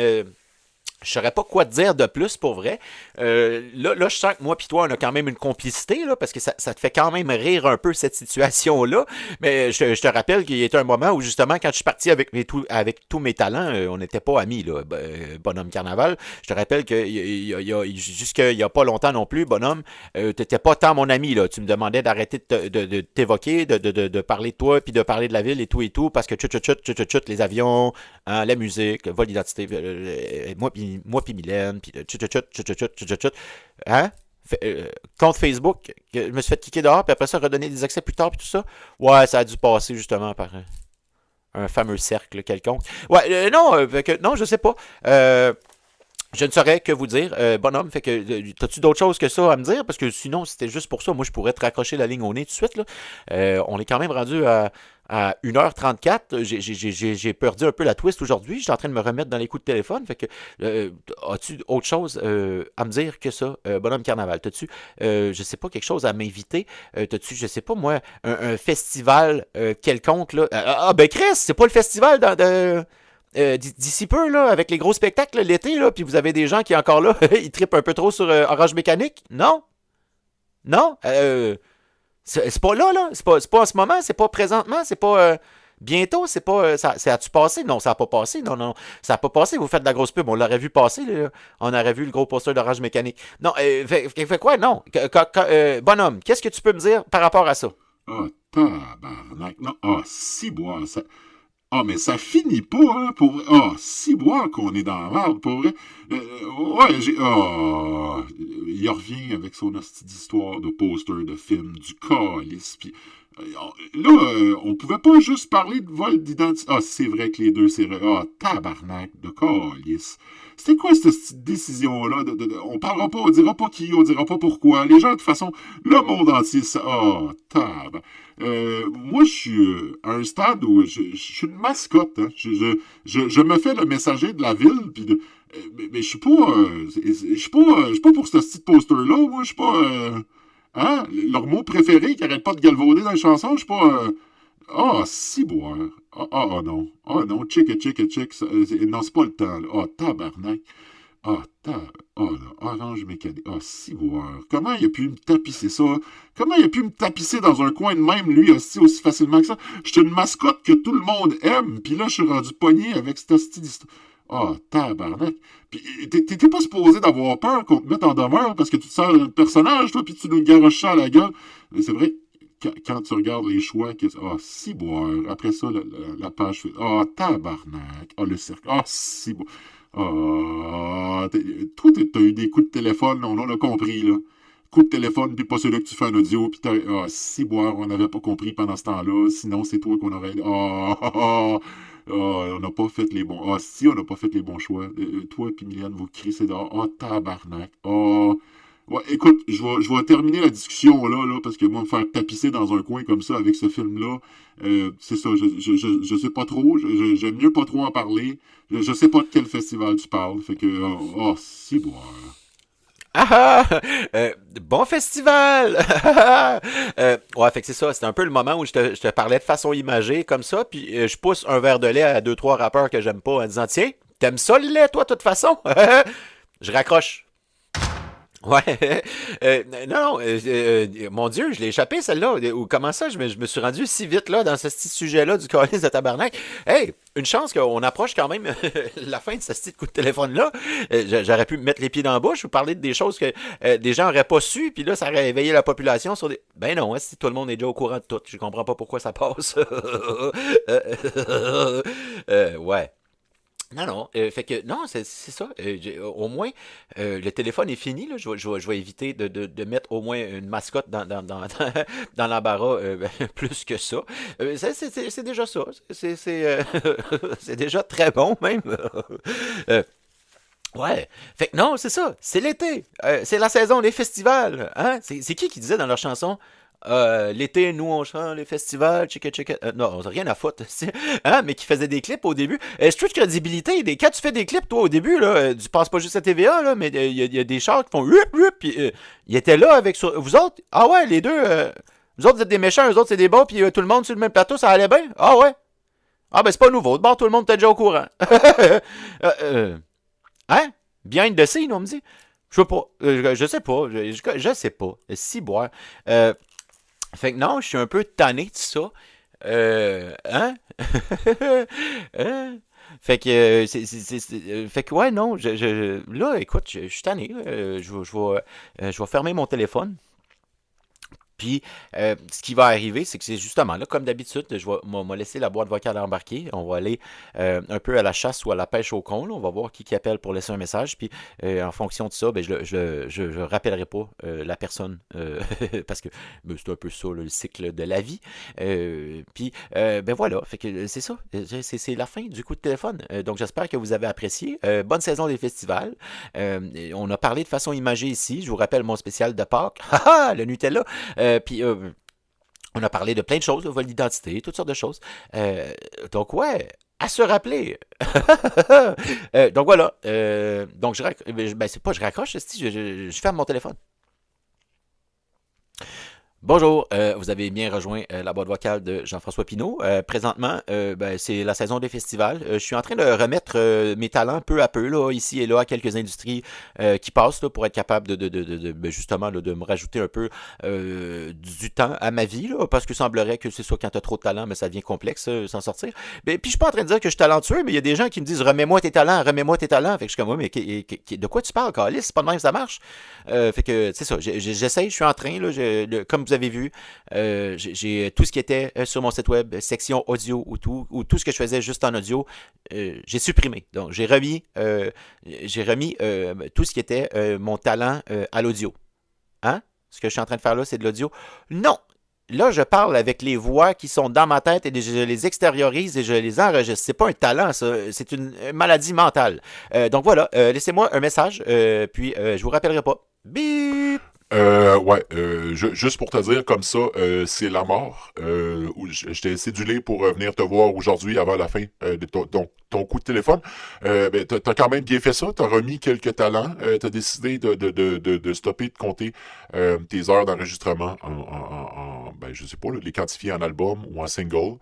Je saurais pas quoi te dire de plus pour vrai. Là, je sens que moi et toi, on a quand même une complicité, là, parce que ça te fait quand même rire un peu cette situation-là. Mais je te rappelle qu'il y a été un moment où, justement, quand je suis parti avec tous mes talents, on n'était pas amis, là, bonhomme Carnaval. Je te rappelle que jusqu'il y a pas longtemps non plus, bonhomme, t'étais pas tant mon ami, là. Tu me demandais d'arrêter de t'évoquer, de parler de toi, puis de parler de la ville et tout, parce que chut, les avions, hein, la musique, vol d'identité, moi puis Mylène, puis chut. Hein? Compte Facebook, je me suis fait kicker dehors, puis après ça, redonner des accès plus tard, puis tout ça. Ouais, ça a dû passer justement par un fameux cercle quelconque. Ouais, non, je sais pas. Je ne saurais que vous dire, bonhomme, fait que t'as-tu d'autres choses que ça à me dire? Parce que sinon, c'était juste pour ça, moi je pourrais te raccrocher la ligne au nez tout de suite. Là. On est quand même rendu à 1h34. J'ai perdu un peu la twist aujourd'hui. J'étais en train de me remettre dans les coups de téléphone. Fait que as-tu autre chose à me dire que ça, bonhomme Carnaval? T'as-tu, je sais pas, quelque chose à m'inviter? T'as-tu, je sais pas moi, un festival quelconque là? Ben Chris, c'est pas le festival d'ici peu, là, avec les gros spectacles l'été, là, puis vous avez des gens qui, encore là, ils trippent un peu trop sur Orange Mécanique? Non? C'est pas là. C'est pas en ce moment, c'est pas présentement, c'est pas bientôt, c'est pas. Ça a-tu passé? Non, ça a pas passé. Non, ça a pas passé. Vous faites de la grosse pub, on l'aurait vu passer, là. On aurait vu le gros poster d'Orange Mécanique. Non, fait quoi? Non. Bonhomme, qu'est-ce que tu peux me dire par rapport à ça? Tabarnak. Non, ciboire, ça. Mais ça finit pas, hein, pour vrai. Ciboire qu'on est dans la merde, pour vrai. Il revient avec son hostie d'histoire de poster, de film, du calice, pis... on pouvait pas juste parler de vol d'identité. C'est vrai que les deux, c'est vrai. Tabarnak de calice. C'était quoi cette décision-là? On parlera pas, on dira pas qui, on dira pas pourquoi. Les gens, de toute façon, le monde entier, ça... tabarnak. Moi, je suis à un stade où je suis une mascotte. Hein. Je me fais le messager de la ville, pis mais je suis pas... je suis pas pour ce petit poster-là. Moi, je suis pas... leur mot préféré qui arrête pas de galvauder dans les chansons, je suis pas... ciboire. Non. Chick. Non, c'est pas le temps. Tabarnak. Orange Mécanique. Ciboire. Comment il a pu me tapisser ça? Comment il a pu me tapisser dans un coin de même, lui, aussi facilement que ça? Je suis une mascotte que tout le monde aime, puis là, je suis rendu pogné avec cette hostie d'histoire. Tabarnak. Puis t'étais pas supposé d'avoir peur qu'on te mette en demeure parce que tu te sers un personnage, toi, puis tu nous garoches ça à la gueule. Mais c'est vrai, quand tu regardes les choix, ciboire. Après ça, la page fait... tabarnak. Le cercle. Ciboire. Toi, t'as eu des coups de téléphone, on a compris, là. Coup de téléphone, puis pas celui que tu fais en audio, puis ciboire, on n'avait pas compris pendant ce temps-là, sinon c'est toi qu'on aurait... on n'a pas fait les bons... on n'a pas fait les bons choix. Toi puis Mylène, vous crissez dehors. Tabarnak. Ouais, écoute, je vais terminer la discussion là, parce que moi, me faire tapisser dans un coin comme ça avec ce film-là, c'est ça, je sais pas trop, j'aime mieux pas trop en parler, je sais pas de quel festival tu parles, fait que, ciboire. Bon festival! Ouais, fait que c'est ça, c'était un peu le moment où je te parlais de façon imagée, comme ça, puis je pousse un verre de lait à 2-3 rappeurs que j'aime pas en disant, tiens, t'aimes ça le lait, toi, de toute façon? Je raccroche. Ouais. Non, non, mon Dieu, je l'ai échappé celle-là. Ou comment ça, je me suis rendu si vite là dans ce petit sujet-là du calice de tabarnak. Hey, une chance qu'on approche quand même la fin de ce petit coup de téléphone-là. J'aurais pu me mettre les pieds dans la bouche ou parler des choses que des gens auraient pas su, puis là, ça aurait éveillé la population sur des... Ben non, hein, si tout le monde est déjà au courant de tout, je comprends pas pourquoi ça passe. Ouais. Non, non, fait que, non, c'est ça. Au moins, le téléphone est fini, là. Je vais éviter de mettre au moins une mascotte dans l'embarras plus que ça. C'est déjà ça. C'est déjà très bon, même. Euh, Ouais. Fait que non, c'est ça. C'est l'été. C'est la saison des festivals. Hein? C'est qui disait dans leur chanson? L'été, nous, on chante les festivals, check it, check it. Non, on n'a rien à foutre. Hein? Mais qui faisait des clips au début. Street Credibility, quand tu fais des clips, toi, au début, là, tu passes pas juste à TVA, là, mais il y a des chars qui font hup, hup, puis ils étaient là avec vous autres. Ah ouais, les deux, vous autres, vous êtes des méchants, eux autres, c'est des bons, puis tout le monde sur le même plateau, ça allait bien. Ah ouais. Ah ben, c'est pas nouveau. De bord, tout le monde était déjà au courant. Hein? Behind the scene, on me dit. Je sais pas. Je sais pas. Je sais pas. Si boire. Fait que non, je suis un peu tanné de ça. Hein? Hein? Fait que, fait que ouais, non, là, écoute, je suis tanné. Je vais fermer mon téléphone. Puis, ce qui va arriver, c'est que c'est justement là, comme d'habitude, m'a laissé la boîte vocale embarquée. On va aller un peu à la chasse ou à la pêche au con. Là. On va voir qui appelle pour laisser un message. Puis, en fonction de ça, ben, je rappellerai pas la personne parce que ben, c'est un peu ça le cycle de la vie. Puis, ben voilà. Fait que c'est ça. C'est la fin du coup de téléphone. Donc, j'espère que vous avez apprécié. Bonne saison des festivals. On a parlé de façon imagée ici. Je vous rappelle mon spécial de Pâques. Le Nutella. Puis on a parlé de plein de choses, de vol d'identité, toutes sortes de choses. Donc ouais, à se rappeler. Donc voilà. Donc ben, c'est pas je raccroche, je ferme mon téléphone. Bonjour, vous avez bien rejoint la boîte vocale de Jean-François Pinault. Présentement, ben, c'est la saison des festivals. Je suis en train de remettre mes talents peu à peu, là, ici et là, à quelques industries qui passent là, pour être capable ben, justement là, de me rajouter un peu du temps à ma vie, là, parce que semblerait que c'est ça, quand t'as trop de talent, mais ça devient complexe s'en sortir. Ben, puis je suis pas en train de dire que je suis talentueux, mais il y a des gens qui me disent remets-moi tes talents, remets-moi tes talents. Fait que je suis comme, ouais, mais de quoi tu parles, Carlis? C'est pas de même que ça marche. Fait que, c'est ça, j'essaye, je suis en train, là, comme vous avez vu, j'ai tout ce qui était sur mon site web, section audio ou tout ce que je faisais juste en audio, j'ai supprimé. Donc, j'ai remis tout ce qui était mon talent à l'audio. Hein? Ce que je suis en train de faire là, c'est de l'audio. Non! Là, je parle avec les voix qui sont dans ma tête et je les extériorise et je les enregistre. C'est pas un talent, ça. C'est une maladie mentale. Donc voilà, laissez-moi un message, puis je vous rappellerai pas. Bip! Ouais, juste pour te dire comme ça, c'est la mort. Je t'ai cédulé pour venir te voir aujourd'hui avant la fin de ton coup de téléphone. Ben, t'as quand même bien fait ça. T'as remis quelques talents. T'as décidé de stopper de compter tes heures d'enregistrement ben, je sais pas, là, les quantifier en album ou en single.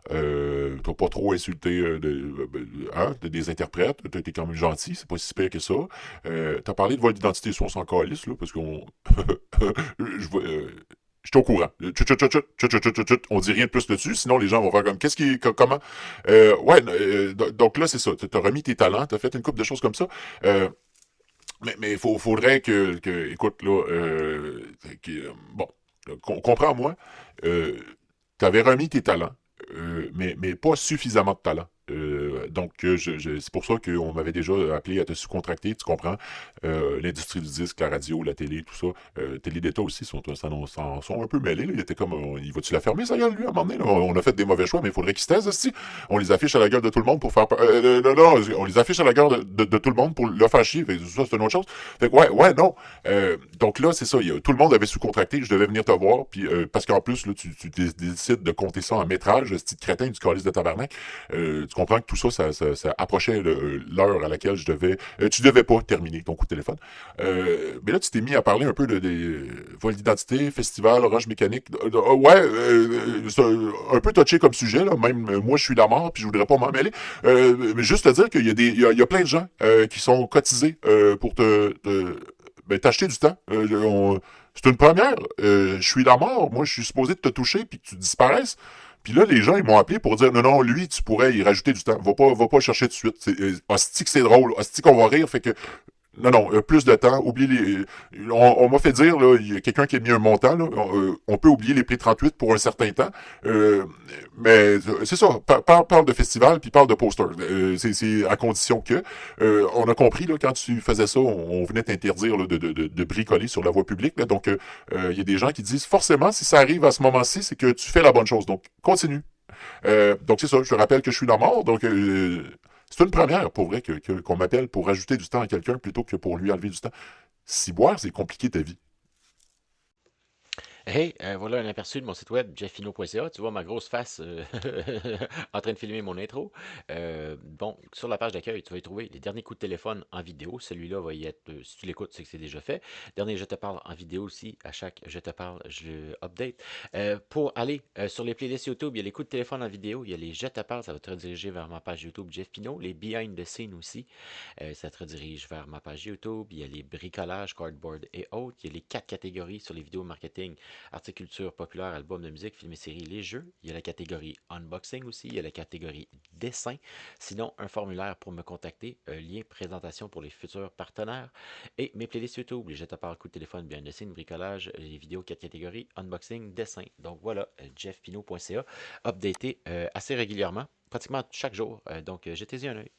T'as pas trop insulté des interprètes. T'as été quand même gentil. C'est pas si pire que ça. T'as parlé de vol d'identité, soit on s'en calisse, là, parce qu'on je vois, je suis au courant. On dit rien de plus dessus, sinon les gens vont faire comme comment. Ouais, donc là c'est ça. T'as remis tes talents, t'as fait une couple de choses comme ça. Mais faudrait écoute là, bon, comprends-moi. T'avais remis tes talents, mais pas suffisamment de talent. Donc, c'est pour ça qu'on m'avait déjà appelé à te sous-contracter, tu comprends? L'industrie du disque, la radio, la télé, tout ça. Télé d'État aussi sont un peu mêlés. Là. Il était comme, il va-tu la fermer, ça gueule, lui, à un moment donné? Là? On a fait des mauvais choix, mais il faudrait qu'il se taise, aussi. On les affiche à la gueule de tout le monde pour faire... non, on les affiche à la gueule de tout le monde pour le faire chier. Fait que ça, c'est une autre chose. Fait que, ouais, non. Donc là, c'est ça. Tout le monde avait sous-contracté. Je devais venir te voir. Puis, parce qu'en plus, là, tu décides de compter ça en métrage, ce petit crétin du calice de tabarnak. Tu comprends que tout ça, ça approchait l'heure à laquelle je devais... tu devais pas terminer ton coup de téléphone. Mais là, tu t'es mis à parler un peu des vols d'identité, festival, orange mécanique. C'est un peu touché comme sujet, là. Même moi, je suis la mort, puis je voudrais pas m'en mêler. Mais juste te dire qu'il y a plein de gens qui sont cotisés pour ben, t'as acheté du temps. C'est une première. Je suis la mort. Moi, je suis supposé de te toucher puis que tu disparaisses. Puis là, les gens, ils m'ont appelé pour dire, non, non, lui, tu pourrais y rajouter du temps. Va pas chercher tout de suite. Hostie que c'est drôle. Hostie qu'on va rire. Fait que non, non, plus de temps. Oublie les. On m'a fait dire, là, il y a quelqu'un qui a mis un montant, là. On peut oublier les prix 38 pour un certain temps. Mais c'est ça. Parle de festival puis parle de poster. C'est à condition que. On a compris, là, quand tu faisais ça, on venait t'interdire là, de bricoler sur la voie publique. Là. Donc, il y a des gens qui disent forcément, si ça arrive à ce moment-ci, c'est que tu fais la bonne chose. Donc, continue. Donc, c'est ça. Je te rappelle que je suis la mort. Donc, c'est une première, pour vrai, qu'on m'appelle pour rajouter du temps à quelqu'un plutôt que pour lui enlever du temps. Si boire, c'est compliqué ta vie. Hey, voilà un aperçu de mon site web, jeffino.ca. Tu vois ma grosse face en train de filmer mon intro. Bon, sur la page d'accueil, tu vas y trouver les derniers coups de téléphone en vidéo. Celui-là va y être, si tu l'écoutes, c'est que c'est déjà fait. Dernier Je te parle en vidéo aussi. À chaque Je te parle, je le update. Pour aller sur les playlists YouTube, il y a les coups de téléphone en vidéo. Il y a les Je te parle, ça va te rediriger vers ma page YouTube Jeff Pino. Les Behind the Scenes aussi, ça te redirige vers ma page YouTube. Il y a les bricolages, cardboard et autres. Il y a les 4 catégories sur les vidéos marketing. Articulture populaire, album de musique, film et série, les jeux. Il y a la catégorie unboxing aussi. Il y a la catégorie dessin. Sinon, un formulaire pour me contacter. Un lien présentation pour les futurs partenaires. Et mes playlists YouTube. Les Je te parle, coup de téléphone, bien de signe, bricolage, les vidéos 4 catégories, unboxing, dessin. Donc voilà, jeffpino.ca. Updaté assez régulièrement, pratiquement chaque jour. Donc jetez-y un œil.